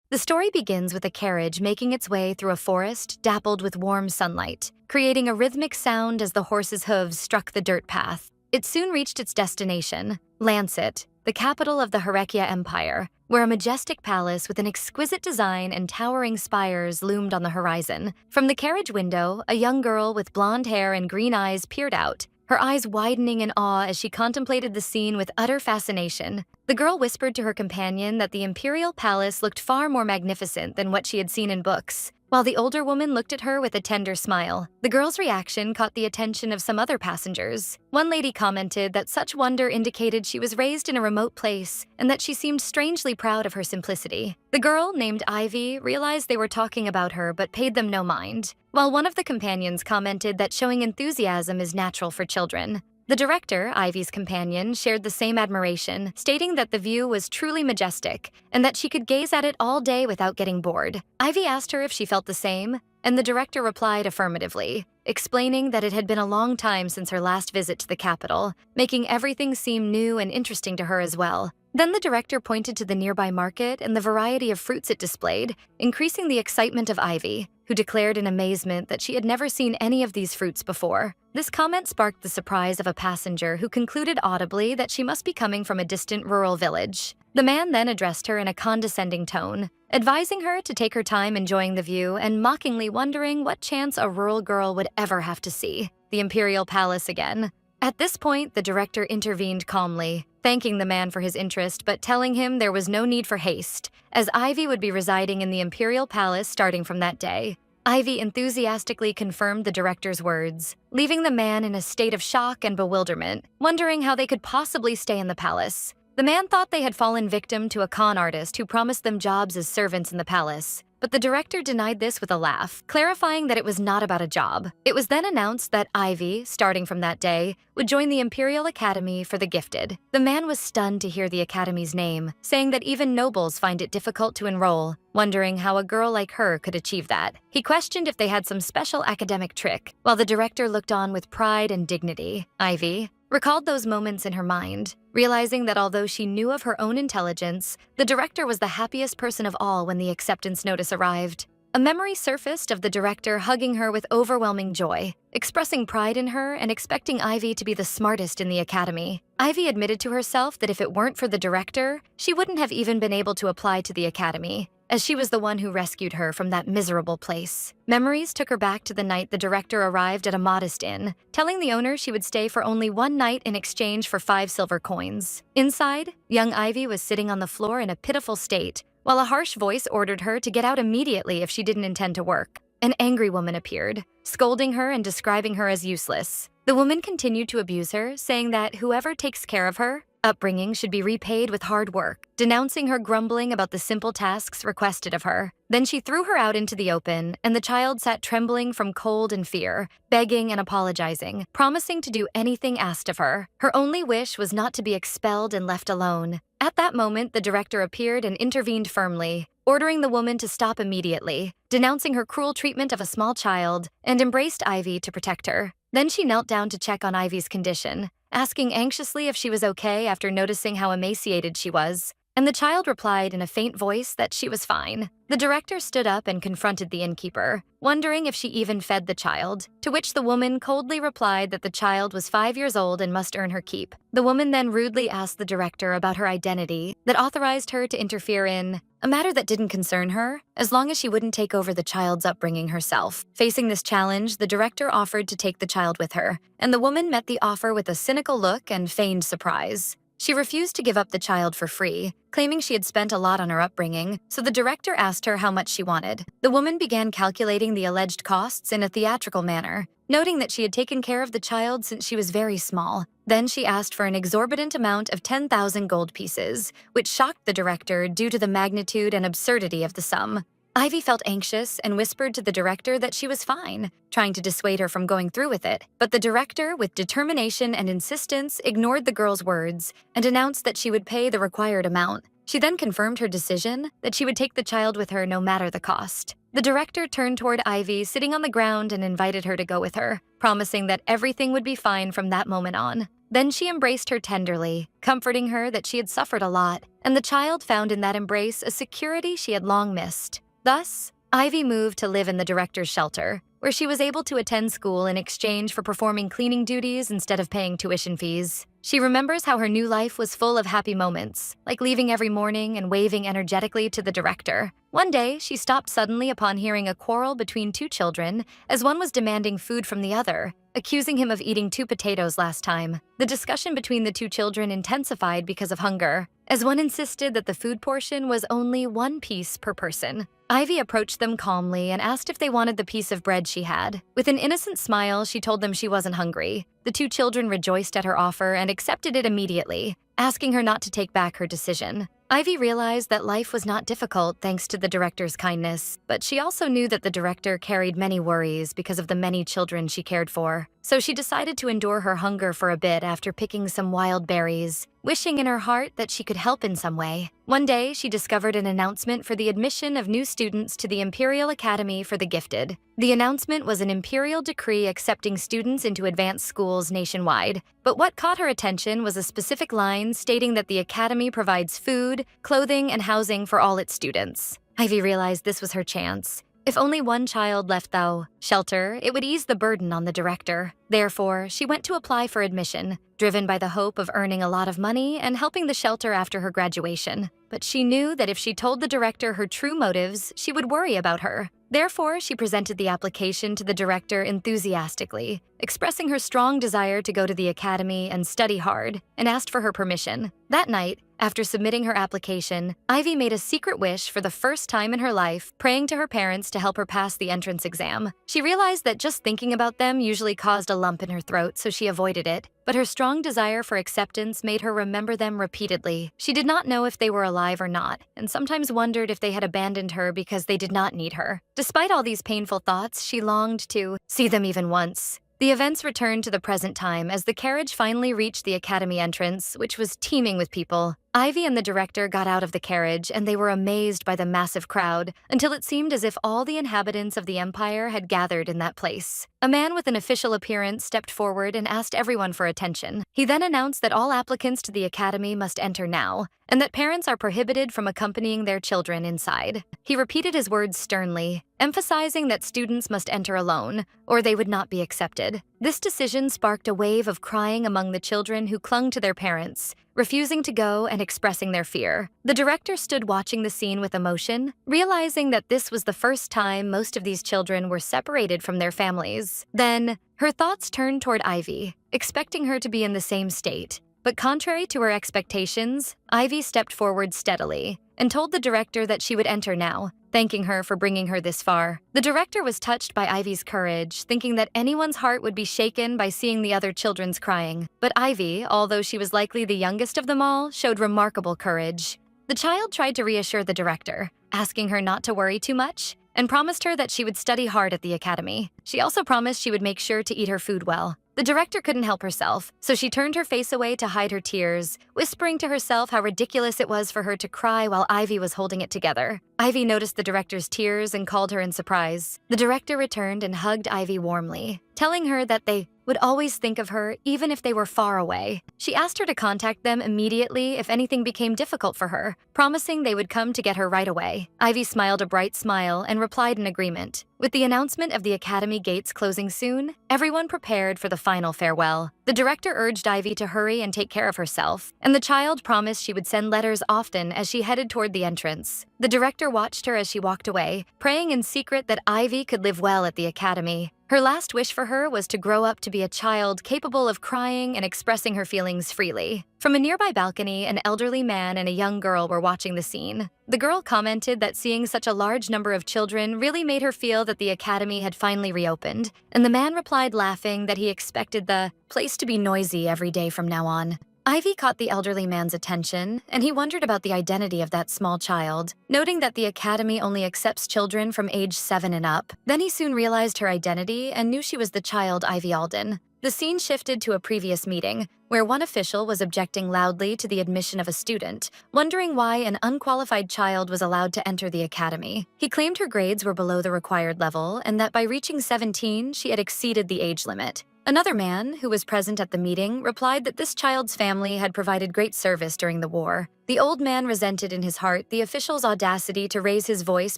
The story begins with a carriage making its way through a forest dappled with warm sunlight, creating a rhythmic sound as the horse's hooves struck the dirt path. It soon reached its destination, Lancet, the capital of the Heraclea Empire, where a majestic palace with an exquisite design and towering spires loomed on the horizon. From the carriage window, a young girl with blonde hair and green eyes peered out, her eyes widening in awe as she contemplated the scene with utter fascination. The girl whispered to her companion that the imperial palace looked far more magnificent than what she had seen in books, while the older woman looked at her with a tender smile. The girl's reaction caught the attention of some other passengers. One lady commented that such wonder indicated she was raised in a remote place and that she seemed strangely proud of her simplicity. The girl, named Ivy, realized they were talking about her but paid them no mind, while one of the companions commented that showing enthusiasm is natural for children. The director, Ivy's companion, shared the same admiration, stating that the view was truly majestic and that she could gaze at it all day without getting bored. Ivy asked her if she felt the same, and the director replied affirmatively, explaining that it had been a long time since her last visit to the capital, making everything seem new and interesting to her as well. Then the director pointed to the nearby market and the variety of fruits it displayed, increasing the excitement of Ivy, who declared in amazement that she had never seen any of these fruits before. This comment sparked the surprise of a passenger who concluded audibly that she must be coming from a distant rural village. The man then addressed her in a condescending tone, advising her to take her time enjoying the view and mockingly wondering what chance a rural girl would ever have to see the imperial palace again. At this point, the director intervened calmly, thanking the man for his interest but telling him there was no need for haste, as Ivy would be residing in the imperial palace starting from that day. Ivy enthusiastically confirmed the director's words, leaving the man in a state of shock and bewilderment, wondering how they could possibly stay in the palace. The man thought they had fallen victim to a con artist who promised them jobs as servants in the palace, but the director denied this with a laugh, clarifying that it was not about a job. It was then announced that Ivy, starting from that day, would join the Imperial Academy for the Gifted. The man was stunned to hear the academy's name, saying that even nobles find it difficult to enroll, wondering how a girl like her could achieve that. He questioned if they had some special academic trick, while the director looked on with pride and dignity. Ivy recalled those moments in her mind, realizing that although she knew of her own intelligence, the director was the happiest person of all when the acceptance notice arrived. A memory surfaced of the director hugging her with overwhelming joy, expressing pride in her and expecting Ivy to be the smartest in the academy. Ivy admitted to herself that if it weren't for the director, she wouldn't have even been able to apply to the academy, as she was the one who rescued her from that miserable place. Memories took her back to the night the director arrived at a modest inn, telling the owner she would stay for only one night in exchange for 5 silver coins. Inside, young Ivy was sitting on the floor in a pitiful state, while a harsh voice ordered her to get out immediately if she didn't intend to work. An angry woman appeared, scolding her and describing her as useless. The woman continued to abuse her, saying that whoever takes care of her upbringing should be repaid with hard work, denouncing her grumbling about the simple tasks requested of her. Then she threw her out into the open, and the child sat trembling from cold and fear, begging and apologizing, promising to do anything asked of her. Her only wish was not to be expelled and left alone. At that moment, the director appeared and intervened firmly, ordering the woman to stop immediately, denouncing her cruel treatment of a small child, and embraced Ivy to protect her. Then she knelt down to check on Ivy's condition, asking anxiously if she was okay after noticing how emaciated she was, and the child replied in a faint voice that she was fine. The director stood up and confronted the innkeeper, wondering if she even fed the child, to which the woman coldly replied that the child was 5 years old and must earn her keep. The woman then rudely asked the director about her identity that authorized her to interfere in a matter that didn't concern her, as long as she wouldn't take over the child's upbringing herself. Facing this challenge, the director offered to take the child with her, and the woman met the offer with a cynical look and feigned surprise. She refused to give up the child for free, claiming she had spent a lot on her upbringing, so the director asked her how much she wanted. The woman began calculating the alleged costs in a theatrical manner, noting that she had taken care of the child since she was very small. Then she asked for an exorbitant amount of 10,000 gold pieces, which shocked the director due to the magnitude and absurdity of the sum. Ivy felt anxious and whispered to the director that she was fine, trying to dissuade her from going through with it. But the director, with determination and insistence, ignored the girl's words and announced that she would pay the required amount. She then confirmed her decision that she would take the child with her no matter the cost. The director turned toward Ivy sitting on the ground and invited her to go with her, promising that everything would be fine from that moment on. Then she embraced her tenderly, comforting her that she had suffered a lot, and the child found in that embrace a security she had long missed. Thus, Ivy moved to live in the director's shelter, where she was able to attend school in exchange for performing cleaning duties instead of paying tuition fees. She remembers how her new life was full of happy moments, like leaving every morning and waving energetically to the director. One day, she stopped suddenly upon hearing a quarrel between two children, as one was demanding food from the other, accusing him of eating 2 potatoes last time. The discussion between the two children intensified because of hunger, as one insisted that the food portion was only 1 piece per person. Ivy approached them calmly and asked if they wanted the piece of bread she had. With an innocent smile, she told them she wasn't hungry. The two children rejoiced at her offer and accepted it immediately, asking her not to take back her decision. Ivy realized that life was not difficult thanks to the director's kindness, but she also knew that the director carried many worries because of the many children she cared for. So she decided to endure her hunger for a bit after picking some wild berries, wishing in her heart that she could help in some way. One day, she discovered an announcement for the admission of new students to the Imperial Academy for the Gifted. The announcement was an imperial decree accepting students into advanced schools nationwide, but what caught her attention was a specific line stating that the academy provides food, clothing, and housing for all its students. Ivy realized this was her chance. If only one child left, though, shelter, it would ease the burden on the director. Therefore, she went to apply for admission, driven by the hope of earning a lot of money and helping the shelter after her graduation. But she knew that if she told the director her true motives, she would worry about her. Therefore, she presented the application to the director enthusiastically, expressing her strong desire to go to the academy and study hard, and asked for her permission. That night, after submitting her application, Ivy made a secret wish for the first time in her life, praying to her parents to help her pass the entrance exam. She realized that just thinking about them usually caused a lump in her throat, so she avoided it. But her strong desire for acceptance made her remember them repeatedly. She did not know if they were alive or not, and sometimes wondered if they had abandoned her because they did not need her. Despite all these painful thoughts, she longed to see them even once. The events returned to the present time as the carriage finally reached the academy entrance, which was teeming with people. Ivy and the director got out of the carriage, and they were amazed by the massive crowd, until it seemed as if all the inhabitants of the empire had gathered in that place. A man with an official appearance stepped forward and asked everyone for attention. He then announced that all applicants to the academy must enter now, and that parents are prohibited from accompanying their children inside. He repeated his words sternly, emphasizing that students must enter alone, or they would not be accepted. This decision sparked a wave of crying among the children who clung to their parents, refusing to go and expressing their fear. The director stood watching the scene with emotion, realizing that this was the first time most of these children were separated from their families. Then, her thoughts turned toward Ivy, expecting her to be in the same state. But contrary to her expectations, Ivy stepped forward steadily and told the director that she would enter now, thanking her for bringing her this far. The director was touched by Ivy's courage, thinking that anyone's heart would be shaken by seeing the other children's crying. But Ivy, although she was likely the youngest of them all, showed remarkable courage. The child tried to reassure the director, asking her not to worry too much, and promised her that she would study hard at the academy. She also promised she would make sure to eat her food well. The director couldn't help herself, so she turned her face away to hide her tears, whispering to herself how ridiculous it was for her to cry while Ivy was holding it together. Ivy noticed the director's tears and called her in surprise. The director returned and hugged Ivy warmly, telling her that they would always think of her even if they were far away. She asked her to contact them immediately if anything became difficult for her, promising they would come to get her right away. Ivy smiled a bright smile and replied in agreement. With the announcement of the academy gates closing soon, everyone prepared for the final farewell. The director urged Ivy to hurry and take care of herself, and the child promised she would send letters often as she headed toward the entrance. The director watched her as she walked away, praying in secret that Ivy could live well at the academy. Her last wish for her was to grow up to be a child capable of crying and expressing her feelings freely. From a nearby balcony, an elderly man and a young girl were watching the scene. The girl commented that seeing such a large number of children really made her feel that the academy had finally reopened, and the man replied laughing that he expected the place to be noisy every day from now on. Ivy caught the elderly man's attention, and he wondered about the identity of that small child, noting that the academy only accepts children from age 7 and up. Then he soon realized her identity and knew she was the child Ivy Alden. The scene shifted to a previous meeting, where one official was objecting loudly to the admission of a student, wondering why an unqualified child was allowed to enter the academy. He claimed her grades were below the required level and that by reaching 17, she had exceeded the age limit. Another man, who was present at the meeting, replied that this child's family had provided great service during the war. The old man resented in his heart the official's audacity to raise his voice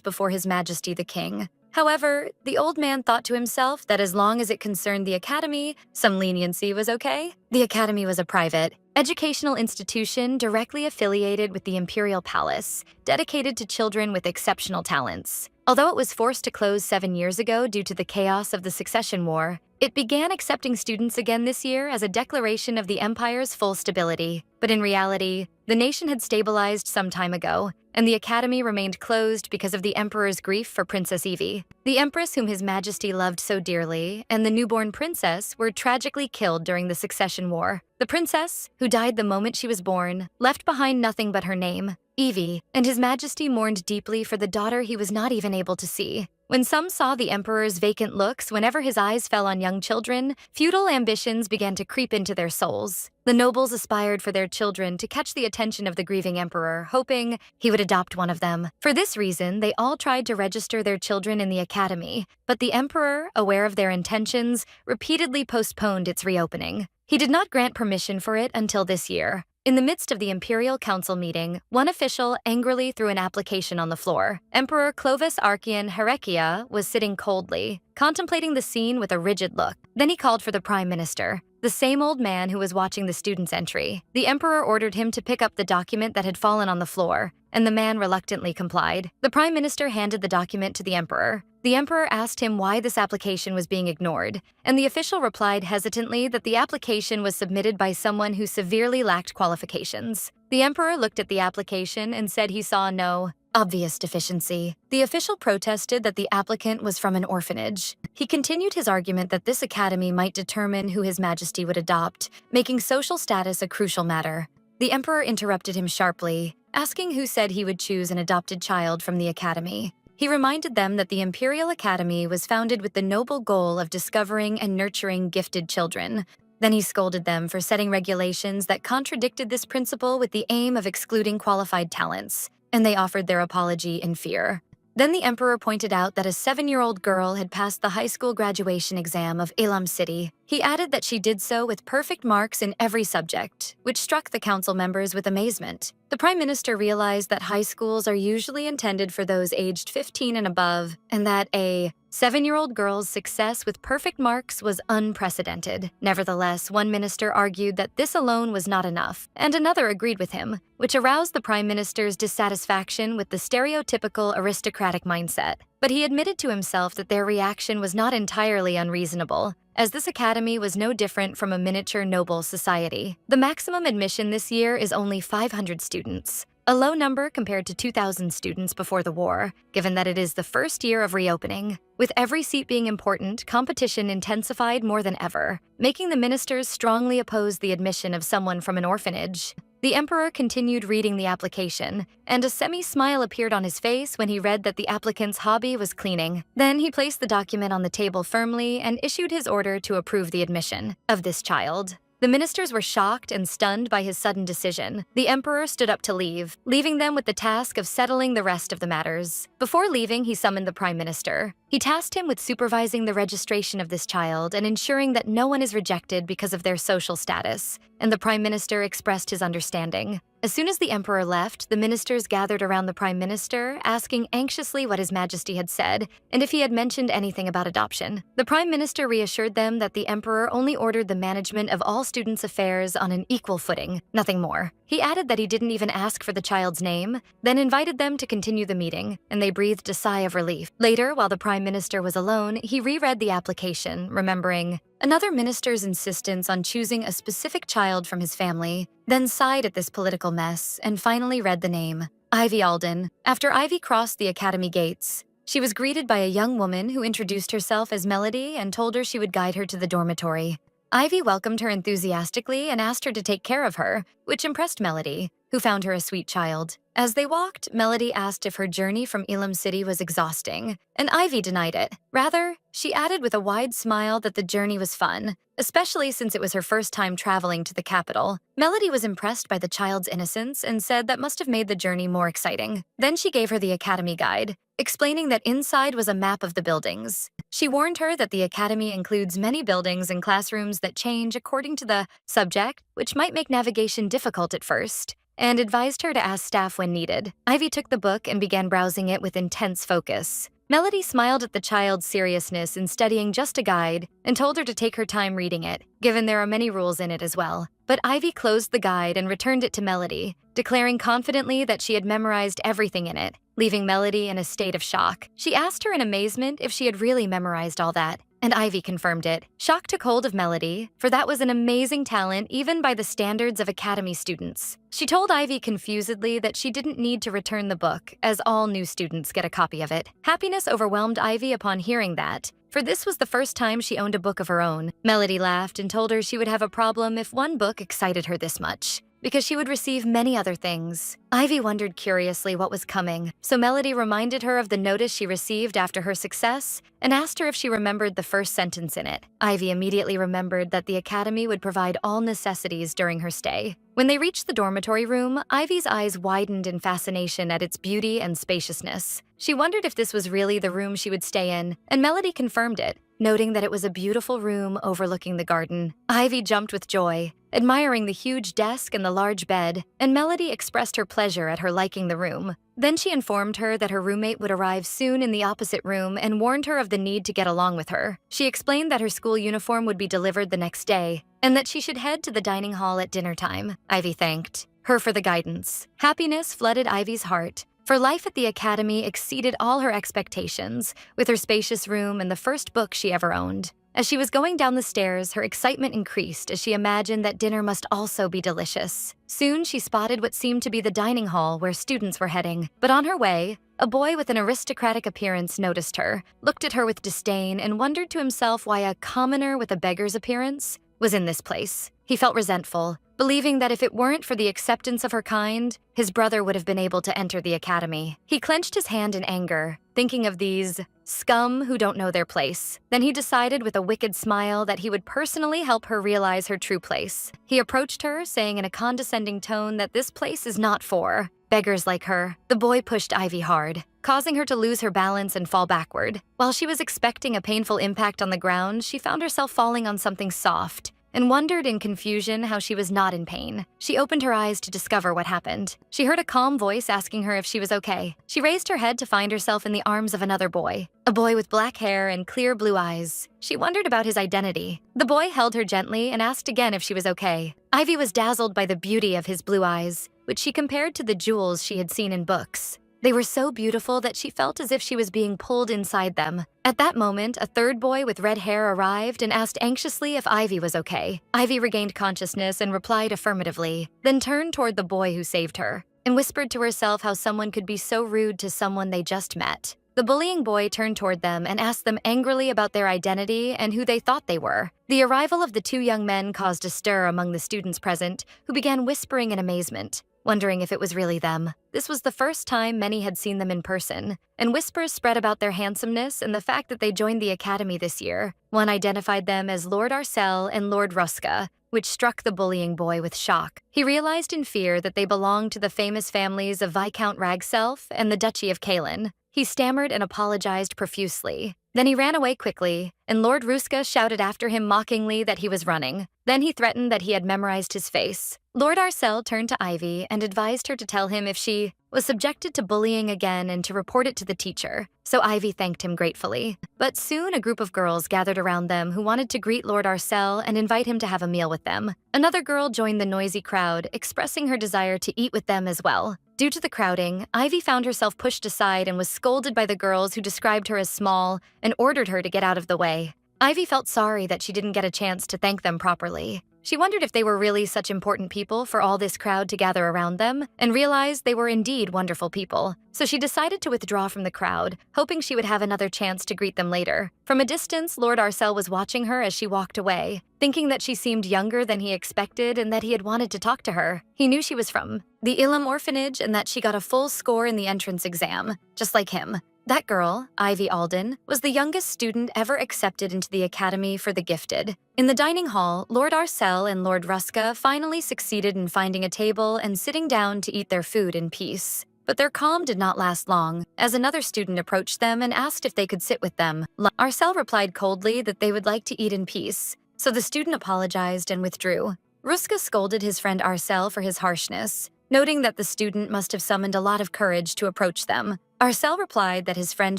before His Majesty the King. However, the old man thought to himself that as long as it concerned the academy, some leniency was okay. The academy was a private, educational institution directly affiliated with the imperial palace, dedicated to children with exceptional talents. Although it was forced to close 7 years ago due to the chaos of the succession war, it began accepting students again this year as a declaration of the empire's full stability. But in reality, the nation had stabilized some time ago, and the academy remained closed because of the emperor's grief for Princess Evie. The empress whom His Majesty loved so dearly, and the newborn princess were tragically killed during the succession war. The princess, who died the moment she was born, left behind nothing but her name, Evie, and His Majesty mourned deeply for the daughter he was not even able to see. When some saw the emperor's vacant looks whenever his eyes fell on young children, feudal ambitions began to creep into their souls. The nobles aspired for their children to catch the attention of the grieving emperor, hoping he would adopt one of them. For this reason, they all tried to register their children in the academy, but the emperor, aware of their intentions, repeatedly postponed its reopening. He did not grant permission for it until this year. In the midst of the Imperial Council meeting, one official angrily threw an application on the floor. Emperor Clovis Archean Herechia was sitting coldly, contemplating the scene with a rigid look. Then he called for the Prime Minister, the same old man who was watching the student's entry. The emperor ordered him to pick up the document that had fallen on the floor, and the man reluctantly complied. The Prime Minister handed the document to the emperor. The emperor asked him why this application was being ignored, and the official replied hesitantly that the application was submitted by someone who severely lacked qualifications. The emperor looked at the application and said he saw no obvious deficiency. The official protested that the applicant was from an orphanage. He continued his argument that this academy might determine who His Majesty would adopt, making social status a crucial matter. The emperor interrupted him sharply, asking who said he would choose an adopted child from the academy. He reminded them that the Imperial Academy was founded with the noble goal of discovering and nurturing gifted children. Then he scolded them for setting regulations that contradicted this principle with the aim of excluding qualified talents, and they offered their apology in fear. Then the emperor pointed out that a 7-year-old girl had passed the high school graduation exam of Elam City. He added that she did so with perfect marks in every subject, which struck the council members with amazement. The Prime Minister realized that high schools are usually intended for those aged 15 and above, and that a 7-year-old girl's success with perfect marks was unprecedented. Nevertheless, one minister argued that this alone was not enough, and another agreed with him, which aroused the Prime Minister's dissatisfaction with the stereotypical aristocratic mindset. But he admitted to himself that their reaction was not entirely unreasonable, as this academy was no different from a miniature noble society. The maximum admission this year is only 500 students, a low number compared to 2,000 students before the war, given that it is the first year of reopening. With every seat being important, competition intensified more than ever, making the ministers strongly oppose the admission of someone from an orphanage. The emperor continued reading the application, and a semi-smile appeared on his face when he read that the applicant's hobby was cleaning. Then he placed the document on the table firmly and issued his order to approve the admission of this child. The ministers were shocked and stunned by his sudden decision. The emperor stood up to leave, leaving them with the task of settling the rest of the matters. Before leaving, he summoned the Prime Minister. He tasked him with supervising the registration of this child and ensuring that no one is rejected because of their social status, and the Prime Minister expressed his understanding. As soon as the emperor left, the ministers gathered around the Prime Minister, asking anxiously what His Majesty had said and if he had mentioned anything about adoption. The Prime Minister reassured them that the emperor only ordered the management of all students' affairs on an equal footing, nothing more. He added that he didn't even ask for the child's name, then invited them to continue the meeting, and they breathed a sigh of relief. Later, while the Prime Minister was alone, he reread the application, remembering another minister's insistence on choosing a specific child from his family, then sighed at this political mess, and finally read the name, Ivy Alden. After Ivy crossed the academy gates, she was greeted by a young woman who introduced herself as Melody and told her she would guide her to the dormitory. Ivy welcomed her enthusiastically and asked her to take care of her, which impressed Melody, who found her a sweet child. As they walked, Melody asked if her journey from Elam City was exhausting, and Ivy denied it. Rather, she added with a wide smile that the journey was fun, especially since it was her first time traveling to the capital. Melody was impressed by the child's innocence and said that must have made the journey more exciting. Then she gave her the academy guide, explaining that inside was a map of the buildings. She warned her that the academy includes many buildings and classrooms that change according to the subject, which might make navigation difficult at first, and advised her to ask staff when needed. Ivy took the book and began browsing it with intense focus. Melody smiled at the child's seriousness in studying just a guide and told her to take her time reading it, given there are many rules in it as well. But Ivy closed the guide and returned it to Melody, declaring confidently that she had memorized everything in it, leaving Melody in a state of shock. She asked her in amazement if she had really memorized all that, and Ivy confirmed it. Shock took hold of Melody, for that was an amazing talent even by the standards of academy students. She told Ivy confusedly that she didn't need to return the book, as all new students get a copy of it. Happiness overwhelmed Ivy upon hearing that, for this was the first time she owned a book of her own. Melody laughed and told her she would have a problem if one book excited her this much, because she would receive many other things. Ivy wondered curiously what was coming, so Melody reminded her of the notice she received after her success and asked her if she remembered the first sentence in it. Ivy immediately remembered that the academy would provide all necessities during her stay. When they reached the dormitory room, Ivy's eyes widened in fascination at its beauty and spaciousness. She wondered if this was really the room she would stay in, and Melody confirmed it, noting that it was a beautiful room overlooking the garden. Ivy jumped with joy, admiring the huge desk and the large bed, and Melody expressed her pleasure at her liking the room. Then she informed her that her roommate would arrive soon in the opposite room and warned her of the need to get along with her. She explained that her school uniform would be delivered the next day, and that she should head to the dining hall at dinner time. Ivy thanked her for the guidance. Happiness flooded Ivy's heart, for life at the academy exceeded all her expectations, with her spacious room and the first book she ever owned. As she was going down the stairs, her excitement increased as she imagined that dinner must also be delicious. Soon she spotted what seemed to be the dining hall where students were heading, but on her way, a boy with an aristocratic appearance noticed her, looked at her with disdain, and wondered to himself why a commoner with a beggar's appearance was in this place. He felt resentful, believing that if it weren't for the acceptance of her kind, his brother would have been able to enter the academy. He clenched his hand in anger, thinking of these scum who don't know their place. Then he decided with a wicked smile that he would personally help her realize her true place. He approached her, saying in a condescending tone that this place is not for beggars like her. The boy pushed Ivy hard, causing her to lose her balance and fall backward. While she was expecting a painful impact on the ground, she found herself falling on something soft and wondered in confusion how she was not in pain. She opened her eyes to discover what happened. She heard a calm voice asking her if she was okay. She raised her head to find herself in the arms of another boy, a boy with black hair and clear blue eyes. She wondered about his identity. The boy held her gently and asked again if she was okay. Ivy was dazzled by the beauty of his blue eyes, which she compared to the jewels she had seen in books. They were so beautiful that she felt as if she was being pulled inside them. At that moment, a third boy with red hair arrived and asked anxiously if Ivy was okay. Ivy regained consciousness and replied affirmatively, then turned toward the boy who saved her, and whispered to herself how someone could be so rude to someone they just met. The bullying boy turned toward them and asked them angrily about their identity and who they thought they were. The arrival of the two young men caused a stir among the students present, who began whispering in amazement, wondering if it was really them. This was the first time many had seen them in person, and whispers spread about their handsomeness and the fact that they joined the academy this year. One identified them as Lord Arcel and Lord Ruska, which struck the bullying boy with shock. He realized in fear that they belonged to the famous families of Viscount Ragself and the Duchy of Kalin. He stammered and apologized profusely. Then he ran away quickly, and Lord Ruska shouted after him mockingly that he was running. Then he threatened that he had memorized his face. Lord Arcel turned to Ivy and advised her to tell him if she was subjected to bullying again and to report it to the teacher, so Ivy thanked him gratefully. But soon a group of girls gathered around them who wanted to greet Lord Arcel and invite him to have a meal with them. Another girl joined the noisy crowd, expressing her desire to eat with them as well. Due to the crowding, Ivy found herself pushed aside and was scolded by the girls who described her as small and ordered her to get out of the way. Ivy felt sorry that she didn't get a chance to thank them properly. She wondered if they were really such important people for all this crowd to gather around them, and realized they were indeed wonderful people. So she decided to withdraw from the crowd, hoping she would have another chance to greet them later. From a distance, Lord Arcel was watching her as she walked away, thinking that she seemed younger than he expected and that he had wanted to talk to her. He knew she was from the Ilum orphanage and that she got a full score in the entrance exam, just like him. That girl, Ivy Alden, was the youngest student ever accepted into the Academy for the Gifted. In the dining hall, Lord Arcel and Lord Ruska finally succeeded in finding a table and sitting down to eat their food in peace. But their calm did not last long, as another student approached them and asked if they could sit with them. Arcel replied coldly that they would like to eat in peace, so the student apologized and withdrew. Ruska scolded his friend Arcel for his harshness, noting that the student must have summoned a lot of courage to approach them. Arcel replied that his friend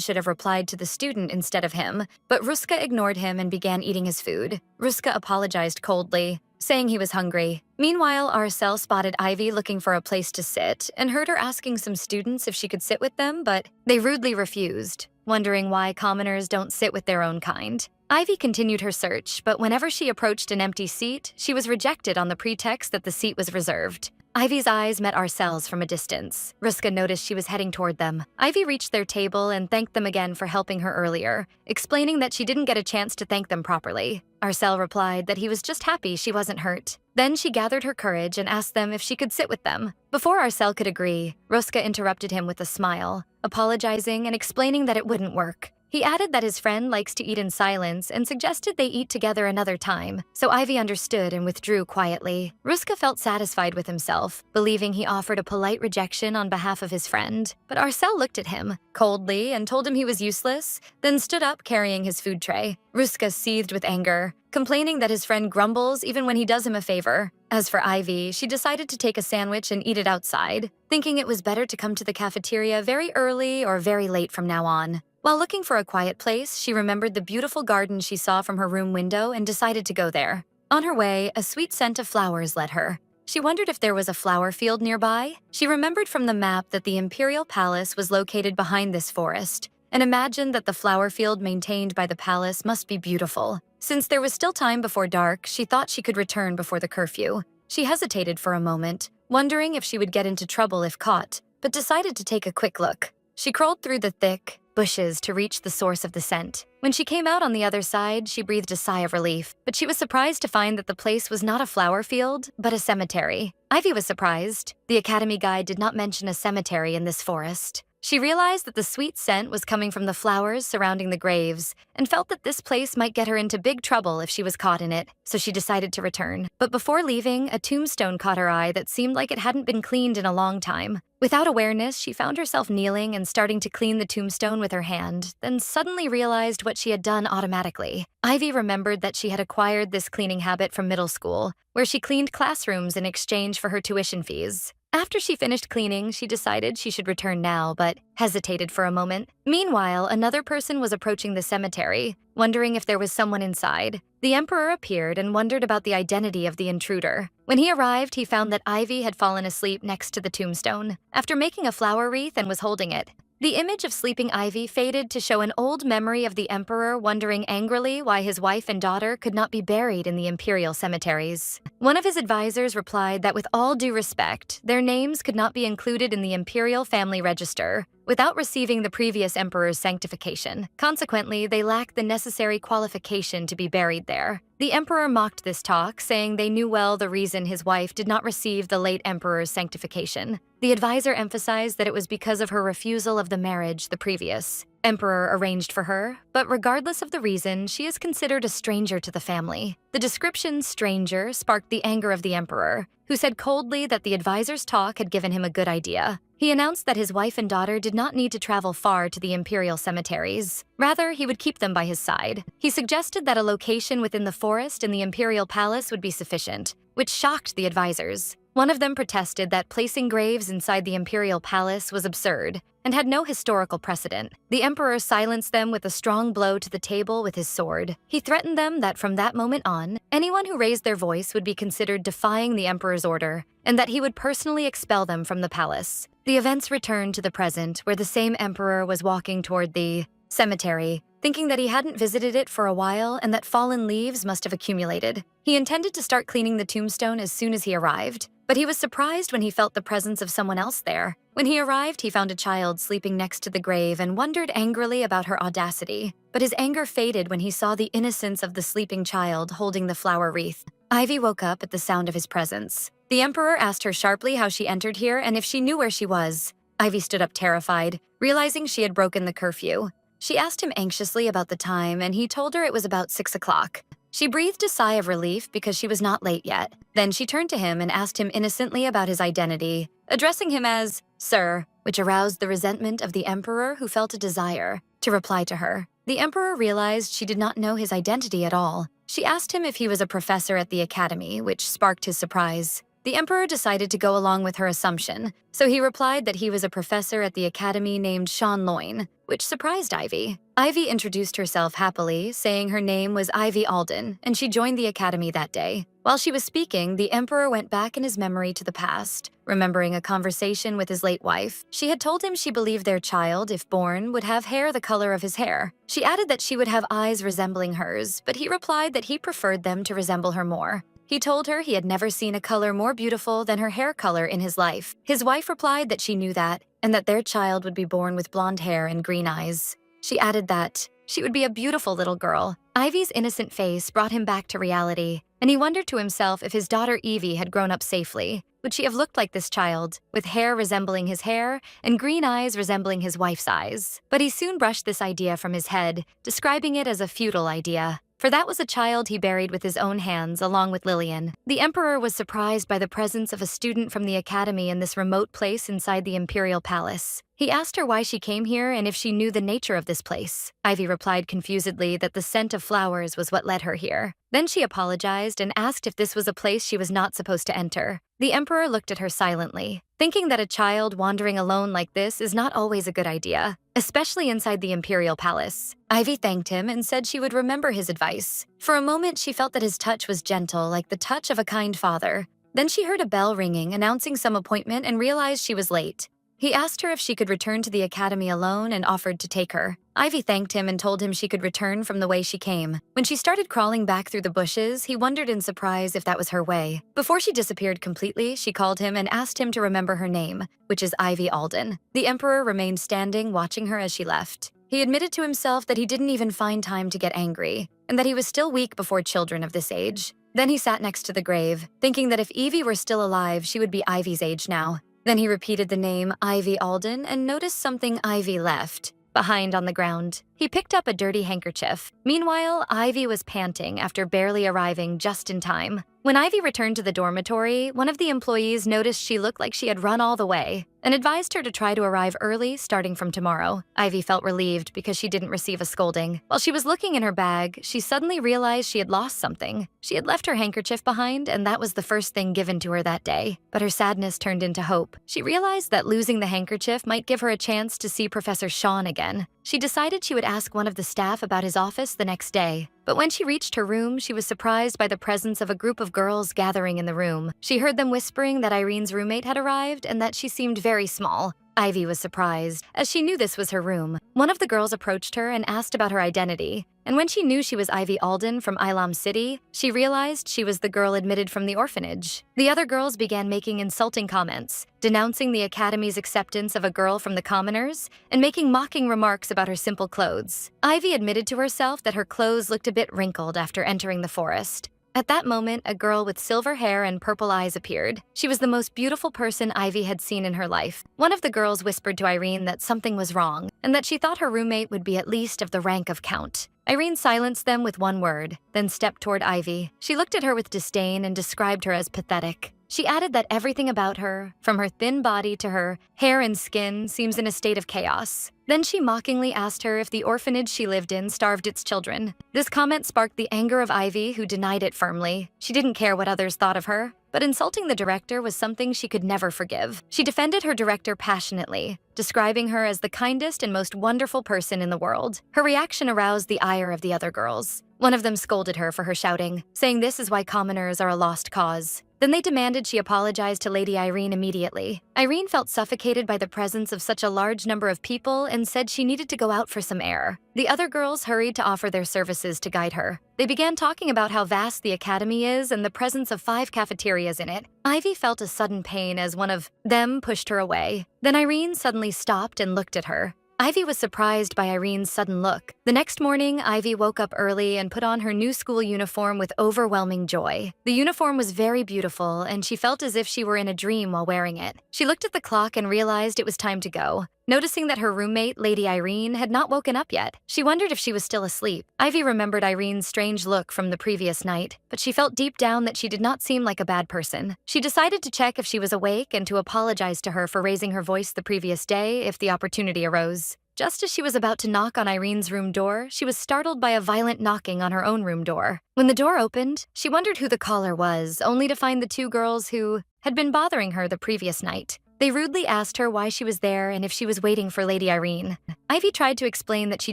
should have replied to the student instead of him, but Ruska ignored him and began eating his food. Ruska apologized coldly, saying he was hungry. Meanwhile, Arcel spotted Ivy looking for a place to sit and heard her asking some students if she could sit with them, but they rudely refused, wondering why commoners don't sit with their own kind. Ivy continued her search, but whenever she approached an empty seat, she was rejected on the pretext that the seat was reserved. Ivy's eyes met Arcel's from a distance. Ruska noticed she was heading toward them. Ivy reached their table and thanked them again for helping her earlier, explaining that she didn't get a chance to thank them properly. Arcel replied that he was just happy she wasn't hurt. Then she gathered her courage and asked them if she could sit with them. Before Arcel could agree, Ruska interrupted him with a smile, apologizing and explaining that it wouldn't work. He added that his friend likes to eat in silence and suggested they eat together another time, so Ivy understood and withdrew quietly. Ruska felt satisfied with himself, believing he offered a polite rejection on behalf of his friend. But Arcel looked at him coldly and told him he was useless, then stood up carrying his food tray. Ruska seethed with anger, complaining that his friend grumbles even when he does him a favor. As for Ivy, she decided to take a sandwich and eat it outside, thinking it was better to come to the cafeteria very early or very late from now on. While looking for a quiet place, she remembered the beautiful garden she saw from her room window and decided to go there. On her way, a sweet scent of flowers led her. She wondered if there was a flower field nearby. She remembered from the map that the Imperial Palace was located behind this forest, and imagined that the flower field maintained by the palace must be beautiful. Since there was still time before dark, she thought she could return before the curfew. She hesitated for a moment, wondering if she would get into trouble if caught, but decided to take a quick look. She crawled through the thick bushes to reach the source of the scent. When she came out on the other side, she breathed a sigh of relief, but she was surprised to find that the place was not a flower field, but a cemetery. Ivy was surprised. The Academy guide did not mention a cemetery in this forest. She realized that the sweet scent was coming from the flowers surrounding the graves, and felt that this place might get her into big trouble if she was caught in it, so she decided to return. But before leaving, a tombstone caught her eye that seemed like it hadn't been cleaned in a long time. Without awareness, she found herself kneeling and starting to clean the tombstone with her hand, then suddenly realized what she had done automatically. Ivy remembered that she had acquired this cleaning habit from middle school, where she cleaned classrooms in exchange for her tuition fees. After she finished cleaning, she decided she should return now, but hesitated for a moment. Meanwhile, another person was approaching the cemetery, wondering if there was someone inside. The Emperor appeared and wondered about the identity of the intruder. When he arrived, he found that Ivy had fallen asleep next to the tombstone, after making a flower wreath and was holding it. The image of sleeping Ivy faded to show an old memory of the Emperor wondering angrily why his wife and daughter could not be buried in the imperial cemeteries. One of his advisors replied that with all due respect, their names could not be included in the imperial family register without receiving the previous emperor's sanctification. Consequently, they lacked the necessary qualification to be buried there. The emperor mocked this talk, saying they knew well the reason his wife did not receive the late emperor's sanctification. The advisor emphasized that it was because of her refusal of the marriage the previous emperor arranged for her, but regardless of the reason, she is considered a stranger to the family. The description stranger sparked the anger of the emperor, who said coldly that the advisor's talk had given him a good idea. He announced that his wife and daughter did not need to travel far to the imperial cemeteries. Rather, he would keep them by his side. He suggested that a location within the forest in the imperial palace would be sufficient, which shocked the advisors. One of them protested that placing graves inside the imperial palace was absurd and had no historical precedent. The emperor silenced them with a strong blow to the table with his sword. He threatened them that from that moment on, anyone who raised their voice would be considered defying the emperor's order, and that he would personally expel them from the palace. The events returned to the present, where the same emperor was walking toward the cemetery, thinking that he hadn't visited it for a while and that fallen leaves must have accumulated. He intended to start cleaning the tombstone as soon as he arrived, but he was surprised when he felt the presence of someone else there. When he arrived, he found a child sleeping next to the grave and wondered angrily about her audacity. But his anger faded when he saw the innocence of the sleeping child holding the flower wreath. Ivy woke up at the sound of his presence. The emperor asked her sharply how she entered here and if she knew where she was. Ivy stood up terrified, realizing she had broken the curfew. She asked him anxiously about the time, and he told her it was about 6 o'clock. She breathed a sigh of relief because she was not late yet. Then she turned to him and asked him innocently about his identity, addressing him as Sir. which aroused the resentment of the emperor, who felt a desire to reply to her. The emperor realized she did not know his identity at all. She asked him if he was a professor at the academy, which sparked his surprise. The emperor decided to go along with her assumption, so he replied that he was a professor at the academy named Sean Loin, which surprised Ivy. Ivy introduced herself happily, saying her name was Ivy Alden, and she joined the academy that day. While she was speaking, the emperor went back in his memory to the past, remembering a conversation with his late wife. She had told him she believed their child, if born, would have hair the color of his hair. She added that she would have eyes resembling hers, but he replied that he preferred them to resemble her more. He told her he had never seen a color more beautiful than her hair color in his life. His wife replied that she knew that, and that their child would be born with blonde hair and green eyes. She added that she would be a beautiful little girl. Ivy's innocent face brought him back to reality, and he wondered to himself if his daughter Evie had grown up safely. Would she have looked like this child, with hair resembling his hair and green eyes resembling his wife's eyes? But he soon brushed this idea from his head, describing it as a futile idea. For that was a child he buried with his own hands, along with Lillian. The emperor was surprised by the presence of a student from the academy in this remote place inside the imperial palace. He asked her why she came here and if she knew the nature of this place. Ivy replied confusedly that the scent of flowers was what led her here. Then she apologized and asked if this was a place she was not supposed to enter. The emperor looked at her silently, thinking that a child wandering alone like this is not always a good idea, especially inside the imperial palace. Ivy thanked him and said she would remember his advice. For a moment, she felt that his touch was gentle, like the touch of a kind father. Then she heard a bell ringing, announcing some appointment, and realized she was late. He asked her if she could return to the academy alone and offered to take her. Ivy thanked him and told him she could return from the way she came. When she started crawling back through the bushes, he wondered in surprise if that was her way. Before she disappeared completely, she called him and asked him to remember her name, which is Ivy Alden. The emperor remained standing, watching her as she left. He admitted to himself that he didn't even find time to get angry, and that he was still weak before children of this age. Then he sat next to the grave, thinking that if Evie were still alive, she would be Ivy's age now. Then he repeated the name Ivy Alden and noticed something Ivy left behind on the ground. He picked up a dirty handkerchief. Meanwhile, Ivy was panting after barely arriving just in time. When Ivy returned to the dormitory, one of the employees noticed she looked like she had run all the way and advised her to try to arrive early starting from tomorrow. Ivy felt relieved because she didn't receive a scolding. While she was looking in her bag, she suddenly realized she had lost something. She had left her handkerchief behind, and that was the first thing given to her that day. But her sadness turned into hope. She realized that losing the handkerchief might give her a chance to see Professor Sean again. She decided she would ask one of the staff about his office the next day. But when she reached her room, she was surprised by the presence of a group of girls gathering in the room. She heard them whispering that Irene's roommate had arrived and that she seemed very small. Ivy was surprised, as she knew this was her room. One of the girls approached her and asked about her identity, and when she knew she was Ivy Alden from Ilam City, she realized she was the girl admitted from the orphanage. The other girls began making insulting comments, denouncing the academy's acceptance of a girl from the commoners, and making mocking remarks about her simple clothes. Ivy admitted to herself that her clothes looked a bit wrinkled after entering the forest. At that moment, a girl with silver hair and purple eyes appeared. She was the most beautiful person Ivy had seen in her life. One of the girls whispered to Irene that something was wrong, and that she thought her roommate would be at least of the rank of Count. Irene silenced them with one word, then stepped toward Ivy. She looked at her with disdain and described her as pathetic. She added that everything about her, from her thin body to her hair and skin, seems in a state of chaos. Then she mockingly asked her if the orphanage she lived in starved its children. This comment sparked the anger of Ivy, who denied it firmly. She didn't care what others thought of her, but insulting the director was something she could never forgive. She defended her director passionately, describing her as the kindest and most wonderful person in the world. Her reaction aroused the ire of the other girls. One of them scolded her for her shouting, saying this is why commoners are a lost cause. Then they demanded she apologize to Lady Irene immediately. Irene felt suffocated by the presence of such a large number of people and said she needed to go out for some air. The other girls hurried to offer their services to guide her. They began talking about how vast the academy is and the presence of 5 cafeterias in it. Ivy felt a sudden pain as one of them pushed her away. Then Irene suddenly stopped and looked at her. Ivy was surprised by Irene's sudden look. The next morning, Ivy woke up early and put on her new school uniform with overwhelming joy. The uniform was very beautiful, and she felt as if she were in a dream while wearing it. She looked at the clock and realized it was time to go. Noticing that her roommate, Lady Irene, had not woken up yet, she wondered if she was still asleep. Ivy remembered Irene's strange look from the previous night, but she felt deep down that she did not seem like a bad person. She decided to check if she was awake and to apologize to her for raising her voice the previous day if the opportunity arose. Just as she was about to knock on Irene's room door, she was startled by a violent knocking on her own room door. When the door opened, she wondered who the caller was, only to find the two girls who had been bothering her the previous night. They rudely asked her why she was there and if she was waiting for Lady Irene. Ivy tried to explain that she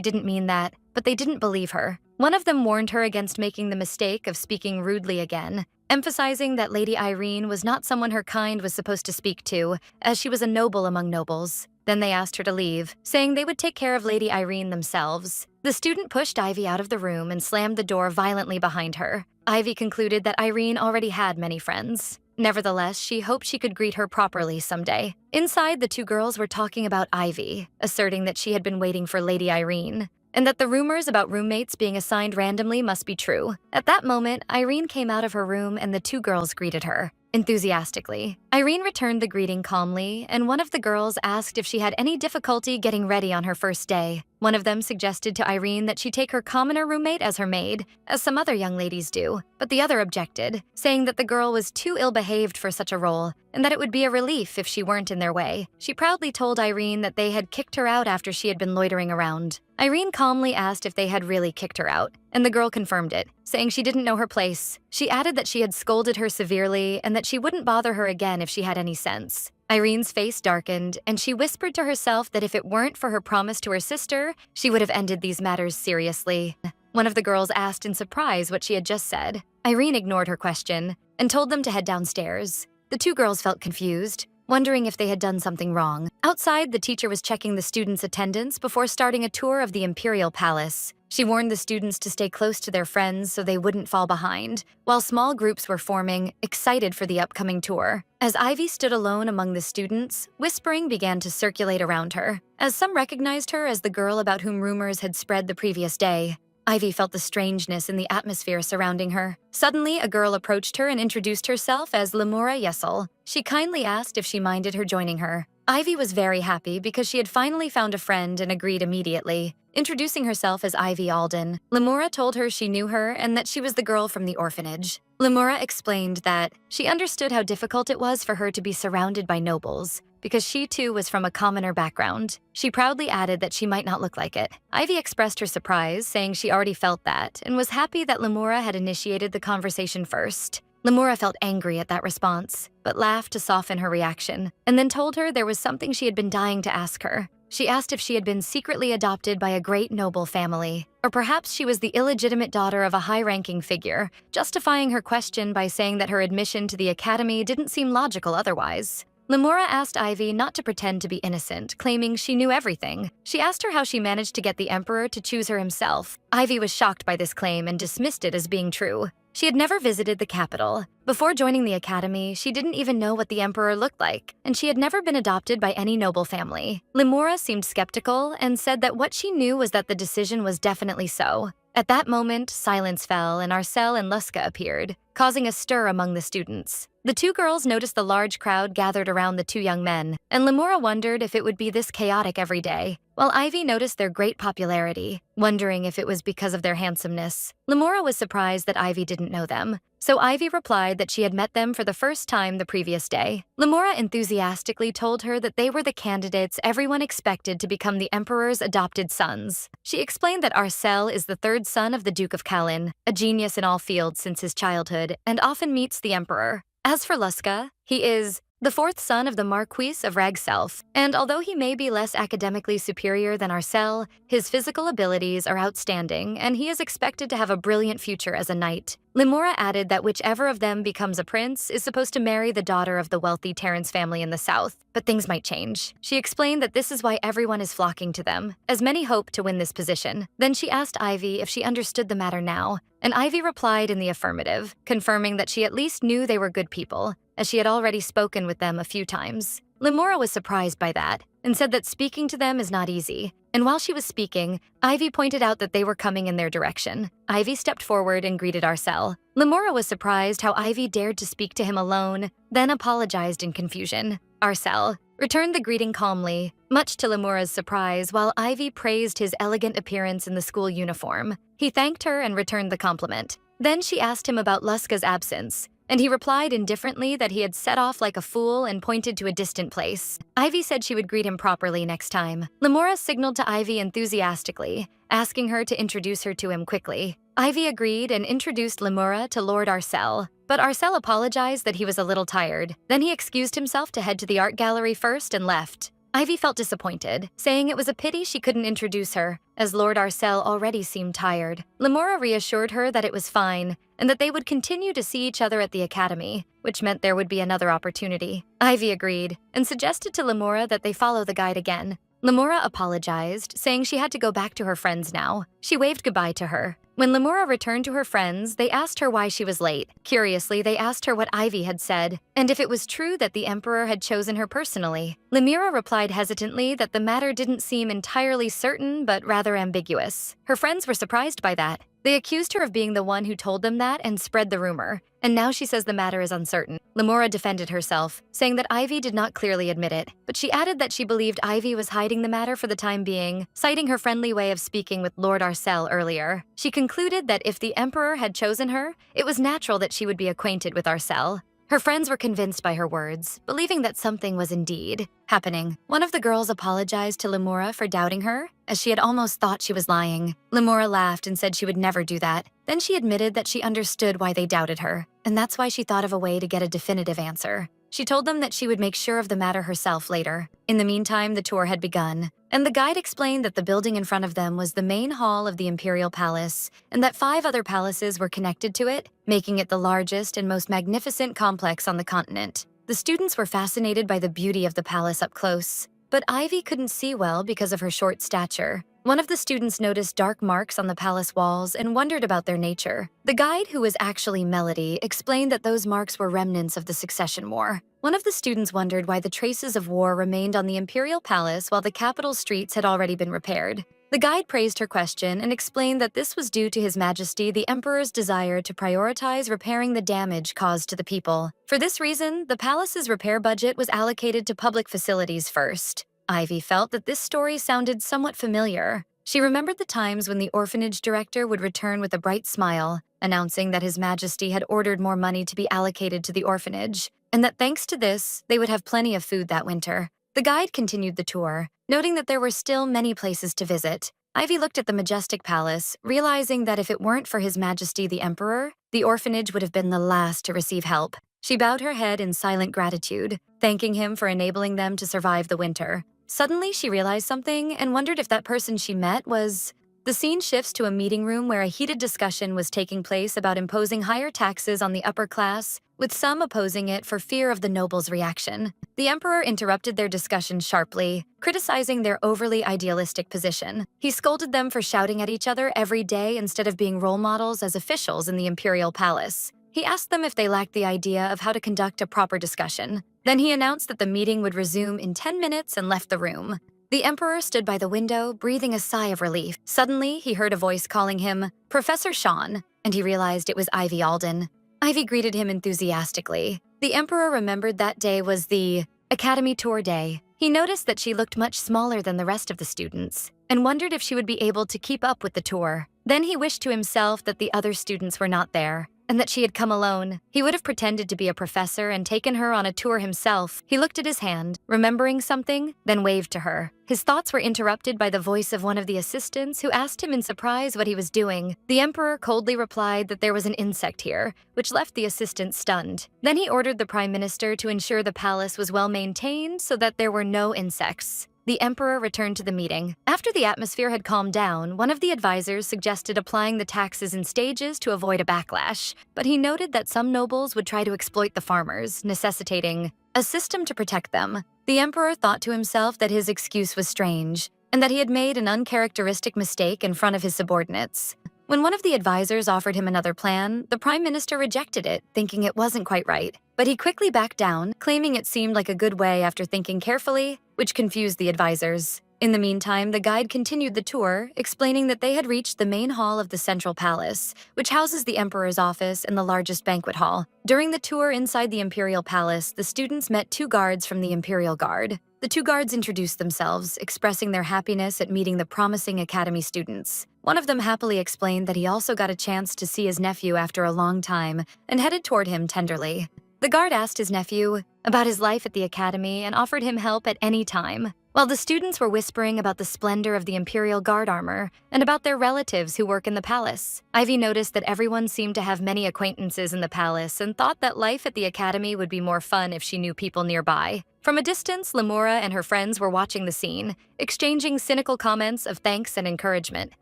didn't mean that, but they didn't believe her. One of them warned her against making the mistake of speaking rudely again, emphasizing that Lady Irene was not someone her kind was supposed to speak to, as she was a noble among nobles. Then they asked her to leave, saying they would take care of Lady Irene themselves. The student pushed Ivy out of the room and slammed the door violently behind her. Ivy concluded that Irene already had many friends. Nevertheless, she hoped she could greet her properly someday. Inside, the two girls were talking about Ivy, asserting that she had been waiting for Lady Irene, and that the rumors about roommates being assigned randomly must be true. At that moment, Irene came out of her room and the two girls greeted her enthusiastically. Irene returned the greeting calmly, and one of the girls asked if she had any difficulty getting ready on her first day. One of them suggested to Irene that she take her commoner roommate as her maid, as some other young ladies do, but the other objected, saying that the girl was too ill-behaved for such a role, and that it would be a relief if she weren't in their way. She proudly told Irene that they had kicked her out after she had been loitering around. Irene calmly asked if they had really kicked her out, and the girl confirmed it, saying she didn't know her place. She added that she had scolded her severely and that she wouldn't bother her again if she had any sense. Irene's face darkened, and she whispered to herself that if it weren't for her promise to her sister, she would have ended these matters seriously. One of the girls asked in surprise what she had just said. Irene ignored her question and told them to head downstairs. The two girls felt confused, wondering if they had done something wrong. Outside, the teacher was checking the students' attendance before starting a tour of the Imperial Palace. She warned the students to stay close to their friends so they wouldn't fall behind, while small groups were forming, excited for the upcoming tour. As Ivy stood alone among the students, whispering began to circulate around her, as some recognized her as the girl about whom rumors had spread the previous day. Ivy felt the strangeness in the atmosphere surrounding her. Suddenly, a girl approached her and introduced herself as Lemura Yesel. She kindly asked if she minded her joining her. Ivy was very happy because she had finally found a friend and agreed immediately. Introducing herself as Ivy Alden, Lemura told her she knew her and that she was the girl from the orphanage. Lemura explained that she understood how difficult it was for her to be surrounded by nobles, because she too was from a commoner background. She proudly added that she might not look like it. Ivy expressed her surprise, saying she already felt that, and was happy that Lemura had initiated the conversation first. Lemura felt angry at that response, but laughed to soften her reaction, and then told her there was something she had been dying to ask her. She asked if she had been secretly adopted by a great noble family, or perhaps she was the illegitimate daughter of a high-ranking figure, justifying her question by saying that her admission to the academy didn't seem logical otherwise. Lemura asked Ivy not to pretend to be innocent, claiming she knew everything. She asked her how she managed to get the Emperor to choose her himself. Ivy was shocked by this claim and dismissed it as being true. She had never visited the capital. Before joining the academy, she didn't even know what the Emperor looked like, and she had never been adopted by any noble family. Lemura seemed skeptical and said that what she knew was that the decision was definitely so. At that moment, silence fell and Arcel and Luska appeared, causing a stir among the students. The two girls noticed the large crowd gathered around the two young men, and Lemura wondered if it would be this chaotic every day, while Ivy noticed their great popularity, wondering if it was because of their handsomeness. Lemura was surprised that Ivy didn't know them, so Ivy replied that she had met them for the first time the previous day. Lemura enthusiastically told her that they were the candidates everyone expected to become the Emperor's adopted sons. She explained that Arcel is the third son of the Duke of Kalin, a genius in all fields since his childhood, and often meets the Emperor. As for Luska, he is the fourth son of the Marquis of Ragself, and although he may be less academically superior than Arcel, his physical abilities are outstanding, and he is expected to have a brilliant future as a knight. Lemura added that whichever of them becomes a prince is supposed to marry the daughter of the wealthy Terrence family in the south, but things might change. She explained that this is why everyone is flocking to them, as many hope to win this position. Then she asked Ivy if she understood the matter now, and Ivy replied in the affirmative, confirming that she at least knew they were good people, as she had already spoken with them a few times. Lemura was surprised by that, and said that speaking to them is not easy. And while she was speaking, Ivy pointed out that they were coming in their direction. Ivy stepped forward and greeted Arcel. Lemura was surprised how Ivy dared to speak to him alone, then apologized in confusion. Arcel, returned the greeting calmly, much to Lemura's surprise, while Ivy praised his elegant appearance in the school uniform. He thanked her and returned the compliment. Then she asked him about Luska's absence, and he replied indifferently that he had set off like a fool and pointed to a distant place. Ivy said she would greet him properly next time. Lemura signaled to Ivy enthusiastically, asking her to introduce her to him quickly. Ivy agreed and introduced Lemura to Lord Arcel, but Arcel apologized that he was a little tired. Then he excused himself to head to the art gallery first and left. Ivy felt disappointed, saying it was a pity she couldn't introduce her, as Lord Arcel already seemed tired. Lemura reassured her that it was fine, and that they would continue to see each other at the academy, which meant there would be another opportunity. Ivy agreed, and suggested to Lemura that they follow the guide again. Lemura apologized, saying she had to go back to her friends now. She waved goodbye to her. When Lemura returned to her friends, they asked her why she was late. Curiously, they asked her what Ivy had said, and if it was true that the Emperor had chosen her personally. Lemura replied hesitantly that the matter didn't seem entirely certain, but rather ambiguous. Her friends were surprised by that. They accused her of being the one who told them that and spread the rumor, and now she says the matter is uncertain. Lemura defended herself, saying that Ivy did not clearly admit it, but she added that she believed Ivy was hiding the matter for the time being, citing her friendly way of speaking with Lord Arcel earlier. She concluded that if the Emperor had chosen her, it was natural that she would be acquainted with Arcel. Her friends were convinced by her words, believing that something was indeed happening. One of the girls apologized to Lemura for doubting her, as she had almost thought she was lying. Lemura laughed and said she would never do that. Then she admitted that she understood why they doubted her, and that's why she thought of a way to get a definitive answer. She told them that she would make sure of the matter herself later. In the meantime, the tour had begun, and the guide explained that the building in front of them was the main hall of the Imperial Palace, and that 5 other palaces were connected to it, making it the largest and most magnificent complex on the continent. The students were fascinated by the beauty of the palace up close, but Ivy couldn't see well because of her short stature. One of the students noticed dark marks on the palace walls and wondered about their nature. The guide, who was actually Melody, explained that those marks were remnants of the Succession War. One of the students wondered why the traces of war remained on the Imperial Palace while the capital streets had already been repaired. The guide praised her question and explained that this was due to His Majesty the Emperor's desire to prioritize repairing the damage caused to the people. For this reason, the palace's repair budget was allocated to public facilities first. Ivy felt that this story sounded somewhat familiar. She remembered the times when the orphanage director would return with a bright smile, announcing that His Majesty had ordered more money to be allocated to the orphanage, and that thanks to this, they would have plenty of food that winter. The guide continued the tour, noting that there were still many places to visit. Ivy looked at the majestic palace, realizing that if it weren't for His Majesty the Emperor, the orphanage would have been the last to receive help. She bowed her head in silent gratitude, thanking him for enabling them to survive the winter. Suddenly, she realized something and wondered if that person she met was... The scene shifts to a meeting room where a heated discussion was taking place about imposing higher taxes on the upper class, with some opposing it for fear of the nobles' reaction. The Emperor interrupted their discussion sharply, criticizing their overly idealistic position. He scolded them for shouting at each other every day instead of being role models as officials in the Imperial Palace. He asked them if they lacked the idea of how to conduct a proper discussion. Then he announced that the meeting would resume in 10 minutes and left the room. The Emperor stood by the window, breathing a sigh of relief. Suddenly, he heard a voice calling him Professor Sean, and he realized it was Ivy Alden. Ivy greeted him enthusiastically. The Emperor remembered that day was the Academy Tour Day. He noticed that she looked much smaller than the rest of the students, and wondered if she would be able to keep up with the tour. Then he wished to himself that the other students were not there, and that she had come alone. He would have pretended to be a professor and taken her on a tour himself. He looked at his hand, remembering something, then waved to her. His thoughts were interrupted by the voice of one of the assistants who asked him in surprise what he was doing. The Emperor coldly replied that there was an insect here, which left the assistant stunned. Then he ordered the Prime Minister to ensure the palace was well maintained so that there were no insects. The Emperor returned to the meeting. After the atmosphere had calmed down, one of the advisors suggested applying the taxes in stages to avoid a backlash, but he noted that some nobles would try to exploit the farmers, necessitating a system to protect them. The Emperor thought to himself that his excuse was strange, and that he had made an uncharacteristic mistake in front of his subordinates. When one of the advisors offered him another plan, the Prime Minister rejected it, thinking it wasn't quite right. But he quickly backed down, claiming it seemed like a good way after thinking carefully, which confused the advisors. In the meantime, the guide continued the tour, explaining that they had reached the main hall of the Central Palace, which houses the Emperor's office and the largest banquet hall. During the tour inside the Imperial Palace, the students met 2 guards from the Imperial Guard. The 2 guards introduced themselves, expressing their happiness at meeting the promising academy students. One of them happily explained that he also got a chance to see his nephew after a long time and headed toward him tenderly. The guard asked his nephew about his life at the academy and offered him help at any time. While the students were whispering about the splendor of the Imperial Guard armor and about their relatives who work in the palace, Ivy noticed that everyone seemed to have many acquaintances in the palace and thought that life at the academy would be more fun if she knew people nearby. From a distance, Limura and her friends were watching the scene, exchanging cynical comments of thanks and encouragement.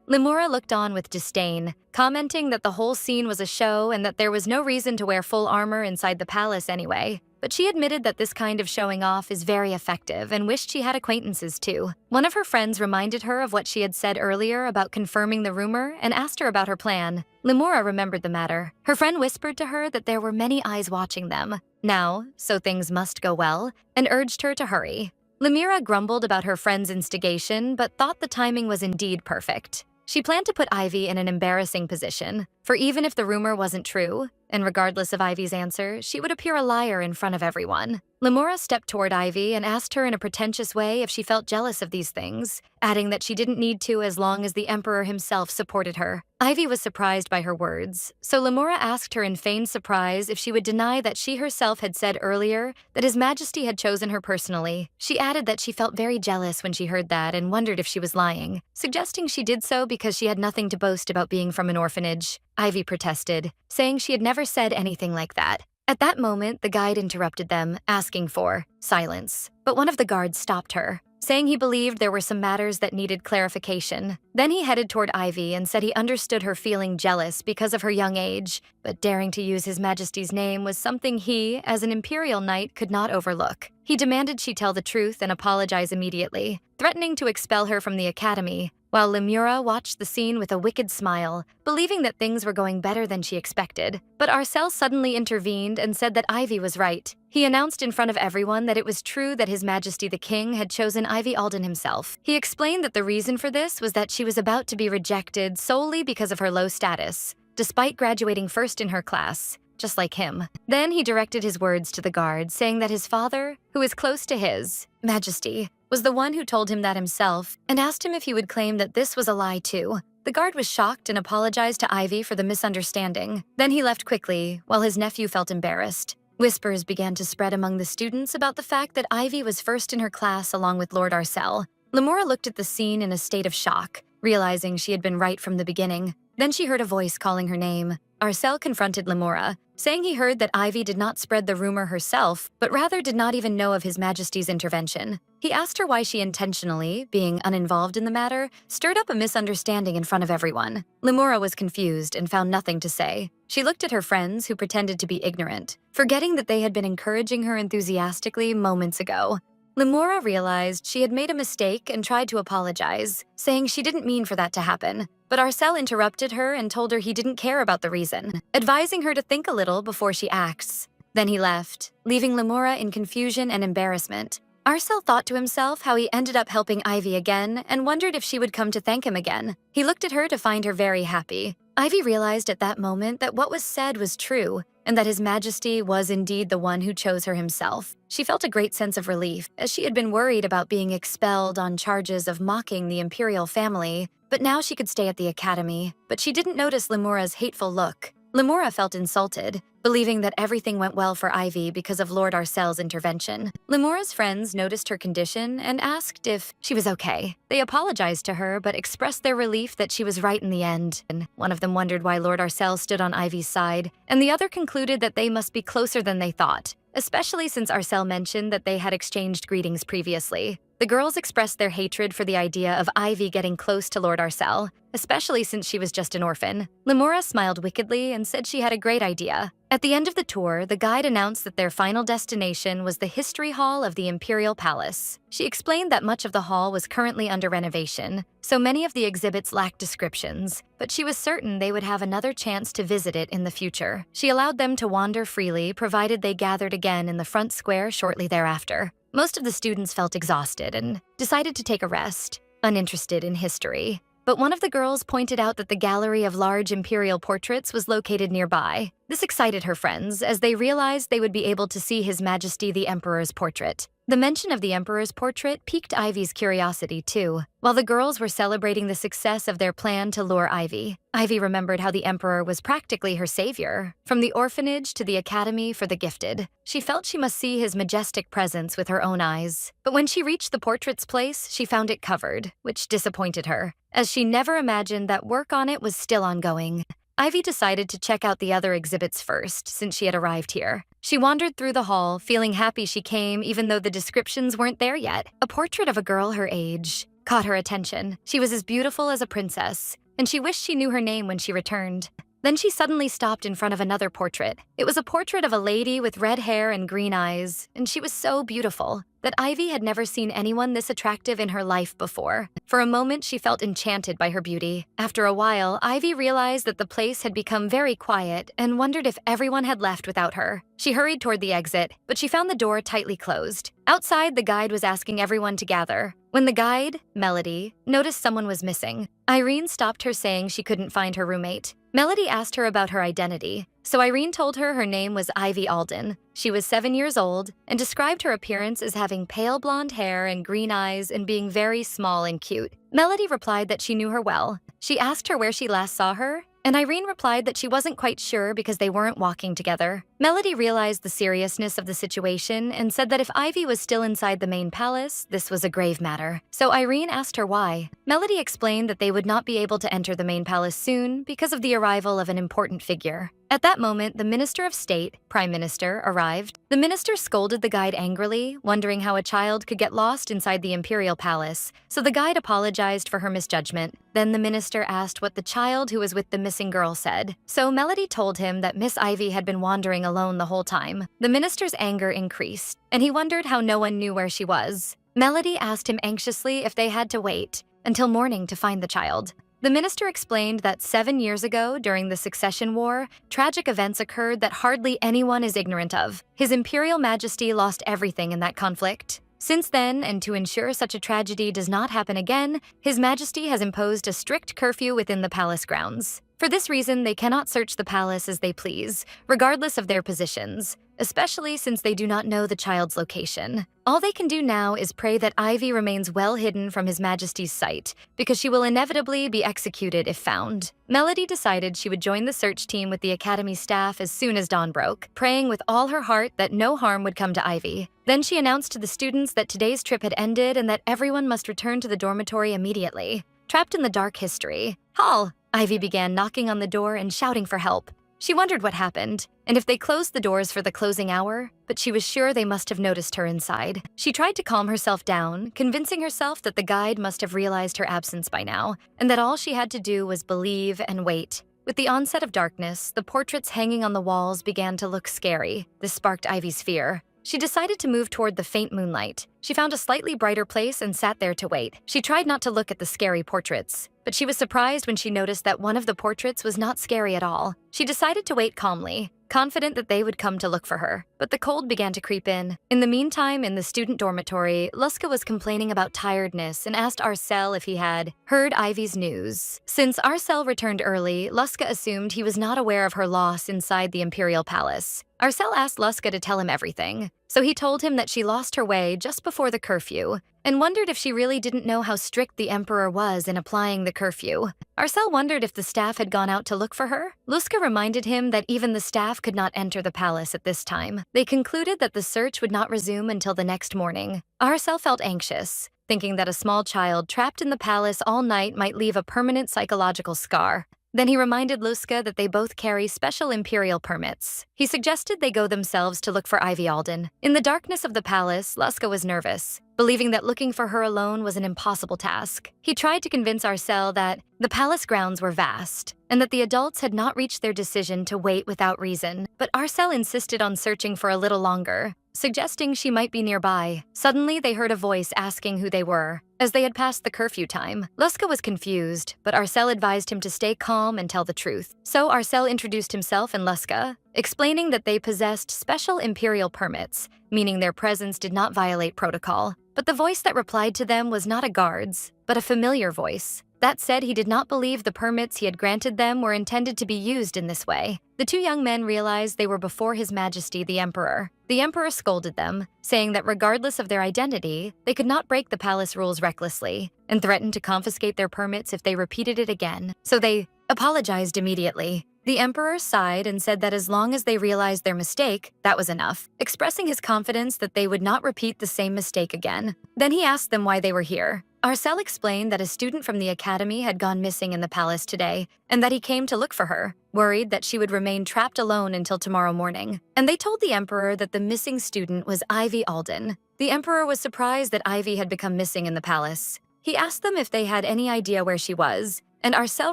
Limura looked on with disdain, commenting that the whole scene was a show and that there was no reason to wear full armor inside the palace anyway. But she admitted that this kind of showing off is very effective and wished she had acquaintances too. One of her friends reminded her of what she had said earlier about confirming the rumor and asked her about her plan. Limura remembered the matter. Her friend whispered to her that there were many eyes watching them now, so things must go well, and urged her to hurry. Limura grumbled about her friend's instigation, but thought the timing was indeed perfect. She planned to put Ivy in an embarrassing position, for even if the rumor wasn't true, and regardless of Ivy's answer, she would appear a liar in front of everyone. Limura stepped toward Ivy and asked her in a pretentious way if she felt jealous of these things, adding that she didn't need to as long as the Emperor himself supported her. Ivy was surprised by her words, so Limura asked her in feigned surprise if she would deny that she herself had said earlier that His Majesty had chosen her personally. She added that she felt very jealous when she heard that and wondered if she was lying, suggesting she did so because she had nothing to boast about being from an orphanage. Ivy protested, saying she had never said anything like that. At that moment, the guide interrupted them, asking for silence. But one of the guards stopped her, saying he believed there were some matters that needed clarification. Then he headed toward Ivy and said he understood her feeling jealous because of her young age, but daring to use His Majesty's name was something he, as an Imperial Knight, could not overlook. He demanded she tell the truth and apologize immediately, threatening to expel her from the academy, while Limura watched the scene with a wicked smile, believing that things were going better than she expected. But Arcel suddenly intervened and said that Ivy was right. He announced in front of everyone that it was true that His Majesty the King had chosen Ivy Alden himself. He explained that the reason for this was that she was about to be rejected solely because of her low status, despite graduating first in her class, just like him. Then he directed his words to the guard, saying that his father, who is close to His Majesty, was the one who told him that himself, and asked him if he would claim that this was a lie too. The guard was shocked and apologized to Ivy for the misunderstanding. Then he left quickly, while his nephew felt embarrassed. Whispers began to spread among the students about the fact that Ivy was first in her class along with Lord Arcel. Limura looked at the scene in a state of shock, realizing she had been right from the beginning. Then she heard a voice calling her name. Arcel confronted Limura, saying he heard that Ivy did not spread the rumor herself, but rather did not even know of His Majesty's intervention. He asked her why she intentionally, being uninvolved in the matter, stirred up a misunderstanding in front of everyone. Limura was confused and found nothing to say. She looked at her friends, who pretended to be ignorant, forgetting that they had been encouraging her enthusiastically moments ago. Limura realized she had made a mistake and tried to apologize, saying she didn't mean for that to happen. But Arcel interrupted her and told her he didn't care about the reason, advising her to think a little before she acts. Then he left, leaving Limura in confusion and embarrassment. Arcel thought to himself how he ended up helping Ivy again and wondered if she would come to thank him again. He looked at her to find her very happy. Ivy realized at that moment that what was said was true, and that His Majesty was indeed the one who chose her himself. She felt a great sense of relief, as she had been worried about being expelled on charges of mocking the imperial family, but now she could stay at the academy. But she didn't notice Limura's hateful look. Limura felt insulted, believing that everything went well for Ivy because of Lord Arcel's intervention. Limura's friends noticed her condition and asked if she was okay. They apologized to her, but expressed their relief that she was right in the end. And one of them wondered why Lord Arcel stood on Ivy's side, and the other concluded that they must be closer than they thought, especially since Arcel mentioned that they had exchanged greetings previously. The girls expressed their hatred for the idea of Ivy getting close to Lord Arcel, especially since she was just an orphan. Limura smiled wickedly and said she had a great idea. At the end of the tour, the guide announced that their final destination was the History Hall of the Imperial Palace. She explained that much of the hall was currently under renovation, so many of the exhibits lacked descriptions, but she was certain they would have another chance to visit it in the future. She allowed them to wander freely, provided they gathered again in the front square shortly thereafter. Most of the students felt exhausted and decided to take a rest, uninterested in history. But one of the girls pointed out that the gallery of large imperial portraits was located nearby. This excited her friends, as they realized they would be able to see His Majesty the Emperor's portrait. The mention of the Emperor's portrait piqued Ivy's curiosity, too. While the girls were celebrating the success of their plan to lure Ivy, Ivy remembered how the Emperor was practically her savior. From the orphanage to the Academy for the Gifted, she felt she must see his majestic presence with her own eyes. But when she reached the portrait's place, she found it covered, which disappointed her, as she never imagined that work on it was still ongoing. Ivy decided to check out the other exhibits first, since she had arrived here. She wandered through the hall, feeling happy she came even though the descriptions weren't there yet. A portrait of a girl her age caught her attention. She was as beautiful as a princess, and she wished she knew her name when she returned. Then she suddenly stopped in front of another portrait. It was a portrait of a lady with red hair and green eyes, and she was so beautiful that Ivy had never seen anyone this attractive in her life before. For a moment, she felt enchanted by her beauty. After a while, Ivy realized that the place had become very quiet and wondered if everyone had left without her. She hurried toward the exit, but she found the door tightly closed. Outside, the guide was asking everyone to gather. When the guide, Melody, noticed someone was missing, Irene stopped her, saying she couldn't find her roommate. Melody asked her about her identity, so Irene told her name was Ivy Alden. She was 7 years old and described her appearance as having pale blonde hair and green eyes and being very small and cute. Melody replied that she knew her well. She asked her where she last saw her, and Irene replied that she wasn't quite sure because they weren't walking together. Melody realized the seriousness of the situation and said that if Ivy was still inside the main palace, this was a grave matter. So Irene asked her why. Melody explained that they would not be able to enter the main palace soon because of the arrival of an important figure. At that moment, the Minister of State, Prime Minister, arrived. The minister scolded the guide angrily, wondering how a child could get lost inside the imperial palace, so the guide apologized for her misjudgment. Then the minister asked what the child who was with the missing girl said. So Melody told him that Miss Ivy had been wandering alone the whole time. The minister's anger increased, and he wondered how no one knew where she was. Melody asked him anxiously if they had to wait until morning to find the child. The minister explained that 7 years ago, during the Succession War, tragic events occurred that hardly anyone is ignorant of. His Imperial Majesty lost everything in that conflict. Since then, and to ensure such a tragedy does not happen again, His Majesty has imposed a strict curfew within the palace grounds. For this reason, they cannot search the palace as they please, regardless of their positions, especially since they do not know the child's location. All they can do now is pray that Ivy remains well hidden from His Majesty's sight, because she will inevitably be executed if found. Melody decided she would join the search team with the Academy staff as soon as dawn broke, praying with all her heart that no harm would come to Ivy. Then she announced to the students that today's trip had ended and that everyone must return to the dormitory immediately. Trapped in the dark history hall, Ivy began knocking on the door and shouting for help. She wondered what happened, and if they closed the doors for the closing hour, but she was sure they must have noticed her inside. She tried to calm herself down, convincing herself that the guide must have realized her absence by now, and that all she had to do was believe and wait. With the onset of darkness, the portraits hanging on the walls began to look scary. This sparked Ivy's fear. She decided to move toward the faint moonlight. She found a slightly brighter place and sat there to wait. She tried not to look at the scary portraits, but she was surprised when she noticed that one of the portraits was not scary at all. She decided to wait calmly, confident that they would come to look for her, but the cold began to creep in. In the meantime, in the student dormitory, Luska was complaining about tiredness and asked Arcel if he had heard Ivy's news. Since Arcel returned early, Luska assumed he was not aware of her loss inside the Imperial Palace. Arcel asked Luska to tell him everything, so he told him that she lost her way just before the curfew and wondered if she really didn't know how strict the Emperor was in applying the curfew. Arcel wondered if the staff had gone out to look for her. Luska reminded him that even the staff could not enter the palace at this time. They concluded that the search would not resume until the next morning. Arcel felt anxious, thinking that a small child trapped in the palace all night might leave a permanent psychological scar. Then he reminded Luska that they both carry special imperial permits. He suggested they go themselves to look for Ivy Alden. In the darkness of the palace, Luska was nervous, believing that looking for her alone was an impossible task. He tried to convince Arcel that the palace grounds were vast, and that the adults had not reached their decision to wait without reason. But Arcel insisted on searching for a little longer, suggesting she might be nearby. Suddenly, they heard a voice asking who they were. As they had passed the curfew time, Luska was confused, but Arcel advised him to stay calm and tell the truth. So Arcel introduced himself and Luska, explaining that they possessed special imperial permits, meaning their presence did not violate protocol. But the voice that replied to them was not a guard's, but a familiar voice. That said, he did not believe the permits he had granted them were intended to be used in this way. The two young men realized they were before His Majesty the Emperor. The Emperor scolded them, saying that regardless of their identity, they could not break the palace rules recklessly, and threatened to confiscate their permits if they repeated it again. So they apologized immediately. The Emperor sighed and said that as long as they realized their mistake, that was enough, expressing his confidence that they would not repeat the same mistake again. Then he asked them why they were here. Arcel explained that a student from the academy had gone missing in the palace today, and that he came to look for her, worried that she would remain trapped alone until tomorrow morning. And they told the Emperor that the missing student was Ivy Alden. The Emperor was surprised that Ivy had become missing in the palace. He asked them if they had any idea where she was, and Arcel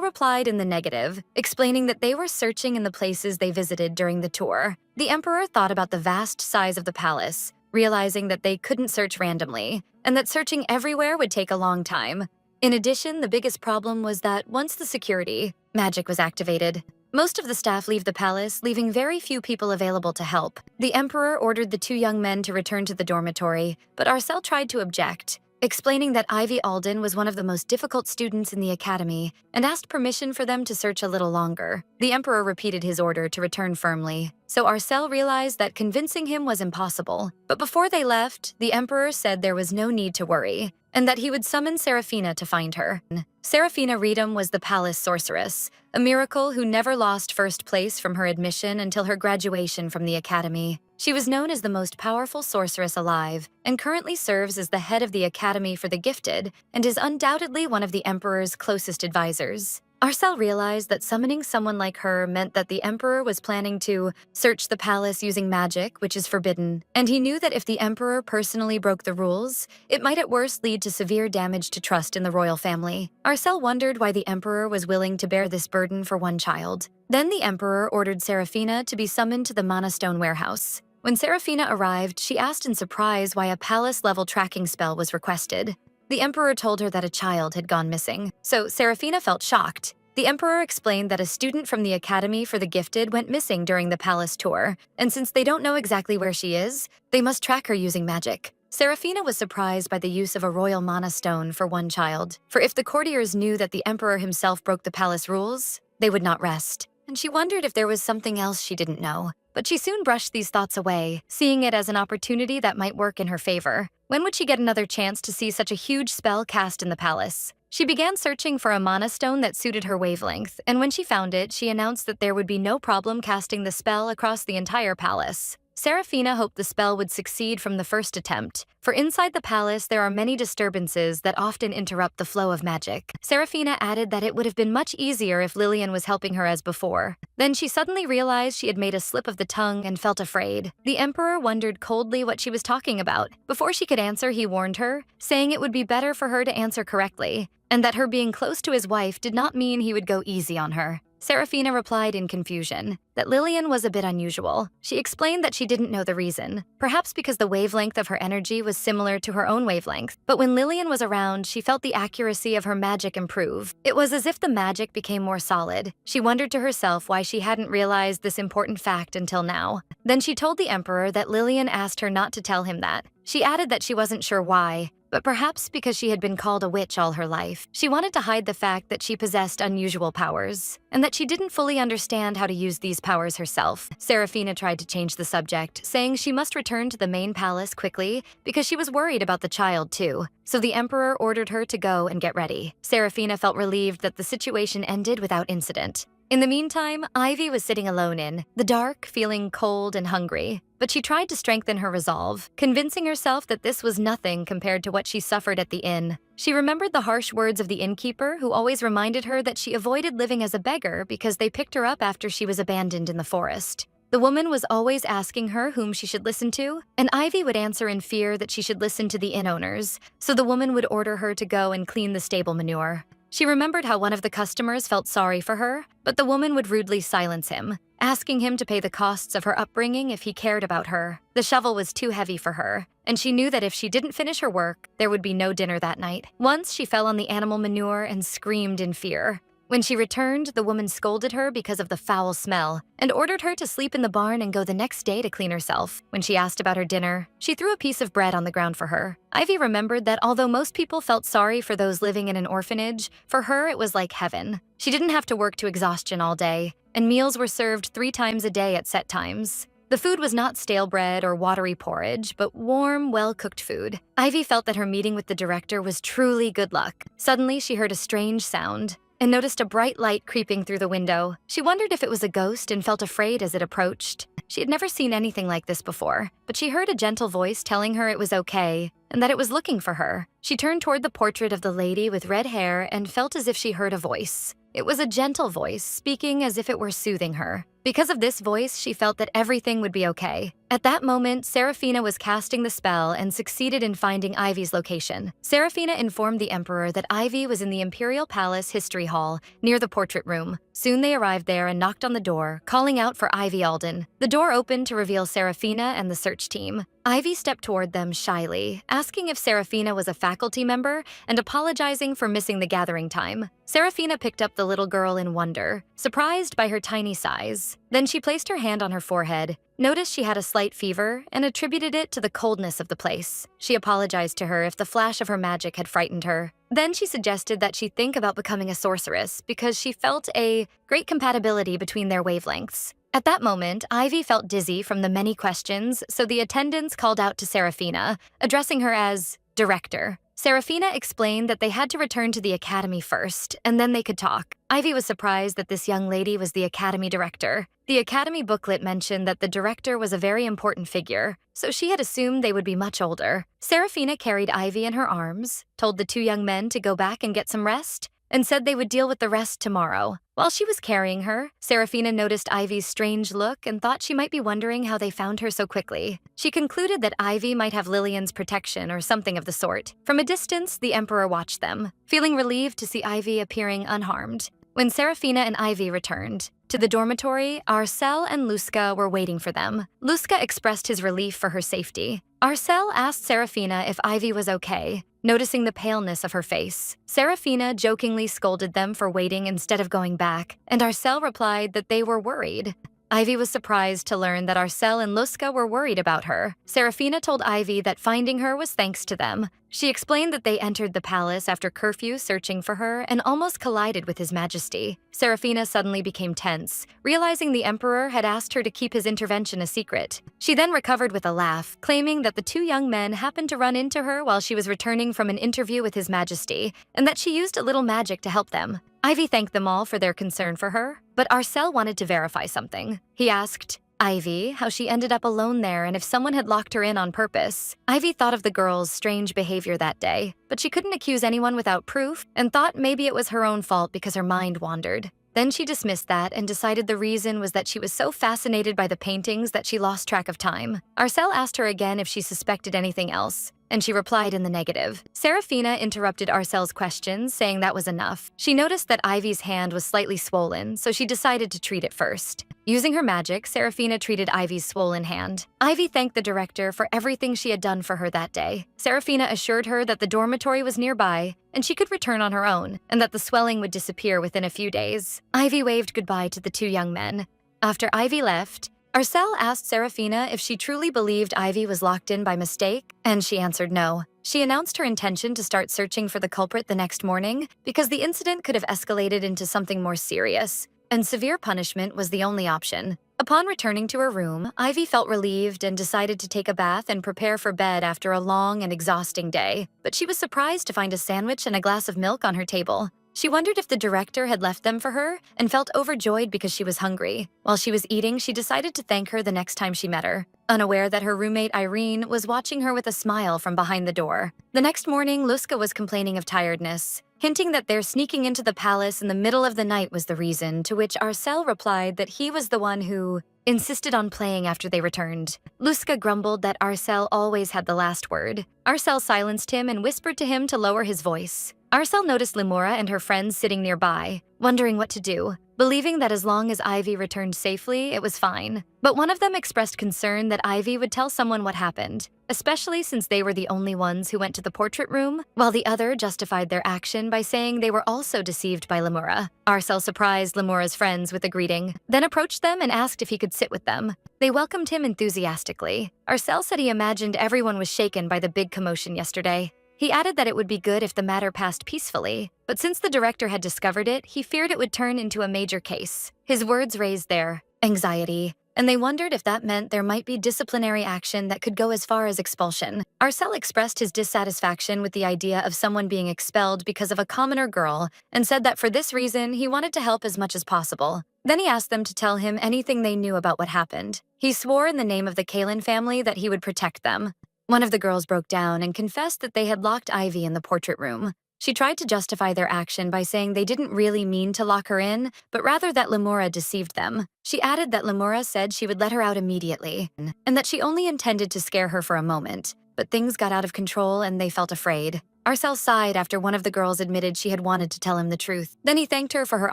replied in the negative, explaining that they were searching in the places they visited during the tour. The Emperor thought about the vast size of the palace, realizing that they couldn't search randomly, and that searching everywhere would take a long time. In addition, the biggest problem was that once the security magic was activated, most of the staff leave the palace, leaving very few people available to help. The Emperor ordered the two young men to return to the dormitory, but Arcel tried to object, explaining that Ivy Alden was one of the most difficult students in the academy and asked permission for them to search a little longer. The Emperor repeated his order to return firmly, so Arcel realized that convincing him was impossible. But before they left, the Emperor said there was no need to worry, and that he would summon Seraphina to find her. Seraphina Reedham was the palace sorceress, a miracle who never lost first place from her admission until her graduation from the academy. She was known as the most powerful sorceress alive, and currently serves as the head of the Academy for the Gifted, and is undoubtedly one of the Emperor's closest advisors. Arcel realized that summoning someone like her meant that the Emperor was planning to search the palace using magic, which is forbidden, and he knew that if the Emperor personally broke the rules, it might at worst lead to severe damage to trust in the royal family. Arcel wondered why the Emperor was willing to bear this burden for one child. Then the Emperor ordered Seraphina to be summoned to the Mana Stone warehouse. When Seraphina arrived, she asked in surprise why a palace-level tracking spell was requested. The Emperor told her that a child had gone missing, so Seraphina felt shocked. The Emperor explained that a student from the Academy for the Gifted went missing during the palace tour, and since they don't know exactly where she is, they must track her using magic. Seraphina was surprised by the use of a royal mana stone for one child, for if the courtiers knew that the Emperor himself broke the palace rules, they would not rest. And she wondered if there was something else she didn't know. But she soon brushed these thoughts away, seeing it as an opportunity that might work in her favor. When would she get another chance to see such a huge spell cast in the palace? She began searching for a mana stone that suited her wavelength, and when she found it, she announced that there would be no problem casting the spell across the entire palace. Seraphina hoped the spell would succeed from the first attempt, for inside the palace there are many disturbances that often interrupt the flow of magic. Seraphina added that it would have been much easier if Lillian was helping her as before. Then she suddenly realized she had made a slip of the tongue and felt afraid. The Emperor wondered coldly what she was talking about. Before she could answer, he warned her, saying it would be better for her to answer correctly, and that her being close to his wife did not mean he would go easy on her. Seraphina replied in confusion that Lillian was a bit unusual. She explained that she didn't know the reason, perhaps because the wavelength of her energy was similar to her own wavelength. But when Lillian was around, she felt the accuracy of her magic improve. It was as if the magic became more solid. She wondered to herself why she hadn't realized this important fact until now. Then she told the Emperor that Lillian asked her not to tell him that. She added that she wasn't sure why, but perhaps because she had been called a witch all her life. She wanted to hide the fact that she possessed unusual powers, and that she didn't fully understand how to use these powers herself. Seraphina tried to change the subject, saying she must return to the main palace quickly because she was worried about the child too. So the Emperor ordered her to go and get ready. Seraphina felt relieved that the situation ended without incident. In the meantime, Ivy was sitting alone in the dark, feeling cold and hungry. But she tried to strengthen her resolve, convincing herself that this was nothing compared to what she suffered at the inn. She remembered the harsh words of the innkeeper, who always reminded her that she avoided living as a beggar because they picked her up after she was abandoned in the forest. The woman was always asking her whom she should listen to, and Ivy would answer in fear that she should listen to the inn owners, so the woman would order her to go and clean the stable manure. She remembered how one of the customers felt sorry for her, but the woman would rudely silence him, asking him to pay the costs of her upbringing if he cared about her. The shovel was too heavy for her, and she knew that if she didn't finish her work, there would be no dinner that night. Once she fell on the animal manure and screamed in fear. When she returned, the woman scolded her because of the foul smell and ordered her to sleep in the barn and go the next day to clean herself. When she asked about her dinner, she threw a piece of bread on the ground for her. Ivy remembered that although most people felt sorry for those living in an orphanage, for her it was like heaven. She didn't have to work to exhaustion all day, and meals were served 3 times a day at set times. The food was not stale bread or watery porridge, but warm, well-cooked food. Ivy felt that her meeting with the director was truly good luck. Suddenly, she heard a strange sound and noticed a bright light creeping through the window. She wondered if it was a ghost and felt afraid as it approached. She had never seen anything like this before, but she heard a gentle voice telling her it was okay and that it was looking for her. She turned toward the portrait of the lady with red hair and felt as if she heard a voice. It was a gentle voice, speaking as if it were soothing her. Because of this voice, she felt that everything would be okay. At that moment, Serafina was casting the spell and succeeded in finding Ivy's location. Serafina informed the Emperor that Ivy was in the Imperial Palace History Hall, near the portrait room. Soon they arrived there and knocked on the door, calling out for Ivy Alden. The door opened to reveal Serafina and the search team. Ivy stepped toward them shyly, asking if Serafina was a faculty member and apologizing for missing the gathering time. Serafina picked up the little girl in wonder, surprised by her tiny size. Then she placed her hand on her forehead, noticed she had a slight fever, and attributed it to the coldness of the place. She apologized to her if the flash of her magic had frightened her. Then she suggested that she think about becoming a sorceress because she felt a great compatibility between their wavelengths. At that moment, Ivy felt dizzy from the many questions, so the attendants called out to Serafina, addressing her as director. Serafina explained that they had to return to the academy first, and then they could talk. Ivy was surprised that this young lady was the academy director. The academy booklet mentioned that the director was a very important figure, so she had assumed they would be much older. Serafina carried Ivy in her arms, told the 2 young men to go back and get some rest, and said they would deal with the rest tomorrow. While she was carrying her, Serafina noticed Ivy's strange look and thought she might be wondering how they found her so quickly. She concluded that Ivy might have Lillian's protection or something of the sort. From a distance, the Emperor watched them, feeling relieved to see Ivy appearing unharmed. When Serafina and Ivy returned to the dormitory, Arcel and Luska were waiting for them. Luska expressed his relief for her safety. Arcel asked Serafina if Ivy was okay, noticing the paleness of her face. Serafina jokingly scolded them for waiting instead of going back, and Arcel replied that they were worried. Ivy was surprised to learn that Arcel and Luska were worried about her. Serafina told Ivy that finding her was thanks to them. She explained that they entered the palace after curfew searching for her and almost collided with His Majesty. Serafina suddenly became tense, realizing the Emperor had asked her to keep his intervention a secret. She then recovered with a laugh, claiming that the 2 young men happened to run into her while she was returning from an interview with His Majesty, and that she used a little magic to help them. Ivy thanked them all for their concern for her, but Arcel wanted to verify something. He asked Ivy how she ended up alone there and if someone had locked her in on purpose. Ivy thought of the girl's strange behavior that day, but she couldn't accuse anyone without proof and thought maybe it was her own fault because her mind wandered. Then she dismissed that and decided the reason was that she was so fascinated by the paintings that she lost track of time. Arcel asked her again if she suspected anything else, and she replied in the negative. Serafina interrupted Arcel's questions, saying that was enough. She noticed that Ivy's hand was slightly swollen, so she decided to treat it first. Using her magic, Serafina treated Ivy's swollen hand. Ivy thanked the director for everything she had done for her that day. Serafina assured her that the dormitory was nearby, and she could return on her own, and that the swelling would disappear within a few days. Ivy waved goodbye to the 2 young men. After Ivy left, Arcel asked Serafina if she truly believed Ivy was locked in by mistake, and she answered no. She announced her intention to start searching for the culprit the next morning because the incident could have escalated into something more serious, and severe punishment was the only option. Upon returning to her room, Ivy felt relieved and decided to take a bath and prepare for bed after a long and exhausting day, but she was surprised to find a sandwich and a glass of milk on her table. She wondered if the director had left them for her and felt overjoyed because she was hungry. While she was eating, she decided to thank her the next time she met her, unaware that her roommate Irene was watching her with a smile from behind the door. The next morning, Luska was complaining of tiredness, hinting that their sneaking into the palace in the middle of the night was the reason, to which Arcel replied that he was the one who insisted on playing after they returned. Luska grumbled that Arcel always had the last word. Arcel silenced him and whispered to him to lower his voice. Arcel noticed Limora and her friends sitting nearby, wondering what to do, believing that as long as Ivy returned safely, it was fine. But one of them expressed concern that Ivy would tell someone what happened, especially since they were the only ones who went to the portrait room, while the other justified their action by saying they were also deceived by Limora. Arcel surprised Limora's friends with a greeting, then approached them and asked if he could sit with them. They welcomed him enthusiastically. Arcel said he imagined everyone was shaken by the big commotion yesterday. He added that it would be good if the matter passed peacefully, but since the director had discovered it, he feared it would turn into a major case. His words raised their anxiety, and they wondered if that meant there might be disciplinary action that could go as far as expulsion. Arcel expressed his dissatisfaction with the idea of someone being expelled because of a commoner girl and said that for this reason, he wanted to help as much as possible. Then he asked them to tell him anything they knew about what happened. He swore in the name of the Kalin family that he would protect them. One of the girls broke down and confessed that they had locked Ivy in the portrait room. She tried to justify their action by saying they didn't really mean to lock her in, but rather that Limora deceived them. She added that Limora said she would let her out immediately, and that she only intended to scare her for a moment. But things got out of control and they felt afraid. Arcel sighed after one of the girls admitted she had wanted to tell him the truth. Then he thanked her for her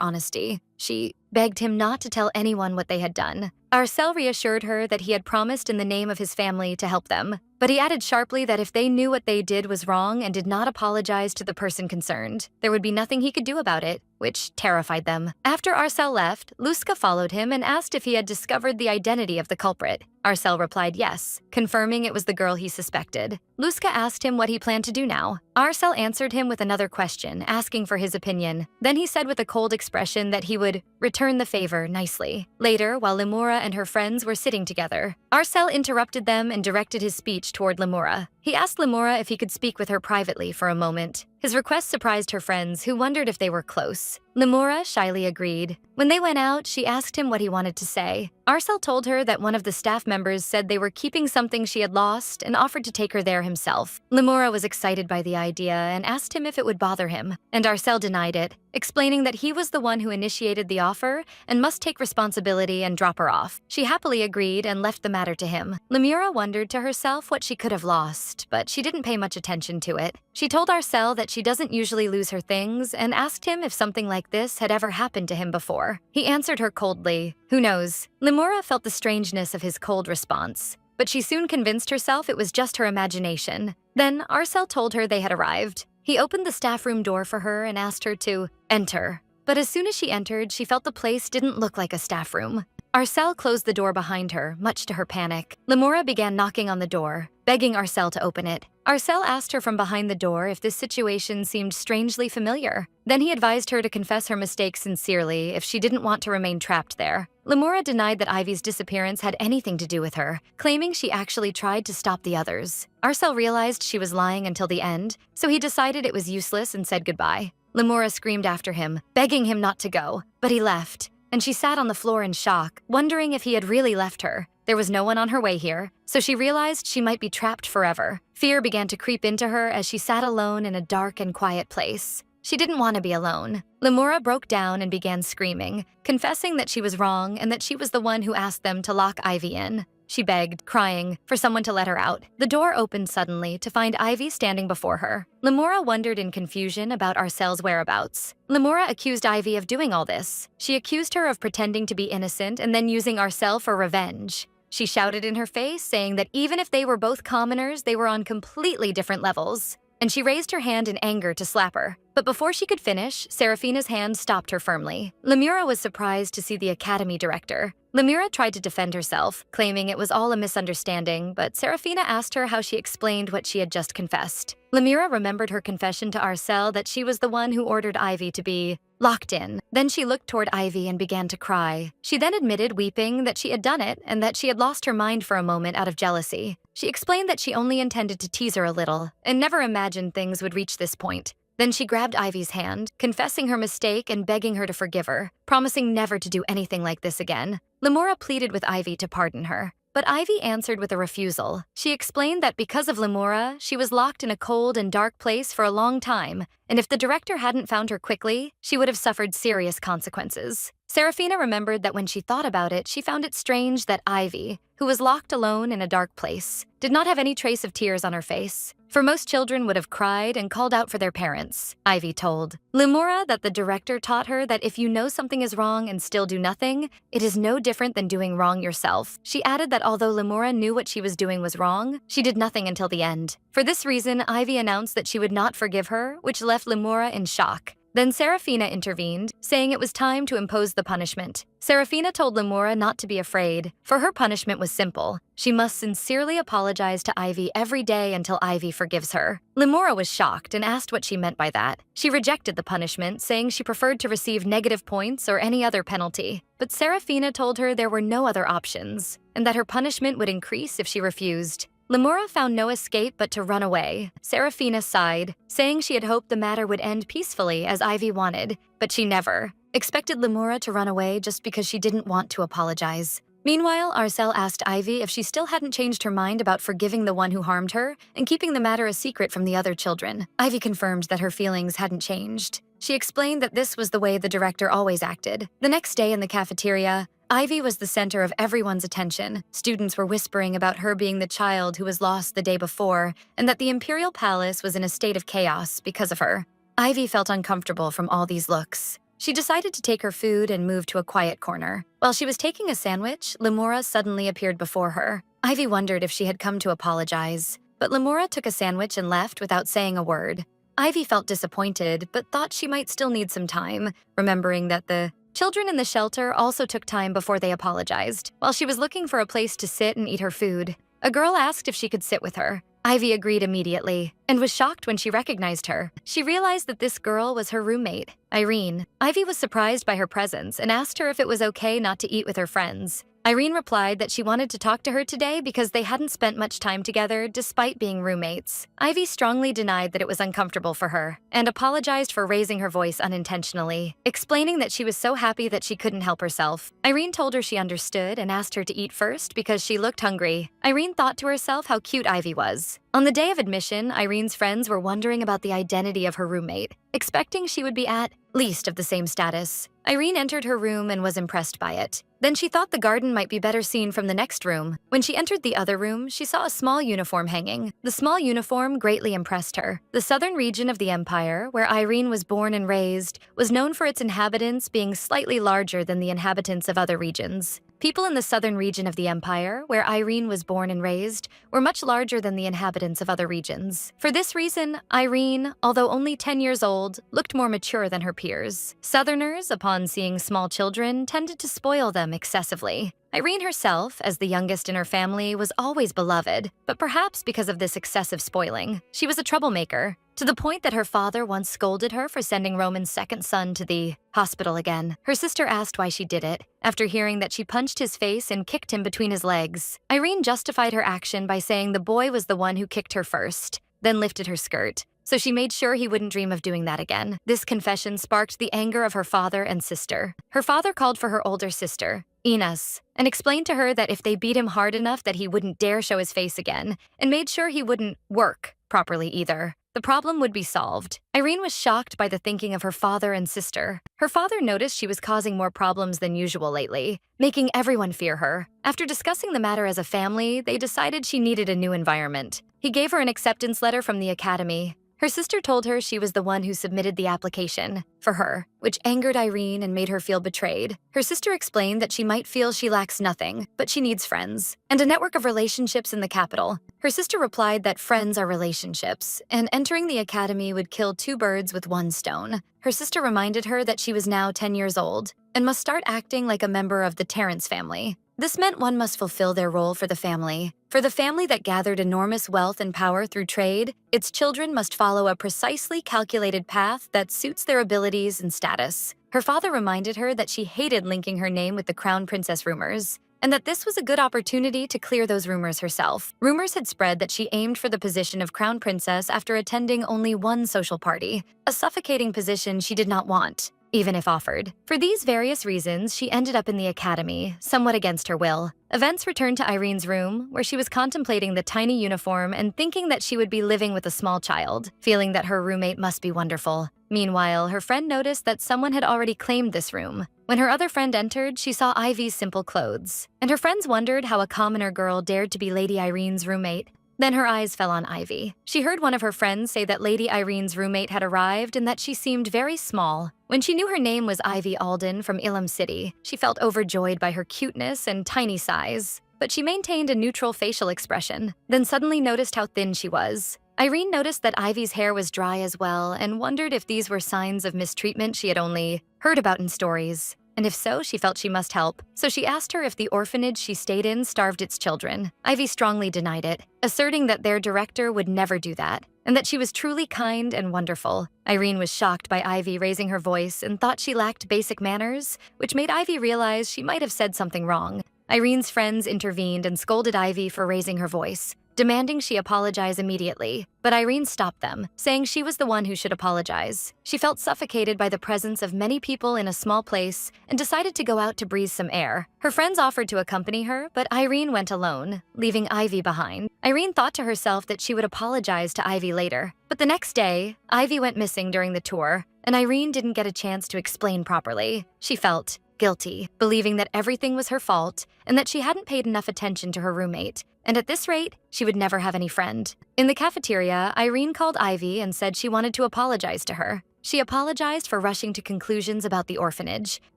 honesty. She begged him not to tell anyone what they had done. Arcel reassured her that he had promised in the name of his family to help them, but he added sharply that if they knew what they did was wrong and did not apologize to the person concerned, there would be nothing he could do about it, which terrified them. After Arcel left, Luska followed him and asked if he had discovered the identity of the culprit. Arcel replied yes, confirming it was the girl he suspected. Luska asked him what he planned to do now. Arcel answered him with another question, asking for his opinion. Then he said with a cold expression that he would return the favor nicely. Later, while Limora and her friends were sitting together, Arcel interrupted them and directed his speech toward Limora. He asked Limora if he could speak with her privately for a moment. His request surprised her friends, who wondered if they were close. Limora shyly agreed. When they went out, she asked him what he wanted to say. Arcel told her that one of the staff members said they were keeping something she had lost and offered to take her there himself. Limora was excited by the idea and asked him if it would bother him, and Arcel denied it, explaining that he was the one who initiated the offer and must take responsibility and drop her off. She happily agreed and left the matter to him. Limora wondered to herself what she could have lost, but she didn't pay much attention to it. She told Arcel that she doesn't usually lose her things and asked him if something like this had ever happened to him before. He answered her coldly, "Who knows?" Limora felt the strangeness of his cold response, but she soon convinced herself it was just her imagination. Then Arcel told her they had arrived. He opened the staff room door for her and asked her to enter. But as soon as she entered, she felt the place didn't look like a staff room. Arcel closed the door behind her, much to her panic. Limora began knocking on the door, begging Arcel to open it. Arcel asked her from behind the door if this situation seemed strangely familiar. Then he advised her to confess her mistake sincerely if she didn't want to remain trapped there. Limora denied that Ivy's disappearance had anything to do with her, claiming she actually tried to stop the others. Arcel realized she was lying until the end, so he decided it was useless and said goodbye. Limora screamed after him, begging him not to go, but he left, and she sat on the floor in shock, wondering if he had really left her. There was no one on her way here, so she realized she might be trapped forever. Fear began to creep into her as she sat alone in a dark and quiet place. She didn't want to be alone. Limora broke down and began screaming, confessing that she was wrong and that she was the one who asked them to lock Ivy in. She begged, crying, for someone to let her out. The door opened suddenly to find Ivy standing before her. Limora wondered in confusion about Arcel's whereabouts. Limora accused Ivy of doing all this. She accused her of pretending to be innocent and then using Arcel for revenge. She shouted in her face, saying that even if they were both commoners, they were on completely different levels. And she raised her hand in anger to slap her. But before she could finish, Serafina's hand stopped her firmly. Limura was surprised to see the academy director. Limura tried to defend herself, claiming it was all a misunderstanding, but Serafina asked her how she explained what she had just confessed. Limura remembered her confession to Arcel that she was the one who ordered Ivy to be locked in. Then she looked toward Ivy and began to cry. She then admitted, weeping, that she had done it and that she had lost her mind for a moment out of jealousy. She explained that she only intended to tease her a little and never imagined things would reach this point. Then she grabbed Ivy's hand, confessing her mistake and begging her to forgive her, promising never to do anything like this again. Limura pleaded with Ivy to pardon her, but Ivy answered with a refusal. She explained that because of Limura, she was locked in a cold and dark place for a long time, and if the director hadn't found her quickly, she would have suffered serious consequences. Serafina remembered that when she thought about it, she found it strange that Ivy, who was locked alone in a dark place, did not have any trace of tears on her face. for most children would have cried and called out for their parents, Ivy told Limura that the director taught her that if you know something is wrong and still do nothing, it is no different than doing wrong yourself. She added that although Limura knew what she was doing was wrong, she did nothing until the end. For this reason, Ivy announced that she would not forgive her, which left Limura in shock. Then Serafina intervened, saying it was time to impose the punishment. Serafina told Limura not to be afraid, for her punishment was simple. She must sincerely apologize to Ivy every day until Ivy forgives her. Limura was shocked and asked what she meant by that. She rejected the punishment, saying she preferred to receive negative points or any other penalty. But Serafina told her there were no other options, and that her punishment would increase if she refused. Limura found no escape but to run away. Serafina sighed, saying she had hoped the matter would end peacefully as Ivy wanted, but she never expected Limura to run away just because she didn't want to apologize. Meanwhile, Arcel asked Ivy if she still hadn't changed her mind about forgiving the one who harmed her and keeping the matter a secret from the other children. Ivy confirmed that her feelings hadn't changed. She explained that this was the way the director always acted. The next day in the cafeteria, Ivy was the center of everyone's attention. Students were whispering about her being the child who was lost the day before, and that the Imperial Palace was in a state of chaos because of her. Ivy felt uncomfortable from all these looks. She decided to take her food and move to a quiet corner. While she was taking a sandwich, Limura suddenly appeared before her. Ivy wondered if she had come to apologize, but Limura took a sandwich and left without saying a word. Ivy felt disappointed, but thought she might still need some time, remembering that the children in the shelter also took time before they apologized. While she was looking for a place to sit and eat her food, a girl asked if she could sit with her. Ivy agreed immediately, and was shocked when she recognized her. She realized that this girl was her roommate, Irene. Ivy was surprised by her presence and asked her if it was okay not to eat with her friends. Irene replied that she wanted to talk to her today because they hadn't spent much time together despite being roommates. Ivy strongly denied that it was uncomfortable for her and apologized for raising her voice unintentionally, explaining that she was so happy that she couldn't help herself. Irene told her she understood and asked her to eat first because she looked hungry. Irene thought to herself how cute Ivy was. On the day of admission, Irene's friends were wondering about the identity of her roommate, expecting she would be at least of the same status. Irene entered her room and was impressed by it. Then she thought the garden might be better seen from the next room. When she entered the other room, she saw a small uniform hanging. The small uniform greatly impressed her. The southern region of the empire, where Irene was born and raised, was known for its inhabitants being slightly larger than the inhabitants of other regions. People in the southern region of the empire, where Irene was born and raised, were much larger than the inhabitants of other regions. For this reason, Irene, although only 10 years old, looked more mature than her peers. Southerners, upon seeing small children, tended to spoil them excessively. Irene herself, as the youngest in her family, was always beloved, but perhaps because of this excessive spoiling, she was a troublemaker, to the point that her father once scolded her for sending Roman's second son to the hospital again. Her sister asked why she did it, after hearing that she punched his face and kicked him between his legs. Irene justified her action by saying the boy was the one who kicked her first, then lifted her skirt, so she made sure he wouldn't dream of doing that again. This confession sparked the anger of her father and sister. Her father called for her older sister, Ines, and explained to her that if they beat him hard enough that he wouldn't dare show his face again, and made sure he wouldn't work properly either, the problem would be solved. Irene was shocked by the thinking of her father and sister. Her father noticed she was causing more problems than usual lately, making everyone fear her. After discussing the matter as a family, they decided she needed a new environment. He gave her an acceptance letter from the academy. Her sister told her she was the one who submitted the application for her, which angered Irene and made her feel betrayed. Her sister explained that she might feel she lacks nothing, but she needs friends, and a network of relationships in the capital. Her sister replied that friends are relationships, and entering the academy would kill two birds with one stone. Her sister reminded her that she was now 10 years old and must start acting like a member of the Terrence family. This meant one must fulfill their role for the family. For the family that gathered enormous wealth and power through trade, its children must follow a precisely calculated path that suits their abilities and status. Her father reminded her that she hated linking her name with the crown princess rumors, and that this was a good opportunity to clear those rumors herself. Rumors had spread that she aimed for the position of crown princess after attending only one social party, a suffocating position she did not want, even if offered. For these various reasons, she ended up in the academy, somewhat against her will. Events returned to Irene's room, where she was contemplating the tiny uniform and thinking that she would be living with a small child, feeling that her roommate must be wonderful. Meanwhile, her friend noticed that someone had already claimed this room. When her other friend entered, she saw Ivy's simple clothes, and her friends wondered how a commoner girl dared to be Lady Irene's roommate. Then her eyes fell on Ivy. She heard one of her friends say that Lady Irene's roommate had arrived and that she seemed very small. When she knew her name was Ivy Alden from Ilum City, she felt overjoyed by her cuteness and tiny size. But she maintained a neutral facial expression, then suddenly noticed how thin she was. Irene noticed that Ivy's hair was dry as well and wondered if these were signs of mistreatment she had only heard about in stories. And if so, she felt she must help. So she asked her if the orphanage she stayed in starved its children. Ivy strongly denied it, asserting that their director would never do that, and that she was truly kind and wonderful. Irene was shocked by Ivy raising her voice and thought she lacked basic manners, which made Ivy realize she might have said something wrong. Irene's friends intervened and scolded Ivy for raising her voice, demanding she apologize immediately. But Irene stopped them, saying she was the one who should apologize. She felt suffocated by the presence of many people in a small place and decided to go out to breathe some air. Her friends offered to accompany her, but Irene went alone, leaving Ivy behind. Irene thought to herself that she would apologize to Ivy later. But the next day, Ivy went missing during the tour, and Irene didn't get a chance to explain properly. She felt guilty, believing that everything was her fault and that she hadn't paid enough attention to her roommate. And at this rate, she would never have any friend. In the cafeteria, Irene called Ivy and said she wanted to apologize to her. She apologized for rushing to conclusions about the orphanage,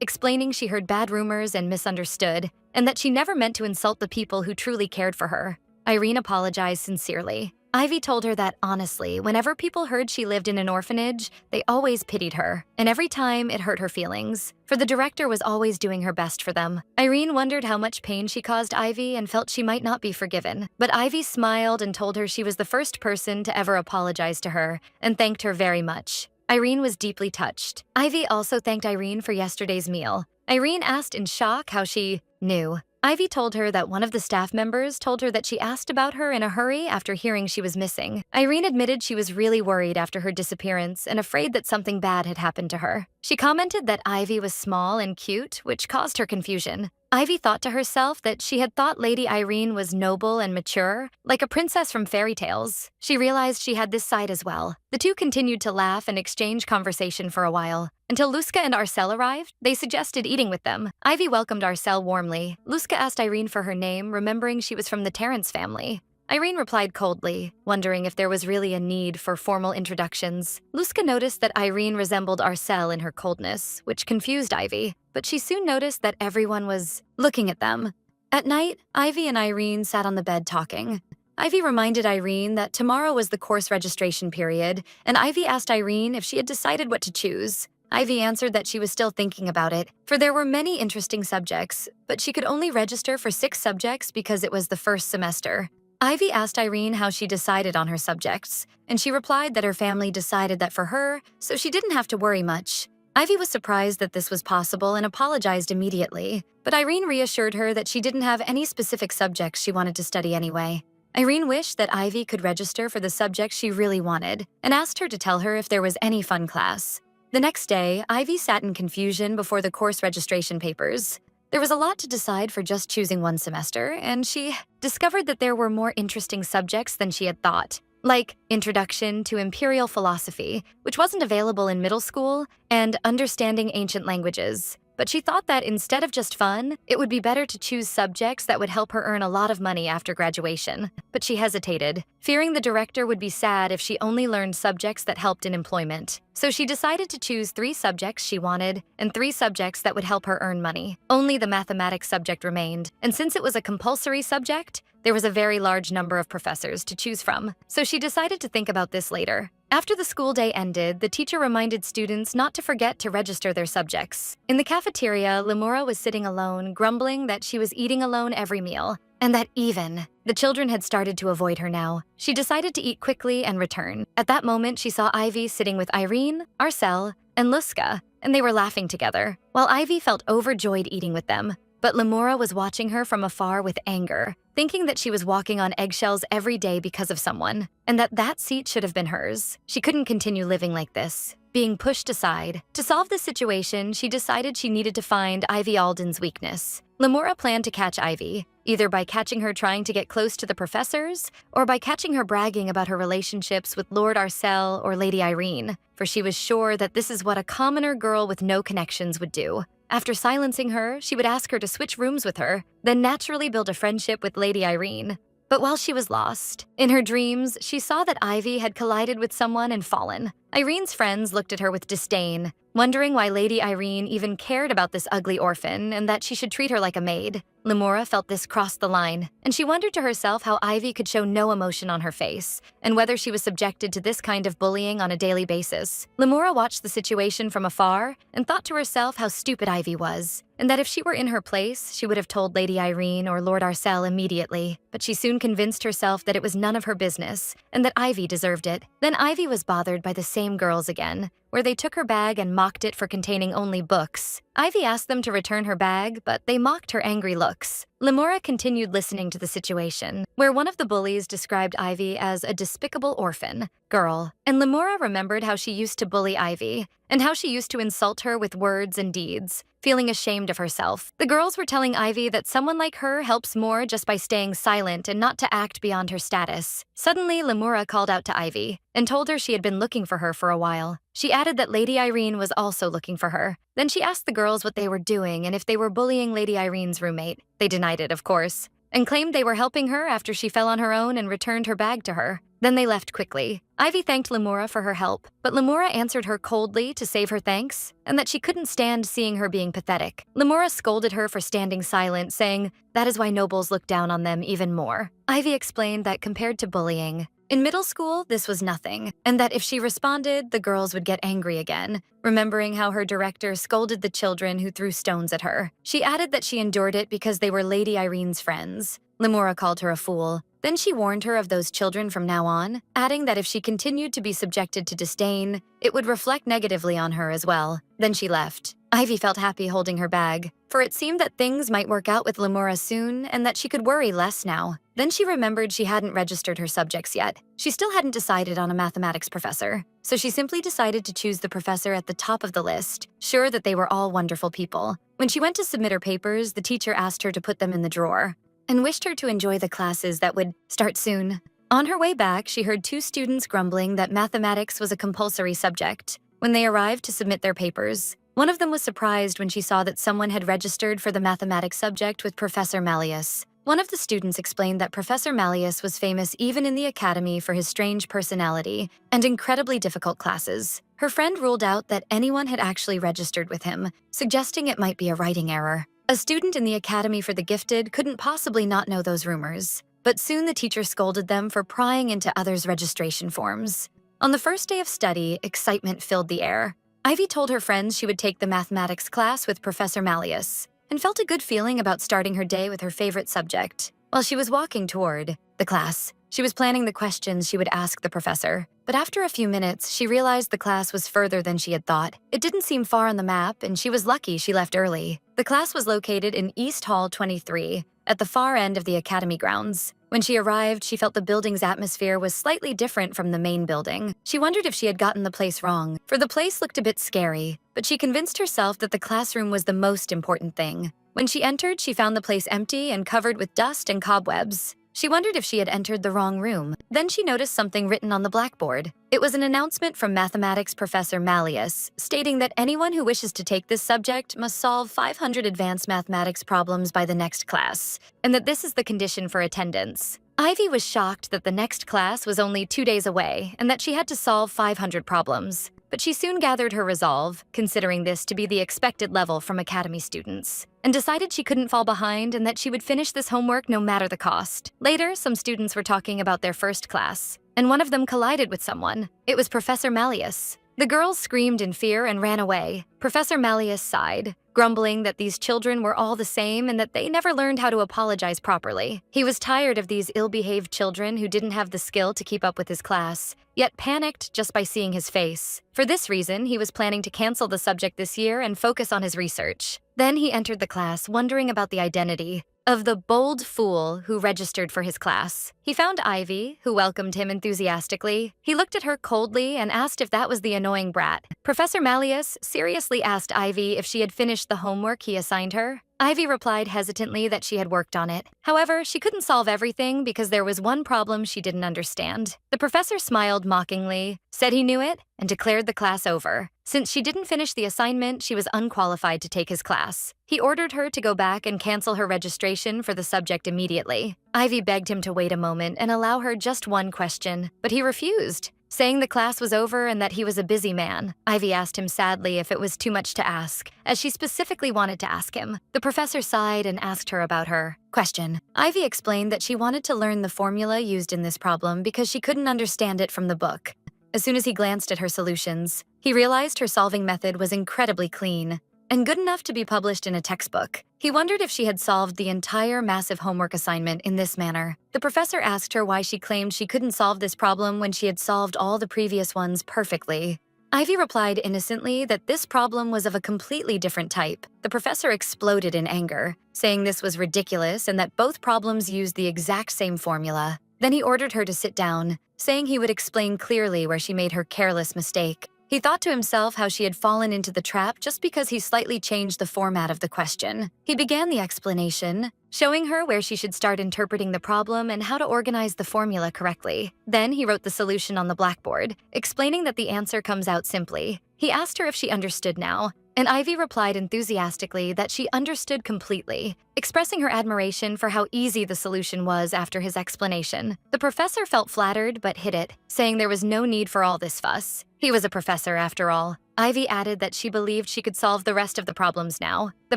explaining she heard bad rumors and misunderstood, and that she never meant to insult the people who truly cared for her. Irene apologized sincerely. Ivy told her that, honestly, whenever people heard she lived in an orphanage, they always pitied her, and every time it hurt her feelings, for the director was always doing her best for them. Irene wondered how much pain she caused Ivy and felt she might not be forgiven, but Ivy smiled and told her she was the first person to ever apologize to her and thanked her very much. Irene was deeply touched. Ivy also thanked Irene for yesterday's meal. Irene asked in shock how she knew. Ivy told her that one of the staff members told her that she asked about her in a hurry after hearing she was missing. Irene admitted she was really worried after her disappearance and afraid that something bad had happened to her. She commented that Ivy was small and cute, which caused her confusion. Ivy thought to herself that she had thought Lady Irene was noble and mature, like a princess from fairy tales. She realized she had this side as well. The two continued to laugh and exchange conversation for a while. Until Luska and Arcel arrived, they suggested eating with them. Ivy welcomed Arcel warmly. Luska asked Irene for her name, remembering she was from the Terrence family. Irene replied coldly, wondering if there was really a need for formal introductions. Luska noticed that Irene resembled Arcel in her coldness, which confused Ivy, but she soon noticed that everyone was looking at them. At night, Ivy and Irene sat on the bed talking. Ivy reminded Irene that tomorrow was the course registration period, and Ivy asked Irene if she had decided what to choose. Ivy answered that she was still thinking about it, for there were many interesting subjects, but she could only register for 6 subjects because it was the first semester. Ivy asked Irene how she decided on her subjects, and she replied that her family decided that for her, so she didn't have to worry much. Ivy was surprised that this was possible and apologized immediately, but Irene reassured her that she didn't have any specific subjects she wanted to study anyway. Irene wished that Ivy could register for the subject she really wanted, and asked her to tell her if there was any fun class. The next day, Ivy sat in confusion before the course registration papers. There was a lot to decide for just choosing one semester, and she discovered that there were more interesting subjects than she had thought, like Introduction to Imperial Philosophy, which wasn't available in middle school, and Understanding Ancient Languages. But she thought that instead of just fun, it would be better to choose subjects that would help her earn a lot of money after graduation. But she hesitated, fearing the director would be sad if she only learned subjects that helped in employment. So she decided to choose 3 subjects she wanted and 3 subjects that would help her earn money. Only the mathematics subject remained, and since it was a compulsory subject, there was a very large number of professors to choose from. So she decided to think about this later. After the school day ended, the teacher reminded students not to forget to register their subjects. In the cafeteria, Lemura was sitting alone, grumbling that she was eating alone every meal, and that even the children had started to avoid her now. She decided to eat quickly and return. At that moment, she saw Ivy sitting with Irene, Arcel, and Luska, and they were laughing together, while Ivy felt overjoyed eating with them. But Lemura was watching her from afar with anger, thinking that she was walking on eggshells every day because of someone, and that seat should have been hers. She couldn't continue living like this, being pushed aside. To solve this situation, she decided she needed to find Ivy Alden's weakness. Lemura planned to catch Ivy, either by catching her trying to get close to the professors, or by catching her bragging about her relationships with Lord Arcel or Lady Irene, for she was sure that this is what a commoner girl with no connections would do. After silencing her, she would ask her to switch rooms with her, then naturally build a friendship with Lady Irene. But while she was lost, in her dreams, she saw that Ivy had collided with someone and fallen. Irene's friends looked at her with disdain, wondering why Lady Irene even cared about this ugly orphan and that she should treat her like a maid. Lemora felt this cross the line, and she wondered to herself how Ivy could show no emotion on her face, and whether she was subjected to this kind of bullying on a daily basis. Lemora watched the situation from afar and thought to herself how stupid Ivy was, and that if she were in her place, she would have told Lady Irene or Lord Arcel immediately. But she soon convinced herself that it was none of her business, and that Ivy deserved it. Then Ivy was bothered by the same girls again, where they took her bag and mocked it for containing only books. Ivy asked them to return her bag, but they mocked her angry looks. Lemora continued listening to the situation, where one of the bullies described Ivy as a despicable orphan girl, and Lemora remembered how she used to bully Ivy, and how she used to insult her with words and deeds. Feeling ashamed of herself, the girls were telling Ivy that someone like her helps more just by staying silent and not to act beyond her status. Suddenly, Lemora called out to Ivy and told her she had been looking for her for a while. She added that Lady Irene was also looking for her. Then she asked the girls what they were doing and if they were bullying Lady Irene's roommate. They denied it, of course, and claimed they were helping her after she fell on her own and returned her bag to her. Then they left quickly. Ivy thanked Lemora for her help, but Lemora answered her coldly to save her thanks, and that she couldn't stand seeing her being pathetic. Lemora scolded her for standing silent, saying, "That is why nobles look down on them even more." Ivy explained that compared to bullying, in middle school, this was nothing, and that if she responded, the girls would get angry again, remembering how her director scolded the children who threw stones at her. She added that she endured it because they were Lady Irene's friends. Lemora called her a fool. Then she warned her of those children from now on, adding that if she continued to be subjected to disdain, it would reflect negatively on her as well. Then she left. Ivy felt happy holding her bag, for it seemed that things might work out with Lemora soon and that she could worry less now. Then she remembered she hadn't registered her subjects yet. She still hadn't decided on a mathematics professor, so she simply decided to choose the professor at the top of the list, sure that they were all wonderful people. When she went to submit her papers, the teacher asked her to put them in the drawer and wished her to enjoy the classes that would start soon. On her way back, she heard two students grumbling that mathematics was a compulsory subject. When they arrived to submit their papers, one of them was surprised when she saw that someone had registered for the mathematics subject with Professor Malleus. One of the students explained that Professor Malleus was famous even in the academy for his strange personality and incredibly difficult classes. Her friend ruled out that anyone had actually registered with him, suggesting it might be a writing error. A student in the Academy for the Gifted couldn't possibly not know those rumors, but soon the teacher scolded them for prying into others' registration forms. On the first day of study, excitement filled the air. Ivy told her friends she would take the mathematics class with Professor Malleus, and felt a good feeling about starting her day with her favorite subject. While she was walking toward the class, she was planning the questions she would ask the professor. But after a few minutes, she realized the class was further than she had thought. It didn't seem far on the map, and she was lucky she left early. The class was located in East Hall 23, at the far end of the academy grounds. When she arrived, she felt the building's atmosphere was slightly different from the main building. She wondered if she had gotten the place wrong, for the place looked a bit scary, but she convinced herself that the classroom was the most important thing. When she entered, she found the place empty and covered with dust and cobwebs. She wondered if she had entered the wrong room. Then she noticed something written on the blackboard. It was an announcement from mathematics professor Malleus, stating that anyone who wishes to take this subject must solve 500 advanced mathematics problems by the next class, and that this is the condition for attendance. Ivy was shocked that the next class was only 2 days away and that she had to solve 500 problems. But she soon gathered her resolve, considering this to be the expected level from academy students, and decided she couldn't fall behind and that she would finish this homework no matter the cost. Later, some students were talking about their first class, and one of them collided with someone. It was Professor Malleus. The girls screamed in fear and ran away. Professor Malleus sighed, grumbling that these children were all the same and that they never learned how to apologize properly. He was tired of these ill-behaved children who didn't have the skill to keep up with his class, yet panicked just by seeing his face. For this reason, he was planning to cancel the subject this year and focus on his research. Then he entered the class wondering about the identity of the bold fool who registered for his class. He found Ivy, who welcomed him enthusiastically. He looked at her coldly and asked if that was the annoying brat. Professor Malleus seriously asked Ivy if she had finished the homework he assigned her. Ivy replied hesitantly that she had worked on it. However, she couldn't solve everything because there was one problem she didn't understand. The professor smiled mockingly, said he knew it, and declared the class over. Since she didn't finish the assignment, she was unqualified to take his class. He ordered her to go back and cancel her registration for the subject immediately. Ivy begged him to wait a moment and allow her just one question, but he refused, saying the class was over and that he was a busy man. Ivy asked him sadly if it was too much to ask, as she specifically wanted to ask him. The professor sighed and asked her about her question. Ivy explained that she wanted to learn the formula used in this problem because she couldn't understand it from the book. As soon as he glanced at her solutions, he realized her solving method was incredibly clean and good enough to be published in a textbook. He wondered if she had solved the entire massive homework assignment in this manner. The professor asked her why she claimed she couldn't solve this problem when she had solved all the previous ones perfectly. Ivy replied innocently that this problem was of a completely different type. The professor exploded in anger, saying this was ridiculous and that both problems used the exact same formula. Then he ordered her to sit down, saying he would explain clearly where she made her careless mistake. He thought to himself how she had fallen into the trap just because he slightly changed the format of the question. He began the explanation, showing her where she should start interpreting the problem and how to organize the formula correctly. Then he wrote the solution on the blackboard, explaining that the answer comes out simply. He asked her if she understood now, and Ivy replied enthusiastically that she understood completely, expressing her admiration for how easy the solution was after his explanation. The professor felt flattered but hid it, saying there was no need for all this fuss. He was a professor after all. Ivy added that she believed she could solve the rest of the problems now. The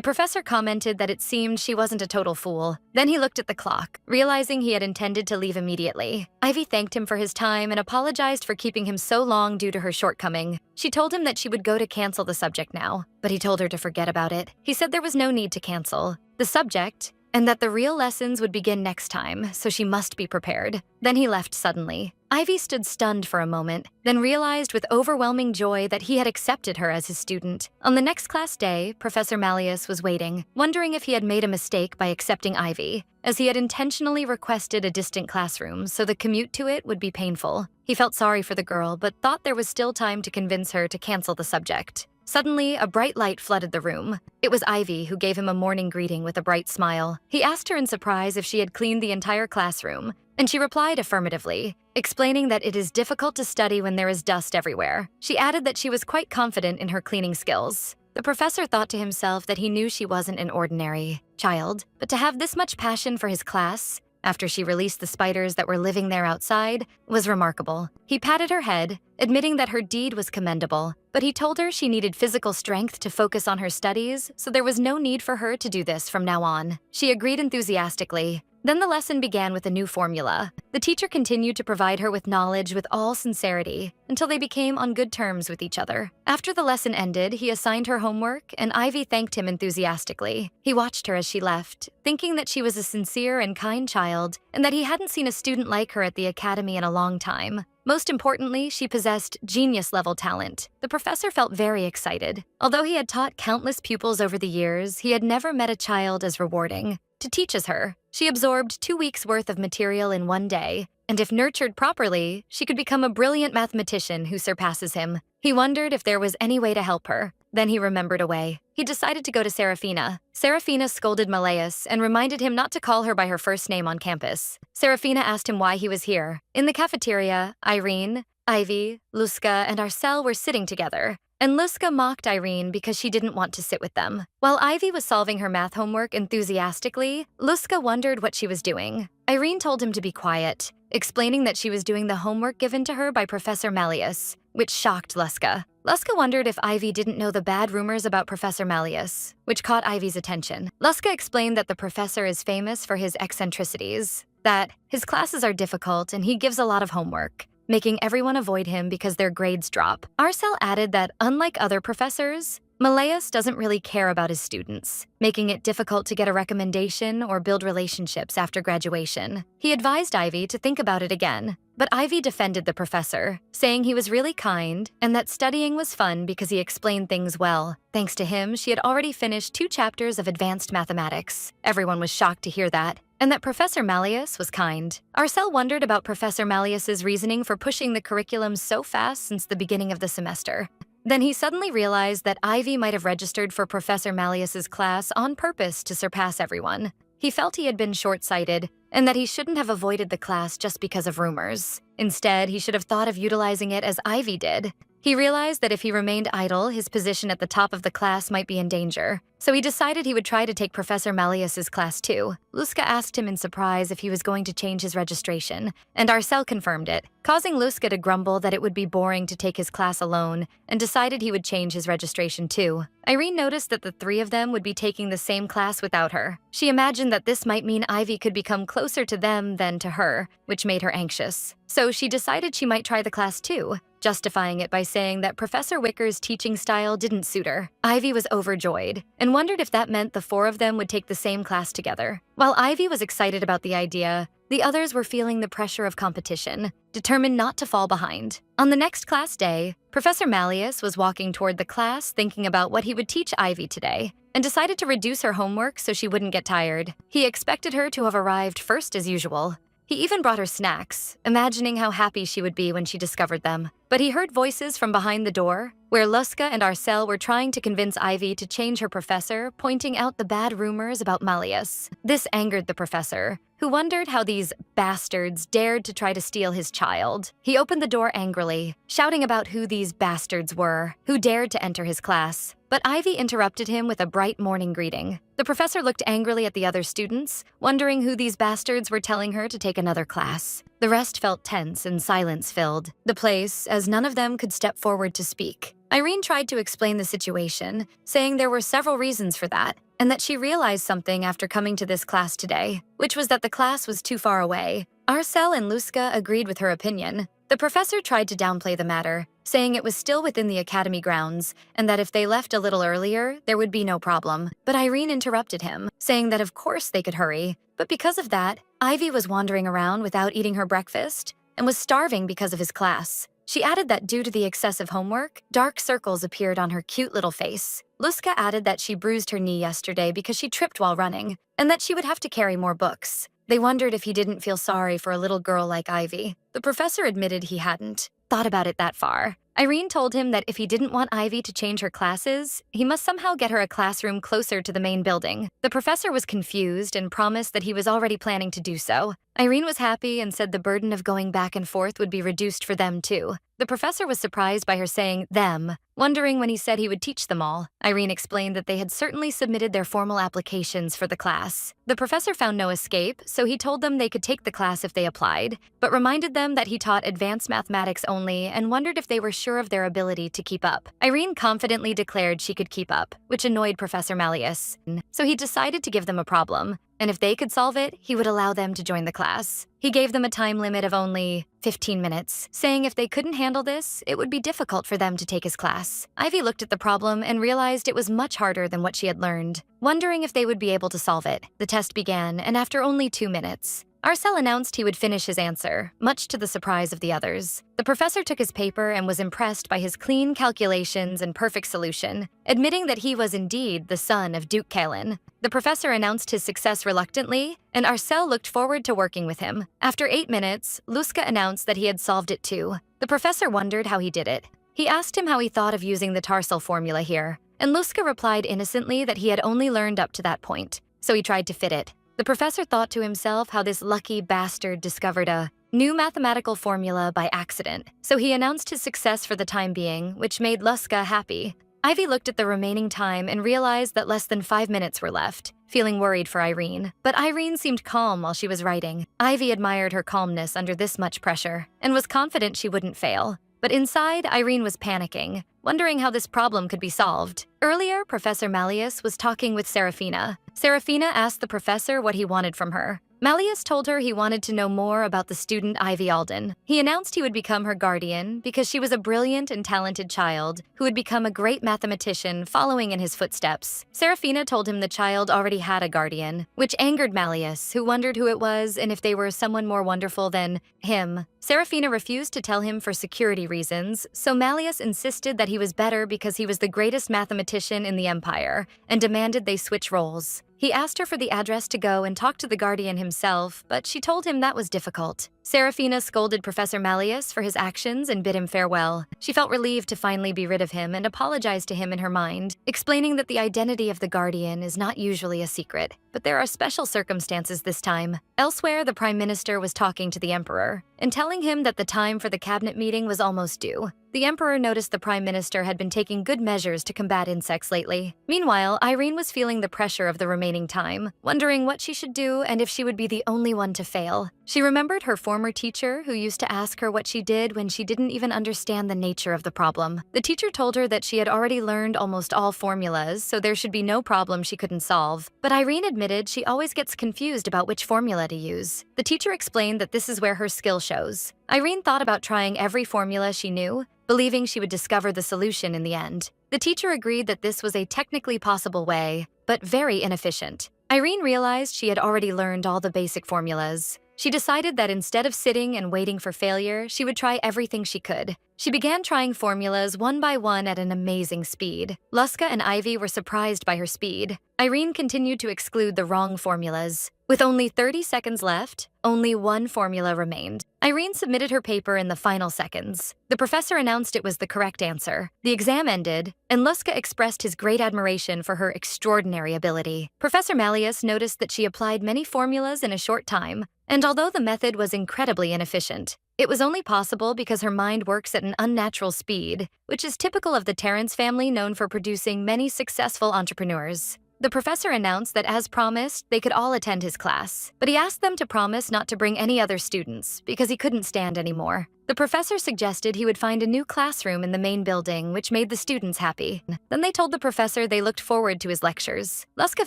professor commented that it seemed she wasn't a total fool. Then he looked at the clock, realizing he had intended to leave immediately. Ivy thanked him for his time and apologized for keeping him so long due to her shortcoming. She told him that she would go to cancel the subject now, but he told her to forget about it. He said there was no need to cancel the subject, and that the real lessons would begin next time, so she must be prepared. Then he left suddenly. Ivy stood stunned for a moment, then realized with overwhelming joy that he had accepted her as his student. On the next class day, Professor Malleus was waiting, wondering if he had made a mistake by accepting Ivy, as he had intentionally requested a distant classroom so the commute to it would be painful. He felt sorry for the girl, but thought there was still time to convince her to cancel the subject. Suddenly, a bright light flooded the room. It was Ivy who gave him a morning greeting with a bright smile. He asked her in surprise if she had cleaned the entire classroom, and she replied affirmatively, explaining that it is difficult to study when there is dust everywhere. She added that she was quite confident in her cleaning skills. The professor thought to himself that he knew she wasn't an ordinary child, but to have this much passion for his class, after she released the spiders that were living there outside, was remarkable. He patted her head, admitting that her deed was commendable, but he told her she needed physical strength to focus on her studies, so there was no need for her to do this from now on. She agreed enthusiastically. Then the lesson began with a new formula. The teacher continued to provide her with knowledge with all sincerity until they became on good terms with each other. After the lesson ended, he assigned her homework, and Ivy thanked him enthusiastically. He watched her as she left, thinking that she was a sincere and kind child and that he hadn't seen a student like her at the academy in a long time. Most importantly, she possessed genius-level talent. The professor felt very excited. Although he had taught countless pupils over the years, he had never met a child as rewarding to teach as her. She absorbed 2 weeks' worth of material in one day, and if nurtured properly, she could become a brilliant mathematician who surpasses him. He wondered if there was any way to help her. Then he remembered a way. He decided to go to Serafina. Serafina scolded Malleus and reminded him not to call her by her first name on campus. Serafina asked him why he was here. In the cafeteria, Irene, Ivy, Luska, and Arcel were sitting together, and Luska mocked Irene because she didn't want to sit with them. While Ivy was solving her math homework enthusiastically, Luska wondered what she was doing. Irene told him to be quiet, explaining that she was doing the homework given to her by Professor Malleus, which shocked Luska. Luska wondered if Ivy didn't know the bad rumors about Professor Malleus, which caught Ivy's attention. Luska explained that the professor is famous for his eccentricities, that his classes are difficult and he gives a lot of homework, making everyone avoid him because their grades drop. Arcel added that, unlike other professors, Malleus doesn't really care about his students, making it difficult to get a recommendation or build relationships after graduation. He advised Ivy to think about it again, but Ivy defended the professor, saying he was really kind and that studying was fun because he explained things well. Thanks to him, she had already finished 2 chapters of advanced mathematics. Everyone was shocked to hear that, and that Professor Malleus was kind. Arcel wondered about Professor Malleus's reasoning for pushing the curriculum so fast since the beginning of the semester. Then he suddenly realized that Ivy might have registered for Professor Malleus's class on purpose to surpass everyone. He felt he had been short-sighted and that he shouldn't have avoided the class just because of rumors. Instead, he should have thought of utilizing it as Ivy did. He realized that if he remained idle, his position at the top of the class might be in danger. So he decided he would try to take Professor Malleus's class too. Luska asked him in surprise if he was going to change his registration, and Arcel confirmed it, causing Luska to grumble that it would be boring to take his class alone, and decided he would change his registration too. Irene noticed that the three of them would be taking the same class without her. She imagined that this might mean Ivy could become closer to them than to her, which made her anxious. So she decided she might try the class too, justifying it by saying that Professor Wicker's teaching style didn't suit her. Ivy was overjoyed and wondered if that meant the four of them would take the same class together. While Ivy was excited about the idea, the others were feeling the pressure of competition, determined not to fall behind. On the next class day, Professor Malleus was walking toward the class thinking about what he would teach Ivy today, and decided to reduce her homework so she wouldn't get tired. He expected her to have arrived first as usual. He even brought her snacks, imagining how happy she would be when she discovered them. But he heard voices from behind the door, where Luska and Arcel were trying to convince Ivy to change her professor, pointing out the bad rumors about Malleus. This angered the professor, who wondered how these bastards dared to try to steal his child. He opened the door angrily, shouting about who these bastards were, who dared to enter his class. But Ivy interrupted him with a bright morning greeting. The professor looked angrily at the other students, wondering who these bastards were telling her to take another class. The rest felt tense and silence-filled the place, as none of them could step forward to speak. Irene tried to explain the situation, saying there were several reasons for that, and that she realized something after coming to this class today, which was that the class was too far away. Arcel and Luska agreed with her opinion. The professor tried to downplay the matter, saying it was still within the academy grounds, and that if they left a little earlier, there would be no problem. But Irene interrupted him, saying that of course they could hurry. But because of that, Ivy was wandering around without eating her breakfast, and was starving because of his class. She added that due to the excessive homework, dark circles appeared on her cute little face. Luska added that she bruised her knee yesterday because she tripped while running, and that she would have to carry more books. They wondered if he didn't feel sorry for a little girl like Ivy. The professor admitted he hadn't thought about it that far. Irene told him that if he didn't want Ivy to change her classes, he must somehow get her a classroom closer to the main building. The professor was confused and promised that he was already planning to do so. Irene was happy and said the burden of going back and forth would be reduced for them too. The professor was surprised by her saying them, wondering when he said he would teach them all. Irene explained that they had certainly submitted their formal applications for the class. The professor found no escape, so he told them they could take the class if they applied, but reminded them that he taught advanced mathematics only and wondered if they were sure of their ability to keep up. Irene confidently declared she could keep up, which annoyed Professor Malleus. So he decided to give them a problem, and if they could solve it, he would allow them to join the class. He gave them a time limit of only 15 minutes, saying if they couldn't handle this, it would be difficult for them to take his class. Ivy looked at the problem and realized it was much harder than what she had learned, wondering if they would be able to solve it. The test began, and after only 2 minutes, Arcel announced he would finish his answer, much to the surprise of the others. The professor took his paper and was impressed by his clean calculations and perfect solution, admitting that he was indeed the son of Duke Kalen. The professor announced his success reluctantly, and Arcel looked forward to working with him. After 8 minutes, Luska announced that he had solved it too. The professor wondered how he did it. He asked him how he thought of using the Tarsal formula here, and Luska replied innocently that he had only learned up to that point, so he tried to fit it. The professor thought to himself how this lucky bastard discovered a new mathematical formula by accident, so he announced his success for the time being, which made Luska happy. Ivy looked at the remaining time and realized that less than 5 minutes were left, feeling worried for Irene. But Irene seemed calm while she was writing. Ivy admired her calmness under this much pressure, and was confident she wouldn't fail. But inside, Irene was panicking, wondering how this problem could be solved. Earlier, Professor Malleus was talking with Serafina. Serafina asked the professor what he wanted from her. Malleus told her he wanted to know more about the student Ivy Alden. He announced he would become her guardian because she was a brilliant and talented child who would become a great mathematician following in his footsteps. Serafina told him the child already had a guardian, which angered Malleus, who wondered who it was and if they were someone more wonderful than him. Serafina refused to tell him for security reasons, so Malleus insisted that he was better because he was the greatest mathematician in the Empire, and demanded they switch roles. He asked her for the address to go and talk to the guardian himself, but she told him that was difficult. Serafina scolded Professor Malleus for his actions and bid him farewell. She felt relieved to finally be rid of him and apologized to him in her mind, explaining that the identity of the Guardian is not usually a secret, but there are special circumstances this time. Elsewhere, the Prime Minister was talking to the Emperor and telling him that the time for the cabinet meeting was almost due. The Emperor noticed the Prime Minister had been taking good measures to combat insects lately. Meanwhile, Irene was feeling the pressure of the remaining time, wondering what she should do and if she would be the only one to fail. She remembered her former teacher who used to ask her what she did when she didn't even understand the nature of the problem. The teacher told her that she had already learned almost all formulas, so there should be no problem she couldn't solve. But Irene admitted she always gets confused about which formula to use. The teacher explained that this is where her skill shows. Irene thought about trying every formula she knew, believing she would discover the solution in the end. The teacher agreed that this was a technically possible way, but very inefficient. Irene realized she had already learned all the basic formulas. She decided that instead of sitting and waiting for failure, she would try everything she could. She began trying formulas one by one at an amazing speed. Luska and Ivy were surprised by her speed. Irene continued to exclude the wrong formulas. With only 30 seconds left, only one formula remained. Irene submitted her paper in the final seconds. The professor announced it was the correct answer. The exam ended, and Luska expressed his great admiration for her extraordinary ability. Professor Malleus noticed that she applied many formulas in a short time, and although the method was incredibly inefficient, it was only possible because her mind works at an unnatural speed, which is typical of the Terrence family known for producing many successful entrepreneurs. The professor announced that, as promised, they could all attend his class, but he asked them to promise not to bring any other students because he couldn't stand anymore. The professor suggested he would find a new classroom in the main building, which made the students happy. Then they told the professor they looked forward to his lectures. Luska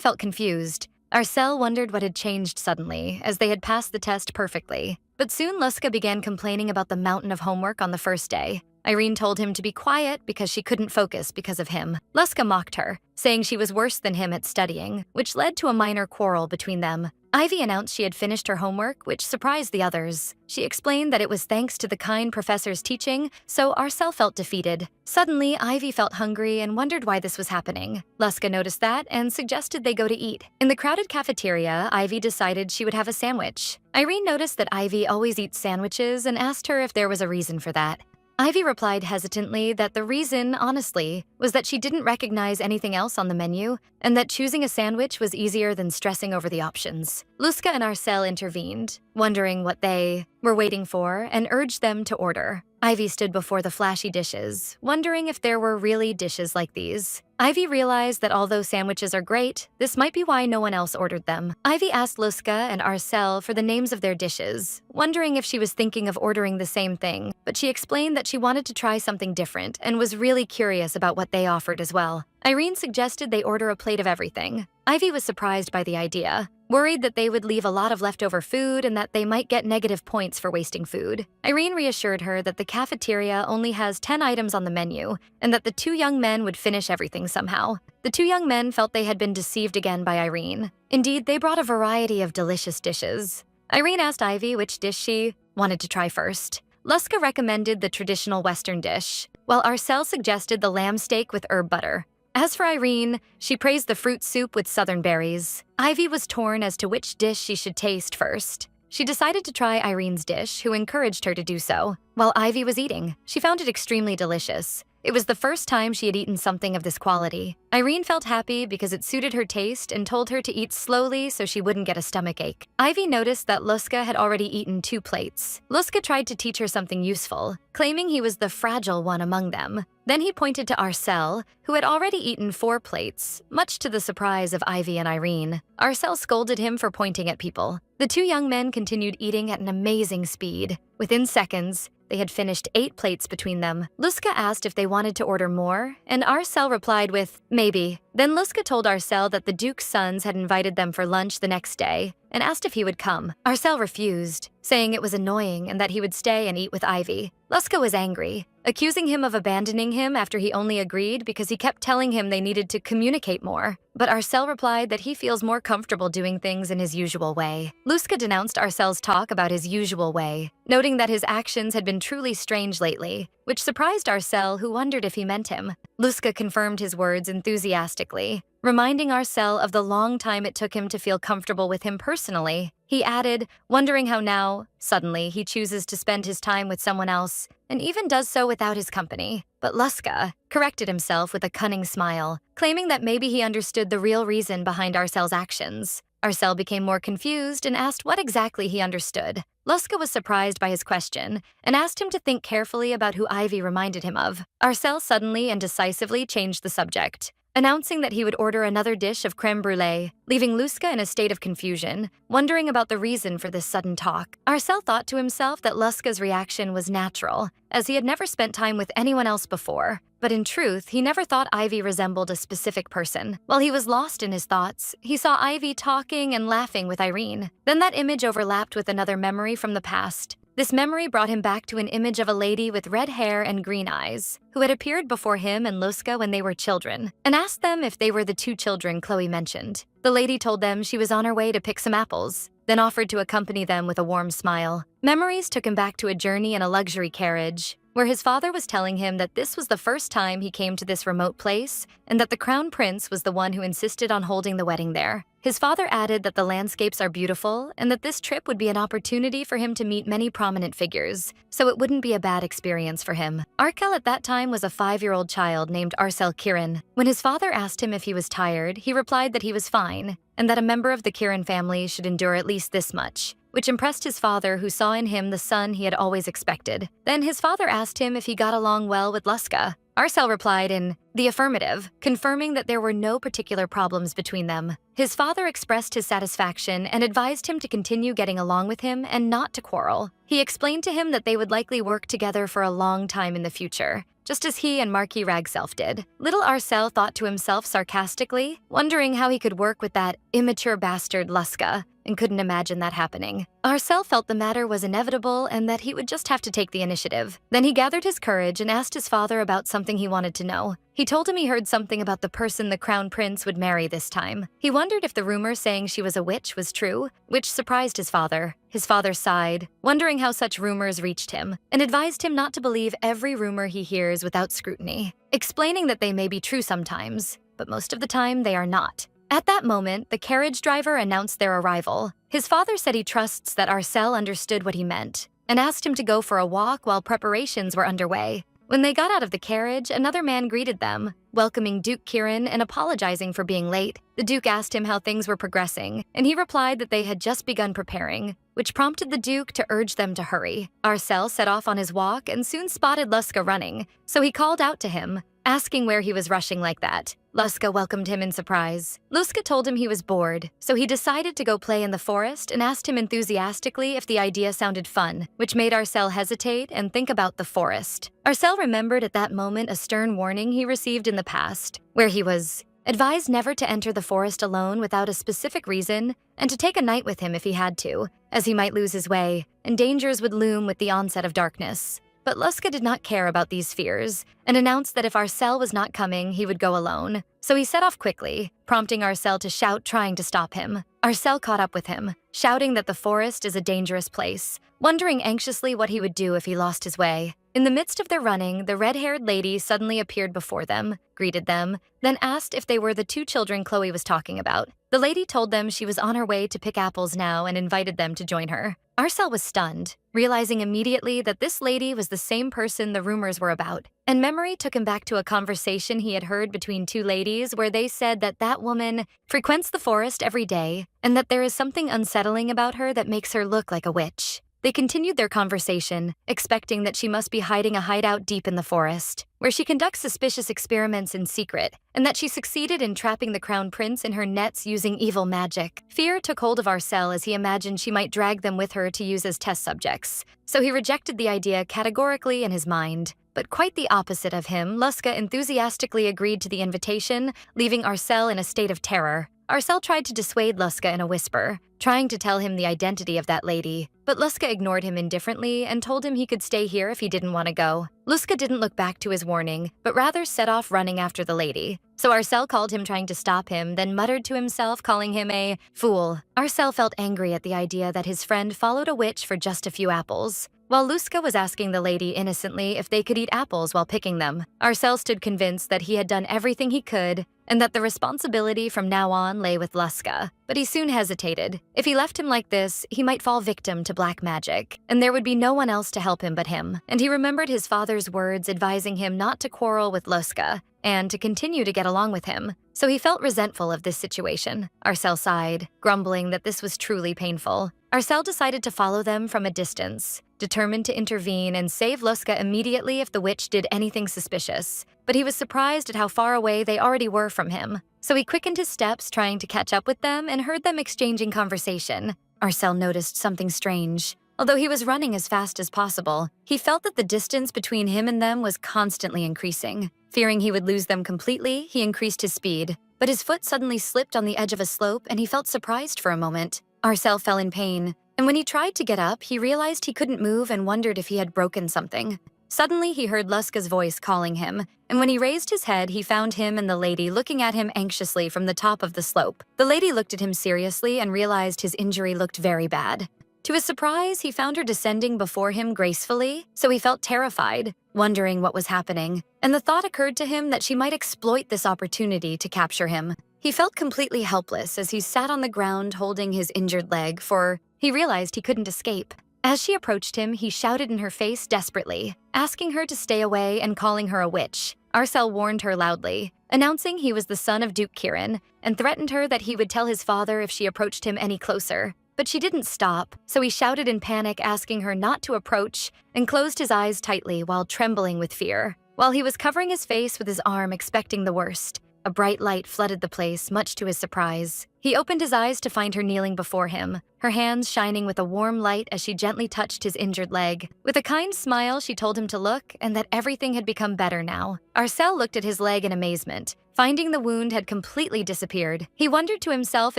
felt confused. Arcel wondered what had changed suddenly, as they had passed the test perfectly. But soon Luska began complaining about the mountain of homework on the first day. Irene told him to be quiet because she couldn't focus because of him. Luska mocked her, saying she was worse than him at studying, which led to a minor quarrel between them. Ivy announced she had finished her homework, which surprised the others. She explained that it was thanks to the kind professor's teaching, so Arcel felt defeated. Suddenly, Ivy felt hungry and wondered why this was happening. Luska noticed that and suggested they go to eat. In the crowded cafeteria, Ivy decided she would have a sandwich. Irene noticed that Ivy always eats sandwiches and asked her if there was a reason for that. Ivy replied hesitantly that the reason, honestly, was that she didn't recognize anything else on the menu and that choosing a sandwich was easier than stressing over the options. Luska and Arcel intervened, wondering what they were waiting for, and urged them to order. Ivy stood before the flashy dishes, wondering if there were really dishes like these. Ivy realized that although sandwiches are great, this might be why no one else ordered them. Ivy asked Luska and Arcel for the names of their dishes, wondering if she was thinking of ordering the same thing, but she explained that she wanted to try something different and was really curious about what they offered as well. Irene suggested they order a plate of everything. Ivy was surprised by the idea, worried that they would leave a lot of leftover food and that they might get negative points for wasting food. Irene reassured her that the cafeteria only has 10 items on the menu and that the two young men would finish everything somehow. The two young men felt they had been deceived again by Irene. Indeed, they brought a variety of delicious dishes. Irene asked Ivy which dish she wanted to try first. Luska recommended the traditional Western dish, while Arcel suggested the lamb steak with herb butter. As for Irene, she praised the fruit soup with southern berries. Ivy was torn as to which dish she should taste first. She decided to try Irene's dish, who encouraged her to do so. While Ivy was eating, she found it extremely delicious. It was the first time she had eaten something of this quality. Irene felt happy because it suited her taste and told her to eat slowly so she wouldn't get a stomachache. Ivy noticed that Luska had already eaten 2 plates. Luska tried to teach her something useful, claiming he was the fragile one among them. Then he pointed to Arcel, who had already eaten 4 plates, much to the surprise of Ivy and Irene. Arcel scolded him for pointing at people. The two young men continued eating at an amazing speed. Within seconds, they had finished 8 plates between them. Luska asked if they wanted to order more, and Arcel replied with, maybe. Then Luska told Arcel that the Duke's sons had invited them for lunch the next day, and asked if he would come. Arcel refused, saying it was annoying and that he would stay and eat with Ivy. Luska was angry, accusing him of abandoning him after he only agreed because he kept telling him they needed to communicate more. But Arcel replied that he feels more comfortable doing things in his usual way. Luska denounced Arcel's talk about his usual way, noting that his actions had been truly strange lately, which surprised Arcel, who wondered if he meant him. Luska confirmed his words enthusiastically, reminding Arcel of the long time it took him to feel comfortable with him personally. He added, wondering how now, suddenly, he chooses to spend his time with someone else, and even does so without his company. But Luska corrected himself with a cunning smile, claiming that maybe he understood the real reason behind Arcel's actions. Arcel became more confused and asked what exactly he understood. Luska was surprised by his question and asked him to think carefully about who Ivy reminded him of. Arcel suddenly and decisively changed the subject, announcing that he would order another dish of crème brûlée, leaving Luska in a state of confusion, wondering about the reason for this sudden talk. Arcel thought to himself that Luska's reaction was natural, as he had never spent time with anyone else before. But in truth, he never thought Ivy resembled a specific person. While he was lost in his thoughts, he saw Ivy talking and laughing with Irene. Then that image overlapped with another memory from the past. This memory brought him back to an image of a lady with red hair and green eyes, who had appeared before him and Luska when they were children, and asked them if they were the two children Chloe mentioned. The lady told them she was on her way to pick some apples, then offered to accompany them with a warm smile. Memories took him back to a journey in a luxury carriage, where his father was telling him that this was the first time he came to this remote place, and that the crown prince was the one who insisted on holding the wedding there. His father added that the landscapes are beautiful and that this trip would be an opportunity for him to meet many prominent figures, so it wouldn't be a bad experience for him. Arkel at that time was a 5-year-old child named Arcel Kirin. When his father asked him if he was tired, he replied that he was fine, and that a member of the Kirin family should endure at least this much, which impressed his father, who saw in him the son he had always expected. Then his father asked him if he got along well with Luska. Arcel replied in the affirmative, confirming that there were no particular problems between them. His father expressed his satisfaction and advised him to continue getting along with him and not to quarrel. He explained to him that they would likely work together for a long time in the future, just as he and Marquis Ragself did. Little Arcel thought to himself sarcastically, wondering how he could work with that immature bastard Luska, and couldn't imagine that happening. Arcel felt the matter was inevitable and that he would just have to take the initiative. Then he gathered his courage and asked his father about something he wanted to know. He told him he heard something about the person the crown prince would marry this time. He wondered if the rumor saying she was a witch was true, which surprised his father. His father sighed, wondering how such rumors reached him, and advised him not to believe every rumor he hears without scrutiny, explaining that they may be true sometimes, but most of the time they are not. At that moment, the carriage driver announced their arrival. His father said he trusts that Arcel understood what he meant, and asked him to go for a walk while preparations were underway. When they got out of the carriage, another man greeted them, welcoming Duke Kirin and apologizing for being late. The Duke asked him how things were progressing, and he replied that they had just begun preparing, which prompted the Duke to urge them to hurry. Arcel set off on his walk and soon spotted Luska running, so he called out to him, asking where he was rushing like that. Luska welcomed him in surprise. Luska told him he was bored, so he decided to go play in the forest and asked him enthusiastically if the idea sounded fun, which made Arcel hesitate and think about the forest. Arcel remembered at that moment a stern warning he received in the past, where he was advised never to enter the forest alone without a specific reason, and to take a night with him if he had to, as he might lose his way, and dangers would loom with the onset of darkness. But Luska did not care about these fears, and announced that if Arcel was not coming, he would go alone. So he set off quickly, prompting Arcel to shout, trying to stop him. Arcel caught up with him, shouting that the forest is a dangerous place, wondering anxiously what he would do if he lost his way. In the midst of their running, the red-haired lady suddenly appeared before them, greeted them, then asked if they were the two children Chloe was talking about. The lady told them she was on her way to pick apples now and invited them to join her. Arcel was stunned, realizing immediately that this lady was the same person the rumors were about, and memory took him back to a conversation he had heard between two ladies where they said that that woman frequents the forest every day and that there is something unsettling about her that makes her look like a witch. They continued their conversation, expecting that she must be hiding a hideout deep in the forest, where she conducts suspicious experiments in secret, and that she succeeded in trapping the crown prince in her nets using evil magic. Fear took hold of Arcel as he imagined she might drag them with her to use as test subjects, so he rejected the idea categorically in his mind. But quite the opposite of him, Luska enthusiastically agreed to the invitation, leaving Arcel in a state of terror. Arcel tried to dissuade Luska in a whisper, trying to tell him the identity of that lady, but Luska ignored him indifferently and told him he could stay here if he didn't want to go. Luska didn't look back to his warning, but rather set off running after the lady. So Arcel called him, trying to stop him, then muttered to himself, calling him a fool. Arcel felt angry at the idea that his friend followed a witch for just a few apples. While Luska was asking the lady innocently if they could eat apples while picking them, Arcel stood convinced that he had done everything he could and that the responsibility from now on lay with Luska. But he soon hesitated. If he left him like this, he might fall victim to black magic, and there would be no one else to help him but him. And he remembered his father's words advising him not to quarrel with Luska and to continue to get along with him. So he felt resentful of this situation. Arcel sighed, grumbling that this was truly painful. Arcel decided to follow them from a distance, determined to intervene and save Luska immediately if the witch did anything suspicious. But he was surprised at how far away they already were from him. So he quickened his steps, trying to catch up with them, and heard them exchanging conversation. Arcel noticed something strange. Although he was running as fast as possible, he felt that the distance between him and them was constantly increasing. Fearing he would lose them completely, he increased his speed. But his foot suddenly slipped on the edge of a slope, and he felt surprised for a moment. Arcel fell in pain, and when he tried to get up, he realized he couldn't move and wondered if he had broken something. Suddenly, he heard Luska's voice calling him, and when he raised his head, he found him and the lady looking at him anxiously from the top of the slope. The lady looked at him seriously and realized his injury looked very bad. To his surprise, he found her descending before him gracefully, so he felt terrified, wondering what was happening, and the thought occurred to him that she might exploit this opportunity to capture him. He felt completely helpless as he sat on the ground holding his injured leg, for he realized he couldn't escape. As she approached him, he shouted in her face desperately, asking her to stay away and calling her a witch. Arcel warned her loudly, announcing he was the son of Duke Kirin, and threatened her that he would tell his father if she approached him any closer. But she didn't stop, so he shouted in panic, asking her not to approach, and closed his eyes tightly while trembling with fear. While he was covering his face with his arm, expecting the worst, a bright light flooded the place, much to his surprise. He opened his eyes to find her kneeling before him, her hands shining with a warm light as she gently touched his injured leg. With a kind smile, she told him to look and that everything had become better now. Arcel looked at his leg in amazement. Finding the wound had completely disappeared, he wondered to himself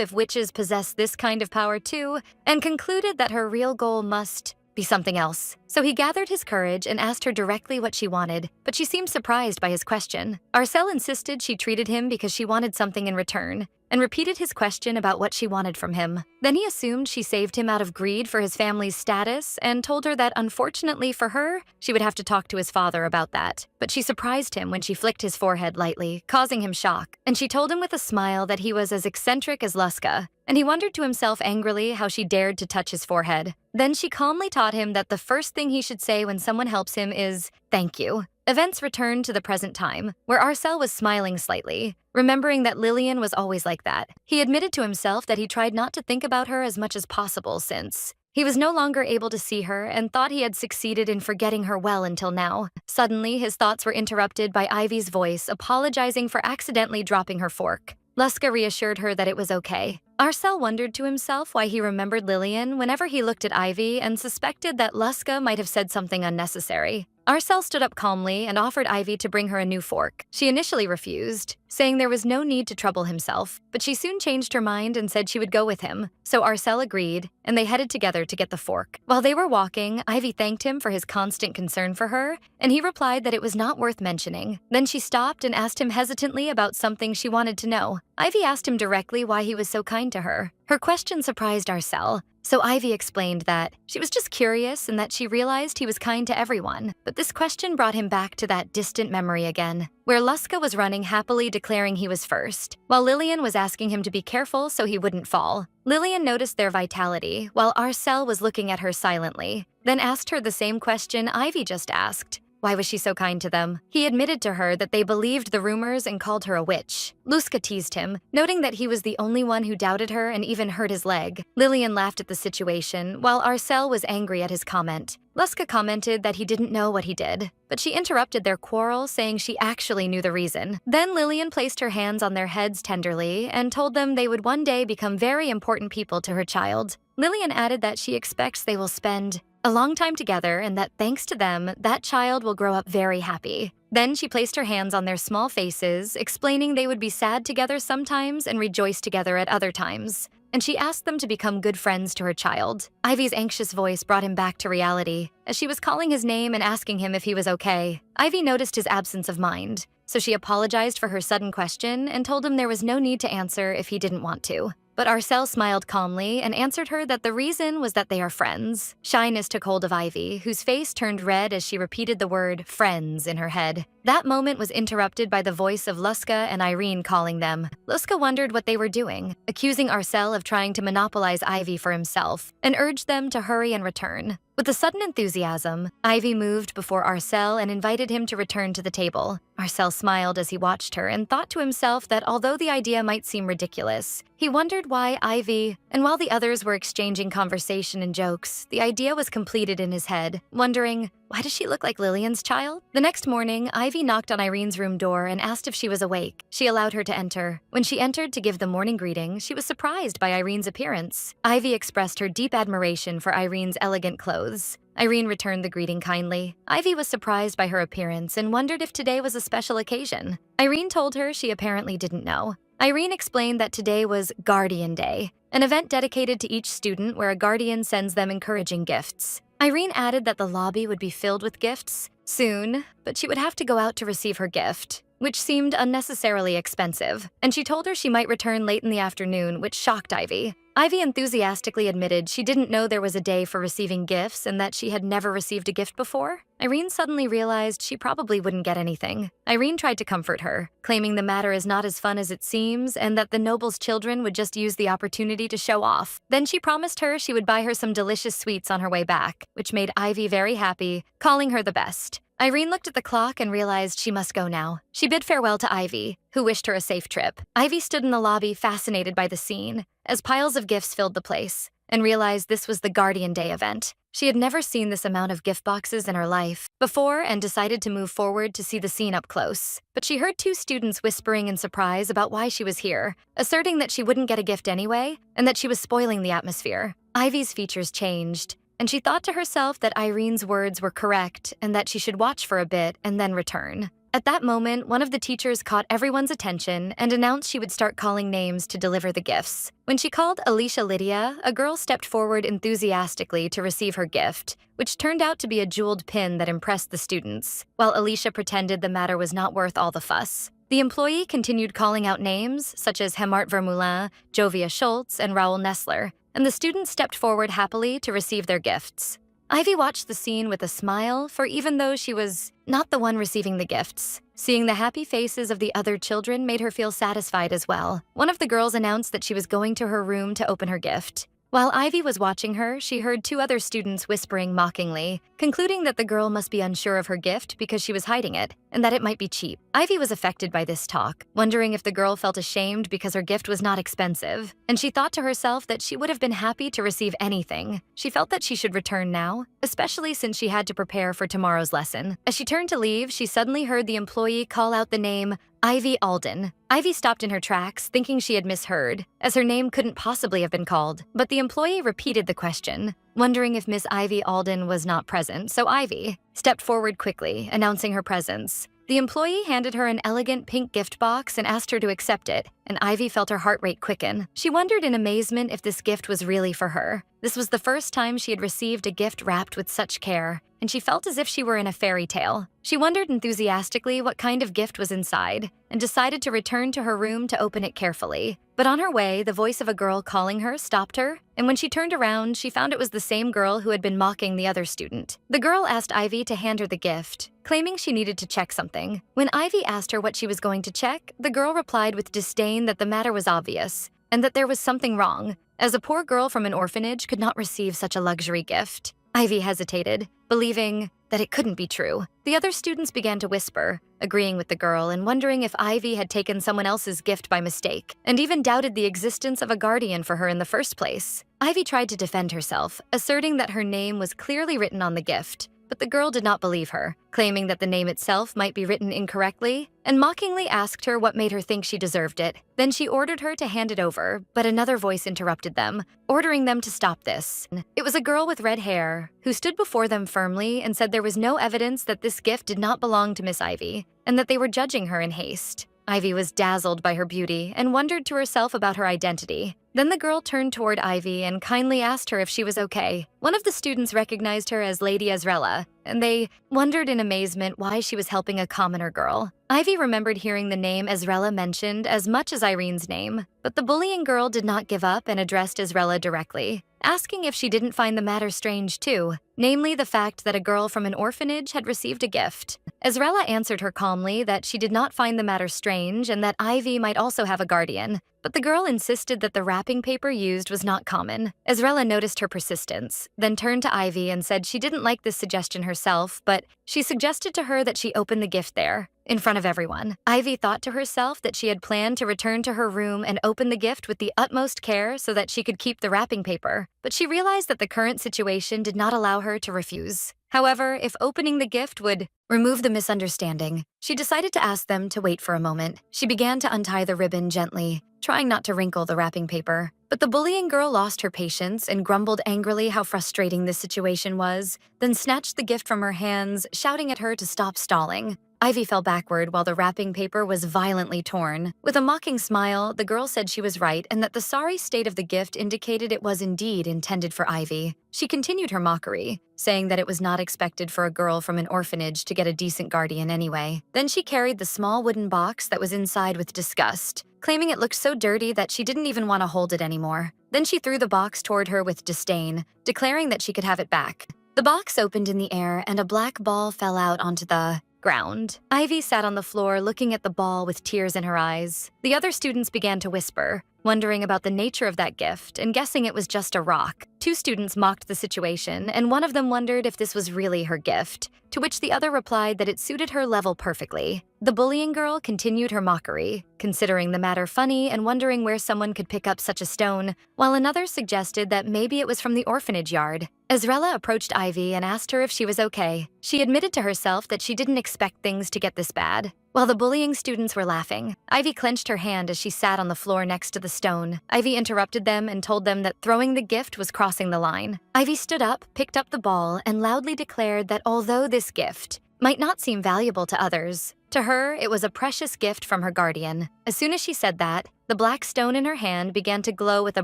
if witches possess this kind of power too, and concluded that her real goal must be something else. So he gathered his courage and asked her directly what she wanted, but she seemed surprised by his question. Arcel insisted she treated him because she wanted something in return, and repeated his question about what she wanted from him. Then he assumed she saved him out of greed for his family's status and told her that unfortunately for her, she would have to talk to his father about that. But she surprised him when she flicked his forehead lightly, causing him shock, and she told him with a smile that he was as eccentric as Luska, and he wondered to himself angrily how she dared to touch his forehead. Then she calmly taught him that the first thing he should say when someone helps him is, "Thank you." Events returned to the present time, where Arcel was smiling slightly, remembering that Lillian was always like that. He admitted to himself that he tried not to think about her as much as possible since he was no longer able to see her and thought he had succeeded in forgetting her well until now. Suddenly, his thoughts were interrupted by Ivy's voice apologizing for accidentally dropping her fork. Luska reassured her that it was okay. Arcel wondered to himself why he remembered Lillian whenever he looked at Ivy and suspected that Luska might have said something unnecessary. Arcel stood up calmly and offered Ivy to bring her a new fork. She initially refused, saying there was no need to trouble himself, but she soon changed her mind and said she would go with him. So Arcel agreed, and they headed together to get the fork. While they were walking, Ivy thanked him for his constant concern for her, and he replied that it was not worth mentioning. Then she stopped and asked him hesitantly about something she wanted to know. Ivy asked him directly why he was so kind to her. Her question surprised Arcel, so Ivy explained that she was just curious and that she realized he was kind to everyone. But this question brought him back to that distant memory again, where Luska was running happily declaring he was first, while Lillian was asking him to be careful so he wouldn't fall. Lillian noticed their vitality, while Arcel was looking at her silently, then asked her the same question Ivy just asked. Why was she so kind to them? He admitted to her that they believed the rumors and called her a witch. Luska teased him, noting that he was the only one who doubted her and even hurt his leg. Lillian laughed at the situation, while Arcel was angry at his comment. Luska commented that he didn't know what he did, but she interrupted their quarrel, saying she actually knew the reason. Then Lillian placed her hands on their heads tenderly and told them they would one day become very important people to her child. Lillian added that she expects they will spend a long time together and that thanks to them, that child will grow up very happy. Then she placed her hands on their small faces, explaining they would be sad together sometimes and rejoice together at other times. And she asked them to become good friends to her child. Ivy's anxious voice brought him back to reality, as she was calling his name and asking him if he was okay. Ivy noticed his absence of mind, so she apologized for her sudden question and told him there was no need to answer if he didn't want to. but Arcel smiled calmly and answered her that the reason was that they are friends. Shyness took hold of Ivy, whose face turned red as she repeated the word friends in her head. That moment was interrupted by the voice of Luska and Irene calling them. Luska wondered what they were doing, accusing Arcel of trying to monopolize Ivy for himself, and urged them to hurry and return. With a sudden enthusiasm, Ivy moved before Arcel and invited him to return to the table. Arcel smiled as he watched her and thought to himself that although the idea might seem ridiculous, he wondered why Ivy, and while the others were exchanging conversation and jokes, the idea was completed in his head, wondering, why does she look like Lillian's child? The next morning, Ivy knocked on Irene's room door and asked if she was awake. She allowed her to enter. When she entered to give the morning greeting, she was surprised by Irene's appearance. Ivy expressed her deep admiration for Irene's elegant clothes. Irene returned the greeting kindly. Ivy was surprised by her appearance and wondered if today was a special occasion. Irene told her she apparently didn't know. Irene explained that today was Guardian Day, an event dedicated to each student where a guardian sends them encouraging gifts. Irene added that the lobby would be filled with gifts soon, but she would have to go out to receive her gift, which seemed unnecessarily expensive, and she told her she might return late in the afternoon, which shocked Ivy. Ivy enthusiastically admitted she didn't know there was a day for receiving gifts and that she had never received a gift before. Irene suddenly realized she probably wouldn't get anything. Irene tried to comfort her, claiming the matter is not as fun as it seems and that the noble's children would just use the opportunity to show off. Then she promised her she would buy her some delicious sweets on her way back, which made Ivy very happy, calling her the best. Irene looked at the clock and realized she must go now. She bid farewell to Ivy, who wished her a safe trip. Ivy stood in the lobby fascinated by the scene, as piles of gifts filled the place, and realized this was the Guardian Day event. She had never seen this amount of gift boxes in her life before and decided to move forward to see the scene up close. But she heard two students whispering in surprise about why she was here, asserting that she wouldn't get a gift anyway and that she was spoiling the atmosphere. Ivy's features changed, and she thought to herself that Irene's words were correct and that she should watch for a bit and then return. At that moment, one of the teachers caught everyone's attention and announced she would start calling names to deliver the gifts. When she called Alicia Lydia, a girl stepped forward enthusiastically to receive her gift, which turned out to be a jeweled pin that impressed the students, while Alicia pretended the matter was not worth all the fuss. The employee continued calling out names such as Hemart Vermeulen, Jovia Schultz, and Raoul Nessler, and the students stepped forward happily to receive their gifts. Ivy watched the scene with a smile, for even though she was not the one receiving the gifts, seeing the happy faces of the other children made her feel satisfied as well. One of the girls announced that she was going to her room to open her gift. While Ivy was watching her, she heard two other students whispering mockingly, concluding that the girl must be unsure of her gift because she was hiding it, and that it might be cheap. Ivy was affected by this talk, wondering if the girl felt ashamed because her gift was not expensive, and she thought to herself that she would have been happy to receive anything. She felt that she should return now, especially since she had to prepare for tomorrow's lesson. As she turned to leave, she suddenly heard the employee call out the name Ivy Alden. Ivy stopped in her tracks, thinking she had misheard, as her name couldn't possibly have been called. But the employee repeated the question, wondering if Miss Ivy Alden was not present, so Ivy stepped forward quickly, announcing her presence. The employee handed her an elegant pink gift box and asked her to accept it, and Ivy felt her heart rate quicken. She wondered in amazement if this gift was really for her. This was the first time she had received a gift wrapped with such care, and she felt as if she were in a fairy tale. She wondered enthusiastically what kind of gift was inside, and decided to return to her room to open it carefully. But on her way, the voice of a girl calling her stopped her, and when she turned around, she found it was the same girl who had been mocking the other student. The girl asked Ivy to hand her the gift, claiming she needed to check something. When Ivy asked her what she was going to check, the girl replied with disdain that the matter was obvious, and that there was something wrong, as a poor girl from an orphanage could not receive such a luxury gift. Ivy hesitated, believing that it couldn't be true. The other students began to whisper, agreeing with the girl and wondering if Ivy had taken someone else's gift by mistake, and even doubted the existence of a guardian for her in the first place. Ivy tried to defend herself, asserting that her name was clearly written on the gift, but the girl did not believe her, claiming that the name itself might be written incorrectly, and mockingly asked her what made her think she deserved it. Then she ordered her to hand it over, but another voice interrupted them, ordering them to stop this. It was a girl with red hair, who stood before them firmly and said there was no evidence that this gift did not belong to Miss Ivy, and that they were judging her in haste. Ivy was dazzled by her beauty and wondered to herself about her identity. Then the girl turned toward Ivy and kindly asked her if she was okay. One of the students recognized her as Lady Ezrella, and they wondered in amazement why she was helping a commoner girl. Ivy remembered hearing the name Ezrella mentioned as much as Irene's name, but the bullying girl did not give up and addressed Ezrella directly, asking if she didn't find the matter strange too, namely the fact that a girl from an orphanage had received a gift. Ezrella answered her calmly that she did not find the matter strange and that Ivy might also have a guardian, but the girl insisted that the wrapping paper used was not common. Ezrella noticed her persistence, then turned to Ivy and said she didn't like this suggestion herself, but she suggested to her that she open the gift there, in front of everyone. Ivy thought to herself that she had planned to return to her room and open the gift with the utmost care so that she could keep the wrapping paper, but she realized that the current situation did not allow her to refuse. However, if opening the gift would remove the misunderstanding, she decided to ask them to wait for a moment. She began to untie the ribbon gently, trying not to wrinkle the wrapping paper. But the bullying girl lost her patience and grumbled angrily how frustrating this situation was, then snatched the gift from her hands, shouting at her to stop stalling. Ivy fell backward while the wrapping paper was violently torn. With a mocking smile, the girl said she was right and that the sorry state of the gift indicated it was indeed intended for Ivy. She continued her mockery, saying that it was not expected for a girl from an orphanage to get a decent guardian anyway. Then she carried the small wooden box that was inside with disgust, claiming it looked so dirty that she didn't even want to hold it anymore. Then she threw the box toward her with disdain, declaring that she could have it back. The box opened in the air and a black ball fell out onto the ground. Ivy sat on the floor looking at the ball with tears in her eyes. The other students began to whisper, wondering about the nature of that gift and guessing it was just a rock. Two students mocked the situation, and one of them wondered if this was really her gift, to which the other replied that it suited her level perfectly. The bullying girl continued her mockery, considering the matter funny and wondering where someone could pick up such a stone, while another suggested that maybe it was from the orphanage yard. Ezrella approached Ivy and asked her if she was okay. She admitted to herself that she didn't expect things to get this bad. While the bullying students were laughing, Ivy clenched her hand as she sat on the floor next to the stone. Ivy interrupted them and told them that throwing the gift was crossing the line. Ivy stood up, picked up the ball, and loudly declared that although this gift might not seem valuable to others, to her, it was a precious gift from her guardian. As soon as she said that, the black stone in her hand began to glow with a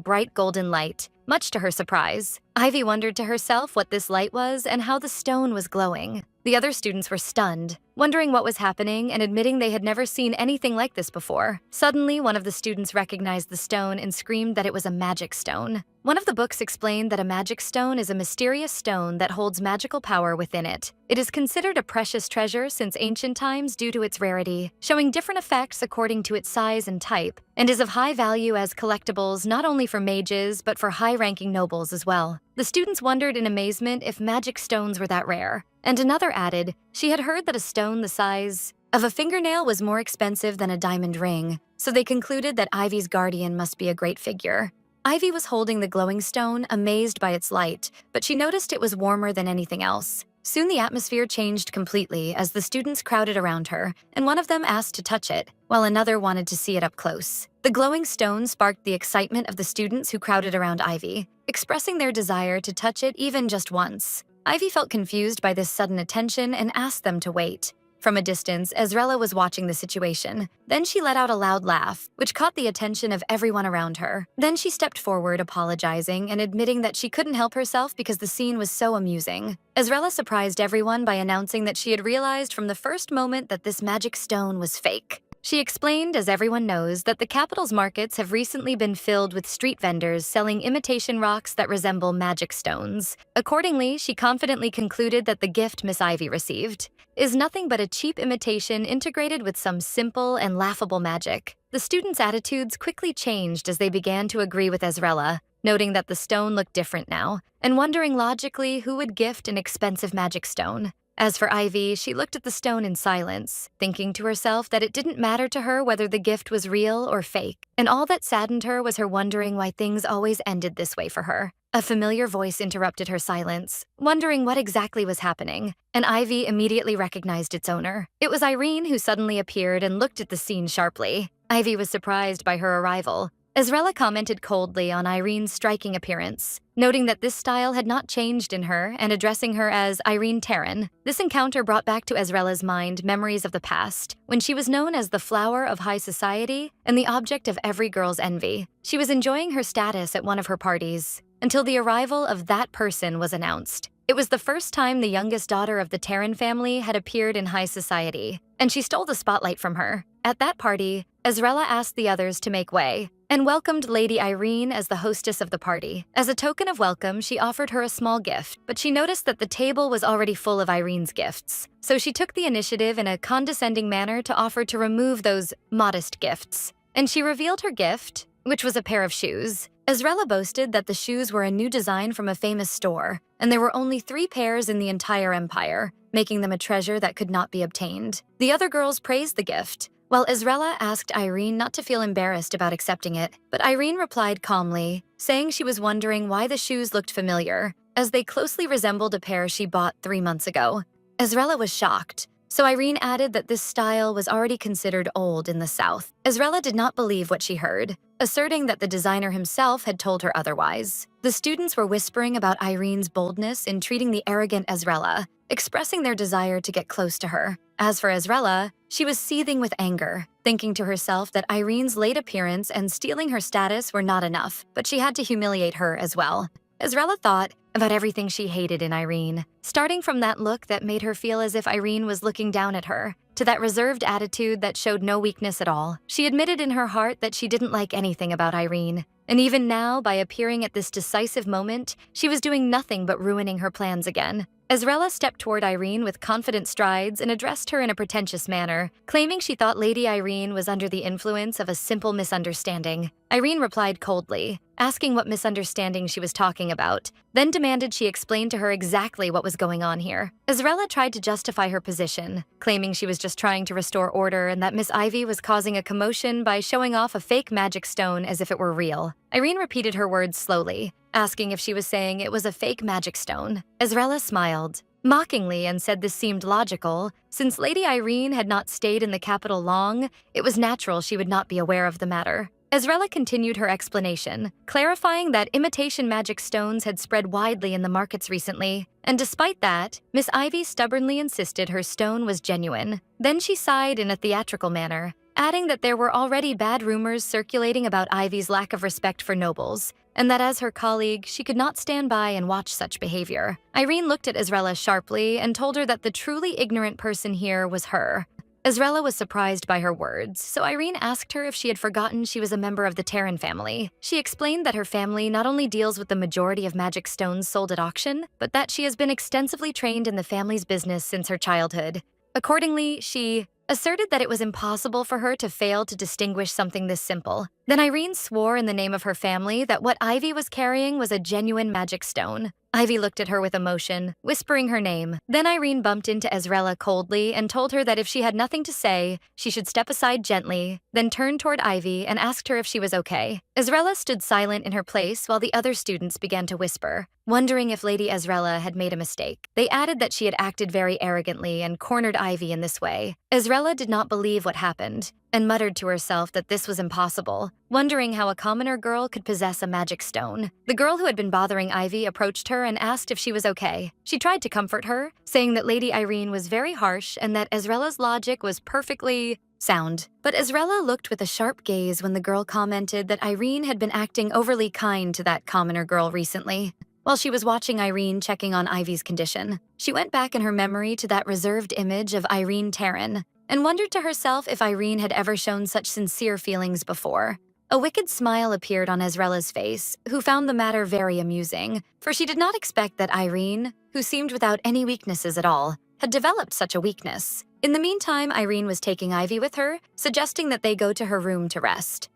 bright golden light, much to her surprise. Ivy wondered to herself what this light was and how the stone was glowing. The other students were stunned, wondering what was happening and admitting they had never seen anything like this before. Suddenly, one of the students recognized the stone and screamed that it was a magic stone. One of the books explained that a magic stone is a mysterious stone that holds magical power within it. It is considered a precious treasure since ancient times due to its rarity, showing different effects according to its size and type, and is of high value as collectibles not only for mages but for high-ranking nobles as well. The students wondered in amazement if magic stones were that rare, and another added she had heard that a stone the size of a fingernail was more expensive than a diamond ring, so they concluded that Ivy's guardian must be a great figure. Ivy was holding the glowing stone, amazed by its light, but she noticed it was warmer than anything else. Soon the atmosphere changed completely as the students crowded around her, and one of them asked to touch it, while another wanted to see it up close. The glowing stone sparked the excitement of the students who crowded around Ivy, expressing their desire to touch it even just once. Ivy felt confused by this sudden attention and asked them to wait. From a distance, Ezrella was watching the situation. Then she let out a loud laugh, which caught the attention of everyone around her. Then she stepped forward, apologizing and admitting that she couldn't help herself because the scene was so amusing. Ezrella surprised everyone by announcing that she had realized from the first moment that this magic stone was fake. She explained, as everyone knows, that the capital's markets have recently been filled with street vendors selling imitation rocks that resemble magic stones. Accordingly, she confidently concluded that the gift Miss Ivy received is nothing but a cheap imitation integrated with some simple and laughable magic. The students' attitudes quickly changed as they began to agree with Ezrella, noting that the stone looked different now, and wondering logically who would gift an expensive magic stone. As for Ivy, she looked at the stone in silence, thinking to herself that it didn't matter to her whether the gift was real or fake, and all that saddened her was her wondering why things always ended this way for her. A familiar voice interrupted her silence, wondering what exactly was happening, and Ivy immediately recognized its owner. It was Irene who suddenly appeared and looked at the scene sharply. Ivy was surprised by her arrival, Ezrella commented coldly on Irene's striking appearance, noting that this style had not changed in her and addressing her as Irene Terran. This encounter brought back to Ezrella's mind memories of the past, when she was known as the flower of high society and the object of every girl's envy. She was enjoying her status at one of her parties, until the arrival of that person was announced. It was the first time the youngest daughter of the Terran family had appeared in high society, and she stole the spotlight from her. At that party, Ezrella asked the others to make way and welcomed Lady Irene as the hostess of the party. As a token of welcome, she offered her a small gift, but she noticed that the table was already full of Irene's gifts. So she took the initiative in a condescending manner to offer to remove those modest gifts. And she revealed her gift, which was a pair of shoes. Ezrella boasted that the shoes were a new design from a famous store, and there were only 3 pairs in the entire empire, making them a treasure that could not be obtained. The other girls praised the gift, while Ezrella asked Irene not to feel embarrassed about accepting it, but Irene replied calmly, saying she was wondering why the shoes looked familiar, as they closely resembled a pair she bought 3 months ago. Ezrella was shocked, so Irene added that this style was already considered old in the South. Ezrella did not believe what she heard, asserting that the designer himself had told her otherwise. The students were whispering about Irene's boldness in treating the arrogant Ezrella, expressing their desire to get close to her. As for Ezrella, she was seething with anger, thinking to herself that Irene's late appearance and stealing her status were not enough, but she had to humiliate her as well. Ezrella thought about everything she hated in Irene, starting from that look that made her feel as if Irene was looking down at her, to that reserved attitude that showed no weakness at all. She admitted in her heart that she didn't like anything about Irene, and even now, by appearing at this decisive moment, she was doing nothing but ruining her plans again. Ezrella stepped toward Irene with confident strides and addressed her in a pretentious manner, claiming she thought Lady Irene was under the influence of a simple misunderstanding. Irene replied coldly, asking what misunderstanding she was talking about, then demanded she explain to her exactly what was going on here. Ezrella tried to justify her position, claiming she was just trying to restore order and that Miss Ivy was causing a commotion by showing off a fake magic stone as if it were real. Irene repeated her words slowly, asking if she was saying it was a fake magic stone. Ezrella smiled mockingly and said this seemed logical. Since Lady Irene had not stayed in the capital long, it was natural she would not be aware of the matter. Ezrella continued her explanation, clarifying that imitation magic stones had spread widely in the markets recently, and despite that, Miss Ivy stubbornly insisted her stone was genuine. Then she sighed in a theatrical manner, adding that there were already bad rumors circulating about Ivy's lack of respect for nobles, and that as her colleague, she could not stand by and watch such behavior. Irene looked at Ezrella sharply and told her that the truly ignorant person here was her. Ezrella was surprised by her words, so Irene asked her if she had forgotten she was a member of the Terran family. She explained that her family not only deals with the majority of magic stones sold at auction, but that she has been extensively trained in the family's business since her childhood. Accordingly, she asserted that it was impossible for her to fail to distinguish something this simple. Then Irene swore in the name of her family that what Ivy was carrying was a genuine magic stone. Ivy looked at her with emotion, whispering her name. Then Irene bumped into Ezrella coldly and told her that if she had nothing to say, she should step aside gently, then turned toward Ivy and asked her if she was okay. Ezrella stood silent in her place while the other students began to whisper, wondering if Lady Ezrella had made a mistake. They added that she had acted very arrogantly and cornered Ivy in this way. Ezrella did not believe what happened, and muttered to herself that this was impossible, wondering how a commoner girl could possess a magic stone. The girl who had been bothering Ivy approached her and asked if she was okay. She tried to comfort her, saying that Lady Irene was very harsh and that Ezrella's logic was perfectly sound. But Ezrella looked with a sharp gaze when the girl commented that Irene had been acting overly kind to that commoner girl recently. While she was watching Irene checking on Ivy's condition, she went back in her memory to that reserved image of Irene Terran, and wondered to herself if Irene had ever shown such sincere feelings before. A wicked smile appeared on Ezrella's face, who found the matter very amusing, for she did not expect that Irene, who seemed without any weaknesses at all, had developed such a weakness. In the meantime, Irene was taking Ivy with her, suggesting that they go to her room to rest.